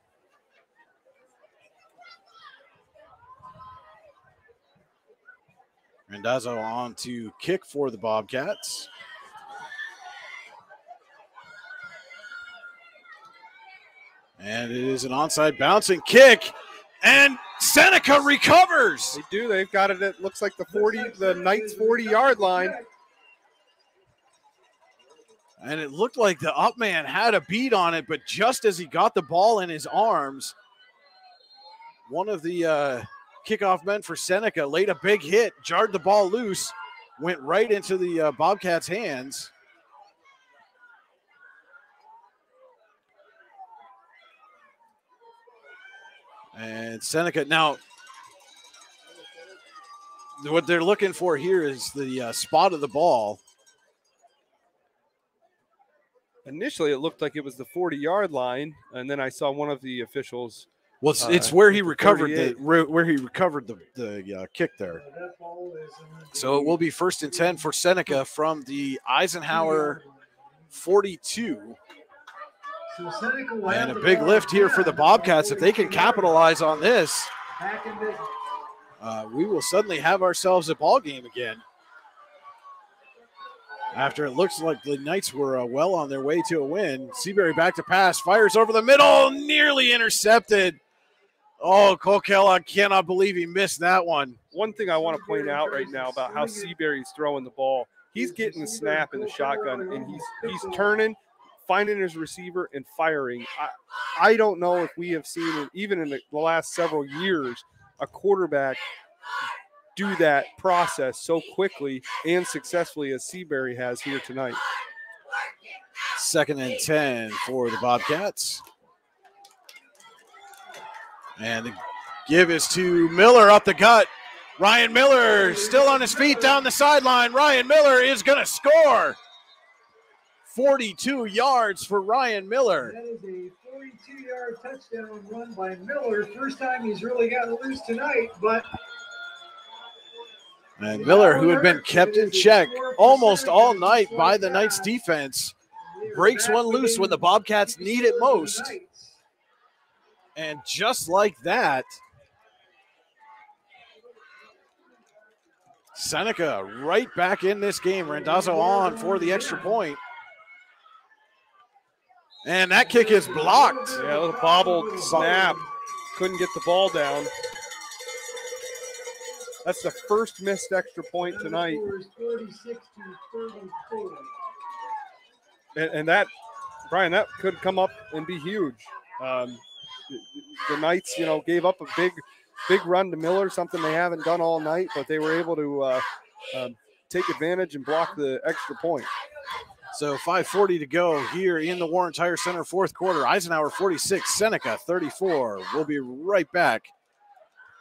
Randazzo on to kick for the Bobcats. And it is an onside bouncing kick. And Seneca recovers. They do. They've got it at, looks like the Knights 40-yard line. And it looked like the up man had a beat on it, but just as he got the ball in his arms, one of the kickoff men for Seneca laid a big hit, jarred the ball loose, went right into the Bobcats' hands. And Seneca, now, what they're looking for here is the spot of the ball. Initially, it looked like it was the 40-yard line, and then I saw one of the officials. Well, it's where he recovered the kick there. So it will be 1st and 10 for Seneca from the Eisenhower 42. And a big lift here for the Bobcats. If they can capitalize on this, we will suddenly have ourselves a ball game again. After it looks like the Knights were well on their way to a win. Seabury back to pass, fires over the middle, nearly intercepted. Oh, Cole Kellogg cannot believe he missed that one. One thing I want to point out right now about how Seabury's throwing the ball, he's getting the snap in the shotgun, and he's turning, finding his receiver, and firing. I don't know if we have seen it, even in the last several years, a quarterback do that process so quickly and successfully as Seabury has here tonight. 2nd and 10 for the Bobcats. And the give is to Miller up the gut. Ryan Miller still on his feet down the sideline. Ryan Miller is going to score. 42 yards for Ryan Miller. That is a 42-yard touchdown run by Miller. First time he's really gotten loose tonight, but and Miller, who had been kept in check almost all night by the Knights defense, breaks one loose when the Bobcats need it most. And just like that, Seneca right back in this game. Randazzo on for the extra point. And that kick is blocked. Yeah, a little bobbled snap. Couldn't get the ball down. That's the first missed extra point tonight. And that, Brian, that could come up and be huge. The Knights, gave up a big run to Miller, something they haven't done all night, but they were able to take advantage and block the extra point. So 5:40 to go here in the Warren Tire Center fourth quarter. Eisenhower 46, Seneca 34. We'll be right back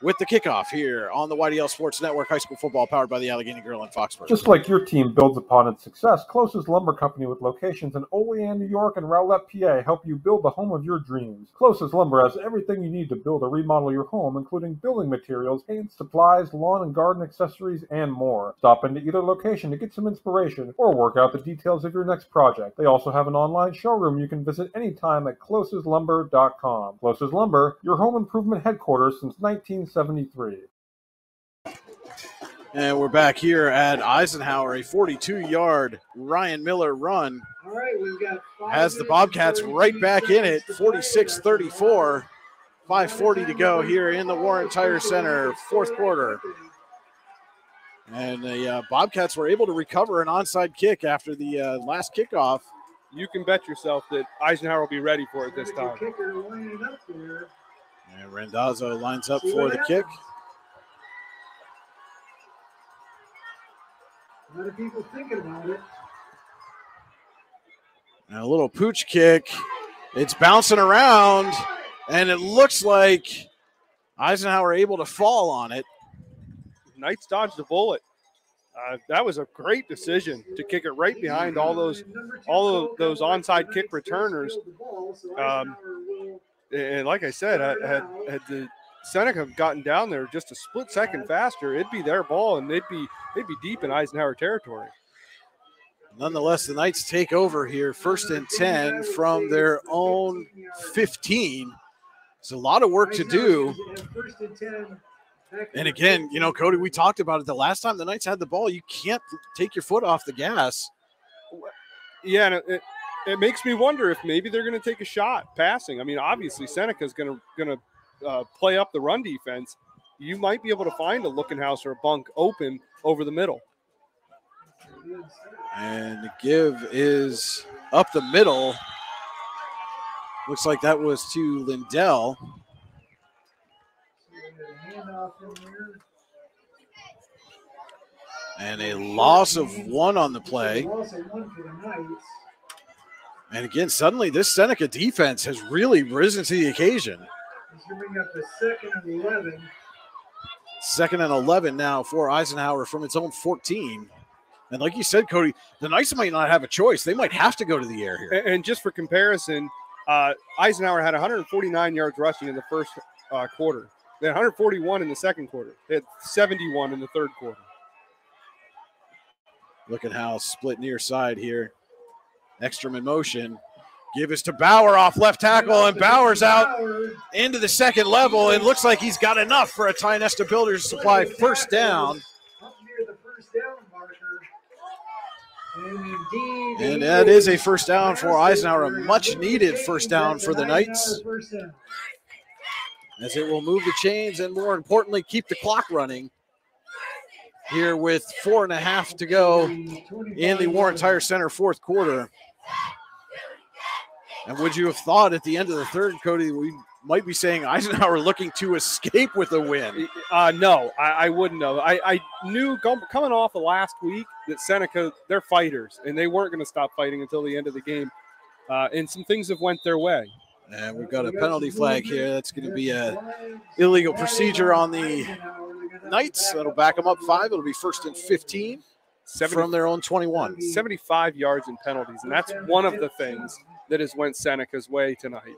with the kickoff here on the YDL Sports Network. High school football powered by the Allegheny Grill in Foxborough. Just like your team builds upon its success, Closest Lumber Company with locations in Olean, New York and Rowlett, PA help you build the home of your dreams. Closest Lumber has everything you need to build or remodel your home, including building materials, paint, supplies, lawn and garden accessories, and more. Stop into either location to get some inspiration or work out the details of your next project. They also have an online showroom you can visit anytime at closeslumber.com. Closest Lumber, your home improvement headquarters since 1973. And we're back here at Eisenhower. A 42-yard Ryan Miller run has the Bobcats right back in it, 46-34. 5:40 to go here in the Warren Tire Center, fourth quarter. And the Bobcats were able to recover an onside kick after the last kickoff. You can bet yourself that Eisenhower will be ready for it this time. And Randazzo lines up for the kick. A lot of people thinking about it. And a little pooch kick. It's bouncing around, and it looks like Eisenhower able to fall on it. Knights dodged the bullet. That was a great decision to kick it right behind all those onside kick returners. And like I said, had the Seneca gotten down there just a split second faster, it'd be their ball, and they'd be deep in Eisenhower territory. Nonetheless, the Knights take over here, 1st and 10 from their own 15. It's a lot of work to do. 1st and 10 And again, you know, Cody, we talked about it the last time the Knights had the ball. You can't take your foot off the gas. Yeah, and it makes me wonder if maybe they're going to take a shot passing. I mean, obviously Seneca's going to play up the run defense. You might be able to find a looking house or a bunk open over the middle. And the give is up the middle. Looks like that was to Lindell. And a loss of 1 on the play. And again, suddenly this Seneca defense has really risen to the occasion. He's going to bring up the 2nd and 11. 2nd and 11 now for Eisenhower from its own 14. And like you said, Cody, the Knights might not have a choice. They might have to go to the air here. And just for comparison, Eisenhower had 149 yards rushing in the first quarter. They had 141 in the second quarter. They had 71 in the third quarter. Look at how split near side here. Ekstrom in motion. Give is to Bauer off left tackle, and Bauer's out into the second level. And looks like he's got enough for a Tionesta Builders Supply first down. Up near the first down marker. And indeed, And that is a first down for Eisenhower, a much needed first down for the Knights, as it will move the chains and, more importantly, keep the clock running here with 4.5 to go in the Warren Tire Center fourth quarter. And would you have thought at the end of the third, Cody, we might be saying Eisenhower looking to escape with a win? No, I wouldn't have. I knew coming off of last week that Seneca, they're fighters, and they weren't going to stop fighting until the end of the game. And some things have went their way. And we've got a penalty flag here. That's going to be an illegal procedure on the Knights. That'll back them up 5. It'll be 1st and 15 from their own 21. 75 yards in penalties, and that's one of the things that has went Seneca's way tonight.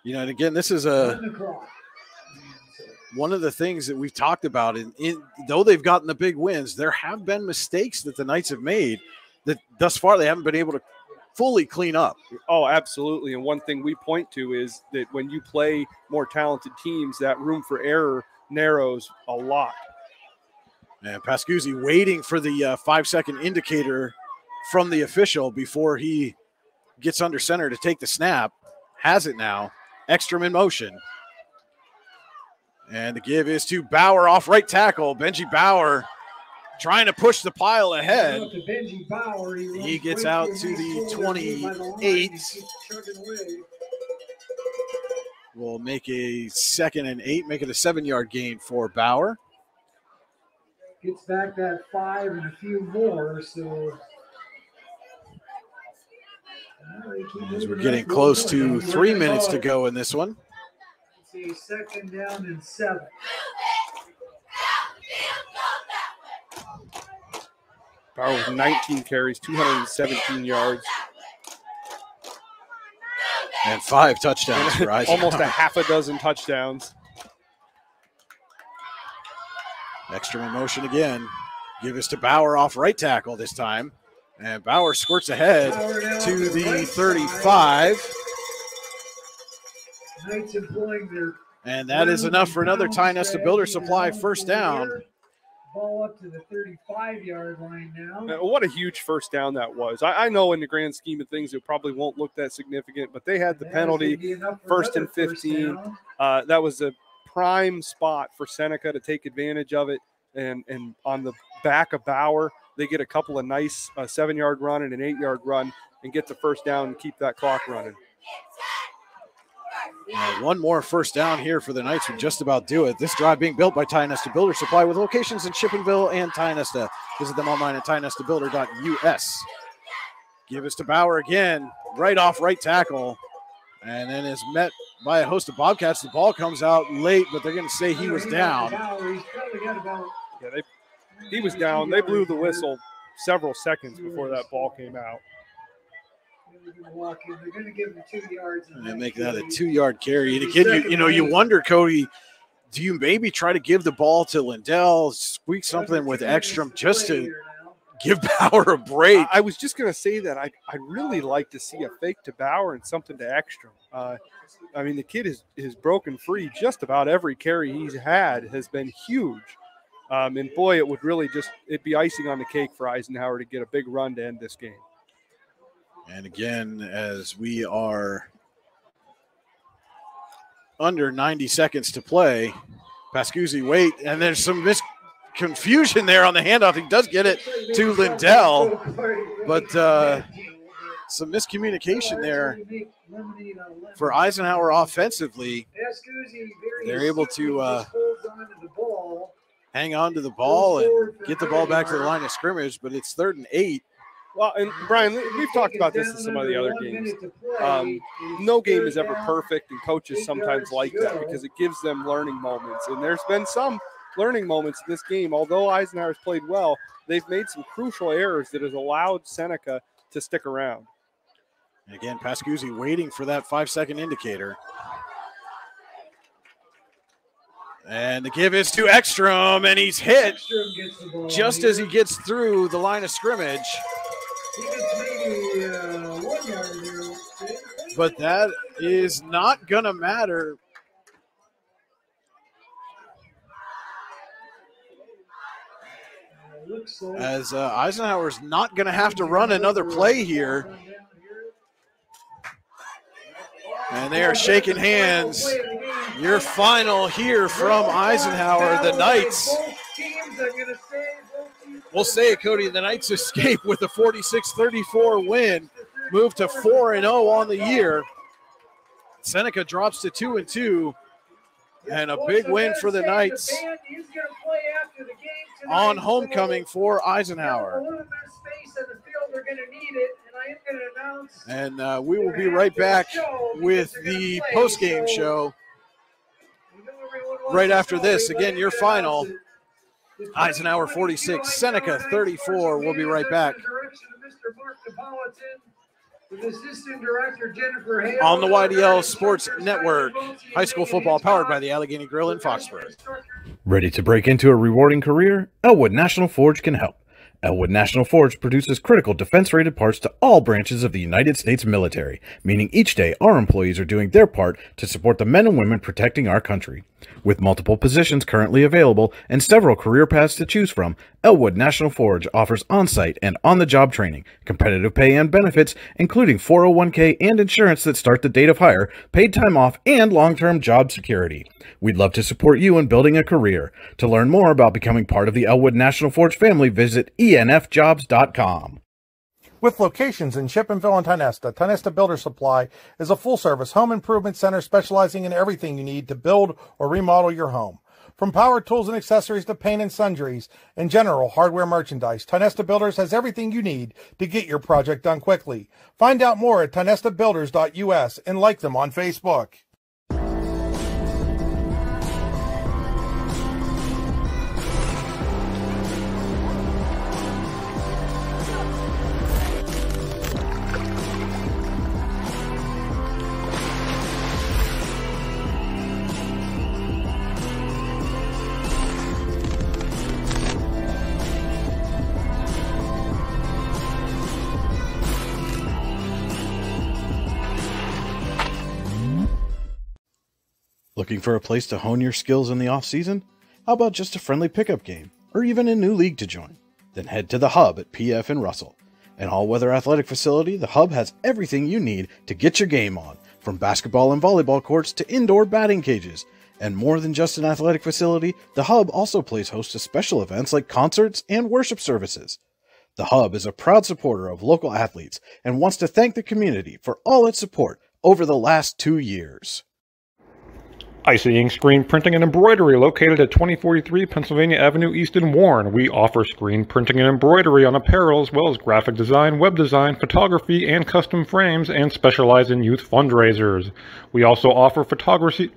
You know, and again, this is one of the things that we've talked about. Though they've gotten the big wins, there have been mistakes that the Knights have made that thus far they haven't been able to fully clean up. Oh, absolutely. And one thing we point to is that when you play more talented teams, that room for error narrows a lot. And Pascuzzi waiting for the 5-second indicator from the official before he gets under center to take the snap. Has it now. Ekstrom in motion. And the give is to Bauer off right tackle. Benji Bauer trying to push the pile ahead. He gets out to the 28. We'll make a 2nd and 8, make it a 7-yard gain for Bauer. Gets back that 5 and a few more, so as we're getting close to 3 minutes to go in this one. It's a 2nd down and 7. Bauer with 19 carries, 217 yards. And 5 touchdowns for Eisenhower. Almost a half a dozen touchdowns. Ekstrom in motion again. Give us to Bauer off right tackle this time. And Bauer squirts ahead to the 35. And that is enough for another Tionesta Builder Supply first down. Ball up to the 35-yard line now. What a huge first down that was. I know in the grand scheme of things it probably won't look that significant, but they had the penalty, 1st and 15. That was a prime spot for Seneca to take advantage of it. And on the back of Bauer, they get a couple of nice 7-yard run and an 8-yard run and get the first down and keep that clock running. One more first down here for the Knights would just about do it. This drive being built by Tionesta Builder Supply with locations in Shippensville and Tionesta. Visit them online at tionestabuilder.us. Give us to Bauer again, right off right tackle, and then is met by a host of Bobcats. The ball comes out late, but they're going to say he was down. Yeah, he was down. They blew the whistle several seconds before that ball came out. They're going to give him 2 yards. And they make that a 2-yard carry. And again, you wonder, Cody, do you maybe try to give the ball to Lindell, squeak something with Ekstrom just to give Bauer a break. I was just going to say that I'd really like to see a fake to Bauer and something to Ekstrom. I mean, the kid is broken free. Just about every carry he's had has been huge. And boy, it would really it'd be icing on the cake for Eisenhower to get a big run to end this game. And again, as we are under 90 seconds to play, Pascuzzi wait, and there's some confusion there on the handoff. He does get it to Lindell, but some miscommunication there for Eisenhower offensively. They're able to hang on to the ball and get the ball back to the line of scrimmage, but it's 3rd and 8. Well, and Brian, we've talked about this in some of the other games. No game is ever perfect, and coaches sometimes like that because it gives them learning moments. And there's been some learning moments in this game. Although Eisenhower's played well, they've made some crucial errors that has allowed Seneca to stick around. And again, Pascuzzi waiting for that 5-second indicator. And the give is to Ekstrom, and he's hit just as he gets through the line of scrimmage. But that is not going to matter. As Eisenhower's not going to have to run another play here. And they are shaking hands. Your final here from Eisenhower. The Knights, we'll say it, Cody, the Knights escape with a 46-34 win, move to 4-0 on the year. Seneca drops to 2-2, and a big win for the Knights on homecoming for Eisenhower. And we will be right back with the post-game show right after this. Again, your final, Eisenhower 46, Seneca 34. We'll be right back. On the YDL Sports Network, high school football powered by the Allegheny Grill in Foxborough. Ready to break into a rewarding career? Elwood National Forge can help. Elwood National Forge produces critical defense-rated parts to all branches of the United States military, meaning each day our employees are doing their part to support the men and women protecting our country. With multiple positions currently available and several career paths to choose from, Elwood National Forge offers on-site and on-the-job training, competitive pay and benefits, including 401k and insurance that start the date of hire, paid time off, and long-term job security. We'd love to support you in building a career. To learn more about becoming part of the Elwood National Forge family, visit enfjobs.com. With locations in Chippenville and Tionesta, Tionesta Builder Supply is a full-service home improvement center specializing in everything you need to build or remodel your home. From power tools and accessories to paint and sundries and general hardware merchandise, Tionesta Builders has everything you need to get your project done quickly. Find out more at tionestabuilders.us and like them on Facebook. Looking for a place to hone your skills in the off-season? How about just a friendly pickup game, or even a new league to join? Then head to the Hub at PF in Russell. An all-weather athletic facility, the Hub has everything you need to get your game on, from basketball and volleyball courts to indoor batting cages. And more than just an athletic facility, the Hub also plays host to special events like concerts and worship services. The Hub is a proud supporter of local athletes and wants to thank the community for all its support over the last 2 years. Icy Ink Screen Printing and Embroidery, located at 2043 Pennsylvania Avenue East in Warren. We offer screen printing and embroidery on apparel, as well as graphic design, web design, photography, and custom frames, and specialize in youth fundraisers. We also offer photography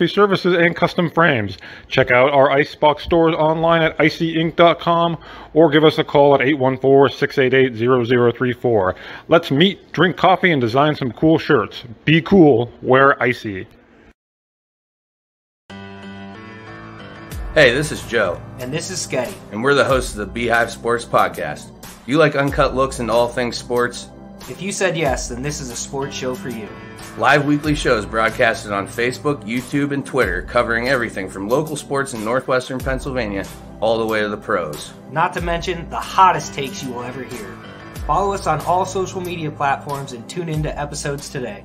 services and custom frames. Check out our Icebox stores online at icyink.com or give us a call at 814-688-0034. Let's meet, drink coffee, and design some cool shirts. Be cool, wear Icy. Hey, this is Joe. And this is Sketty. And we're the hosts of the Beehive Sports Podcast. You like uncut looks into all things sports? If you said yes, then this is a sports show for you. Live weekly shows broadcasted on Facebook, YouTube, and Twitter, covering everything from local sports in northwestern Pennsylvania all the way to the pros. Not to mention the hottest takes you will ever hear. Follow us on all social media platforms and tune into episodes today.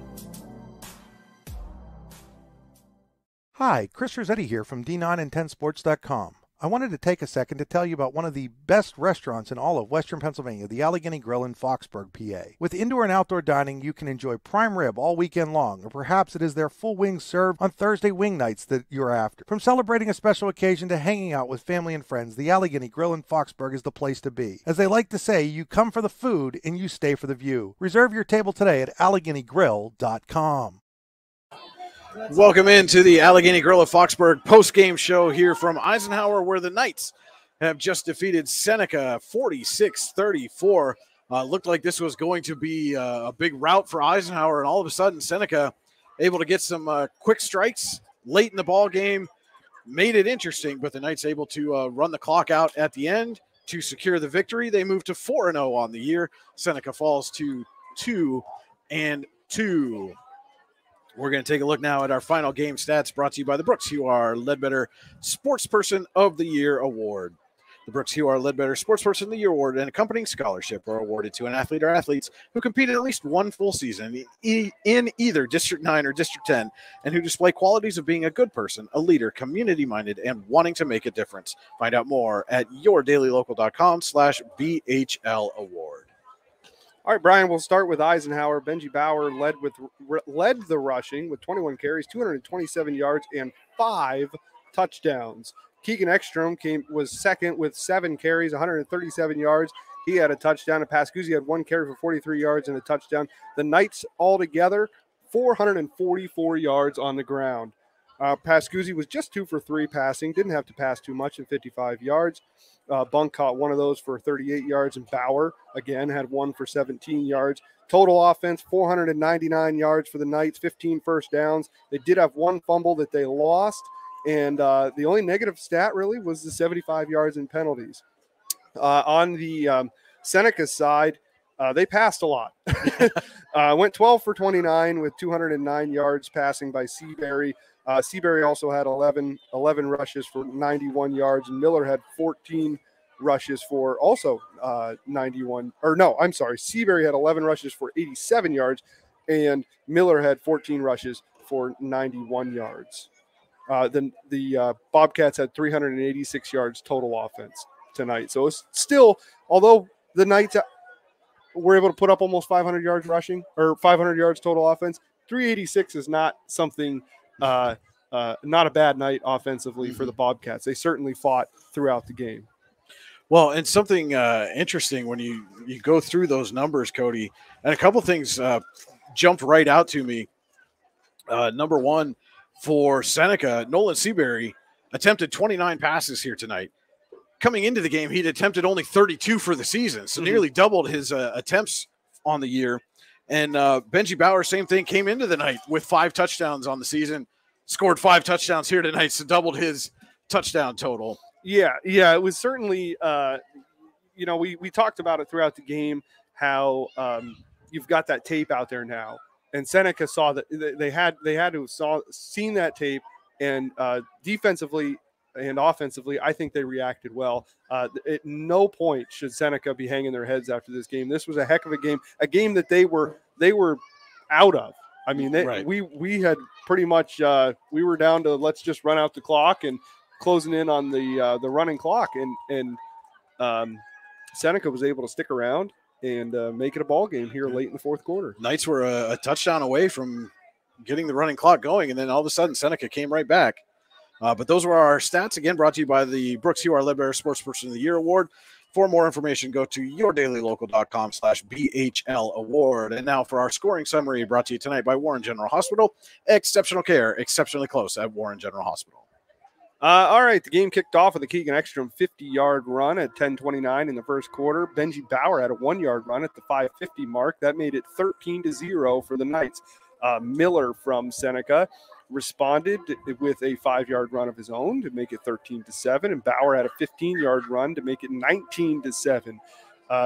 Hi, Chris Rossetti here from D9and10sports.com. I wanted to take a second to tell you about one of the best restaurants in all of Western Pennsylvania, the Allegheny Grill in Foxburg, PA. With indoor and outdoor dining, you can enjoy prime rib all weekend long, or perhaps it is their full wings served on Thursday wing nights that you're after. From celebrating a special occasion to hanging out with family and friends, the Allegheny Grill in Foxburg is the place to be. As they like to say, you come for the food and you stay for the view. Reserve your table today at AlleghenyGrill.com. Welcome into the Allegheny Grill of Foxburg post-game show here from Eisenhower, where the Knights have just defeated Seneca 46-34. Looked like this was going to be a big rout for Eisenhower, and all of a sudden Seneca able to get some quick strikes late in the ball game, made it interesting, but the Knights able to run the clock out at the end to secure the victory. They move to 4-0 on the year. Seneca falls to 2-2. We're going to take a look now at our final game stats brought to you by the Brooks Huar Ledbetter Sportsperson of the Year Award. The Brooks Huar Ledbetter Sportsperson of the Year Award and accompanying scholarship are awarded to an athlete or athletes who competed at least one full season in either District 9 or District 10 and who display qualities of being a good person, a leader, community-minded, and wanting to make a difference. Find out more at yourdailylocal.com/BHL Award. All right, Brian, we'll start with Eisenhower. Benji Bauer led the rushing with 21 carries, 227 yards, and 5 touchdowns. Keegan Ekstrom was second with 7 carries, 137 yards. He had a touchdown. And Pascuzzi had 1 carry for 43 yards and a touchdown. The Knights altogether, 444 yards on the ground. Pascuzzi was just 2 for 3 passing, didn't have to pass too much at 55 yards. Bunk caught one of those for 38 yards, and Bauer, again, had 1 for 17 yards. Total offense, 499 yards for the Knights, 15 first downs. They did have 1 fumble that they lost, and the only negative stat really was the 75 yards in penalties. On the Seneca side, they passed a lot. Went 12 for 29 with 209 yards passing by Seabury. Seabury also had 11 rushes for 91 yards, and Miller had 14 rushes for also 91. Or no, I'm sorry. Seabury had 11 rushes for 87 yards, and Miller had 14 rushes for 91 yards. The Bobcats had 386 yards total offense tonight. So it's still, although the Knights were able to put up almost 500 yards rushing or 500 yards total offense, 386 is not something not a bad night offensively for the Bobcats. They certainly fought throughout the game. Well, and something interesting when you go through those numbers, Cody, and a couple things jumped right out to me. Number one, for Seneca, Nolan Seabury attempted 29 passes here tonight. Coming into the game, he'd attempted only 32 for the season, so nearly doubled his attempts on the year. And Benji Bauer, same thing, came into the night with 5 touchdowns on the season, scored 5 touchdowns here tonight, so doubled his touchdown total. Yeah, it was certainly, we talked about it throughout the game, how you've got that tape out there now. And Seneca saw that they had to have seen that tape, and defensively and offensively, I think they reacted well. At no point should Seneca be hanging their heads after this game. This was a heck of a game that they were out of. I mean, we had pretty much we were down to let's just run out the clock and closing in on the running clock, and Seneca was able to stick around and make it a ball game here late in the fourth quarter. Knights were a touchdown away from getting the running clock going, and then all of a sudden Seneca came right back. But those were our stats, again, brought to you by the Brooks Huar Ledbetter Sportsperson of the Year Award. For more information, go to yourdailylocal.com/BHL Award. And now for our scoring summary, brought to you tonight by Warren General Hospital. Exceptional care, exceptionally close at Warren General Hospital. All right, the game kicked off with a Keegan Ekstrom 50-yard run at 10:29 in the first quarter. Benji Bauer had a 1-yard run at the 5:50 mark. That made it 13-0 for the Knights. Miller from Seneca responded with a 5-yard run of his own to make it 13-7, and Bauer had a 15-yard run to make it 19-7.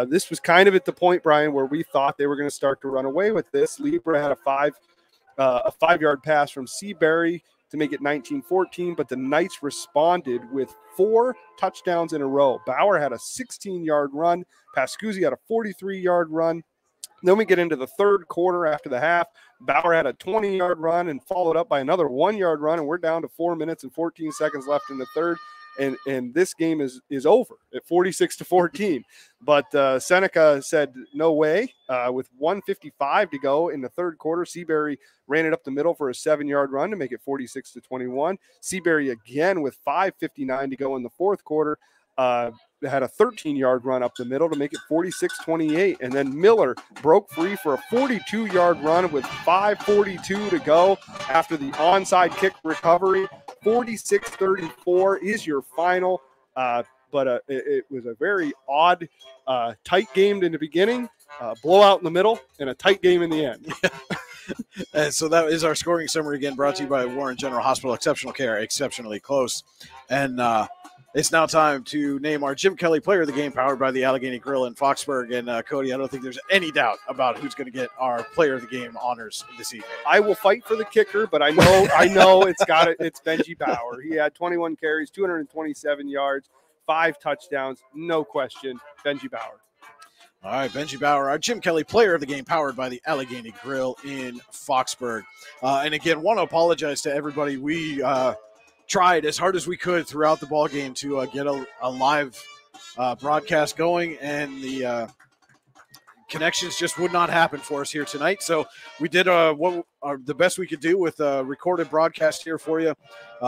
This was kind of at the point, Brian, where we thought they were going to start to run away with this. Libra had a 5-yard pass from Seabury to make it 19-14, but the Knights responded with 4 touchdowns in a row. Bauer had a 16-yard run. Pascuzzi had a 43-yard run. Then we get into the third quarter after the half. Bauer had a 20-yard run and followed up by another 1-yard run, and we're down to 4 minutes and 14 seconds left in the third. And this game is over at 46-14. But Seneca said, no way. With 1:55 to go in the third quarter, Seabury ran it up the middle for a 7-yard run to make it 46-21. Seabury again with 5:59 to go in the fourth quarter. Had a 13-yard run up the middle to make it 46-28. And then Miller broke free for a 42-yard run with 5:42 to go after the onside kick recovery. 46-34 is your final. But it was a very odd, tight game in the beginning, blowout in the middle, and a tight game in the end. And so that is our scoring summary, again, brought to you by Warren General Hospital. Exceptional care, exceptionally close. And it's now time to name our Jim Kelly Player of the Game, powered by the Allegheny Grill in Foxburg. And Cody, I don't think there's any doubt about who's going to get our Player of the Game honors this evening. I will fight for the kicker, but I know it's Benji Bauer. He had 21 carries, 227 yards, 5 touchdowns, no question. Benji Bauer. All right, Benji Bauer, our Jim Kelly Player of the Game, powered by the Allegheny Grill in Foxburg. And again, want to apologize to everybody. We tried as hard as we could throughout the ball game to get a live broadcast going, and the connections just would not happen for us here tonight. So we did the best we could do with a recorded broadcast here for you.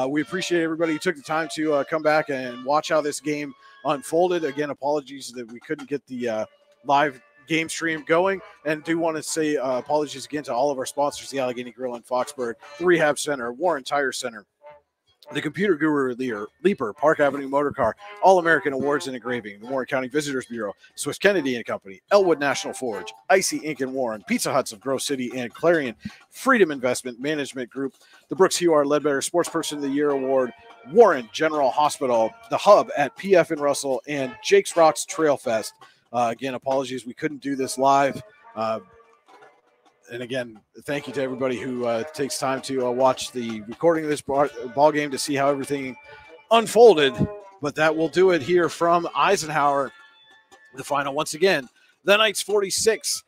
We appreciate everybody who took the time to come back and watch how this game unfolded. Again, apologies that we couldn't get the live game stream going, and do want to say apologies again to all of our sponsors: the Allegheny Grill in Foxburg, the Rehab Center, Warren Tire Center, the Computer Guru Leaper, Park Avenue Motor Car, All-American Awards and Engraving, the Warren County Visitors Bureau, Swiss Kennedy and Company, Elwood National Forge, Icy Inc. and Warren, Pizza Huts of Grove City and Clarion, Freedom Investment Management Group, the Brooks Hugh Ledbetter Sports Person of the Year Award, Warren General Hospital, the Hub at PF in Russell, and Jake's Rocks Trail Fest. Again, apologies we couldn't do this live. And again, thank you to everybody who takes time to watch the recording of this ball game to see how everything unfolded. But that will do it here from Eisenhower. The final, once again, the Knights 46,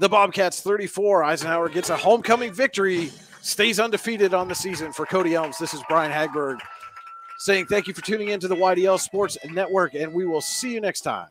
the Bobcats 34. Eisenhower gets a homecoming victory, stays undefeated on the season. For Cody Elms, this is Brian Hagberg saying thank you for tuning in to the YDL Sports Network, and we will see you next time.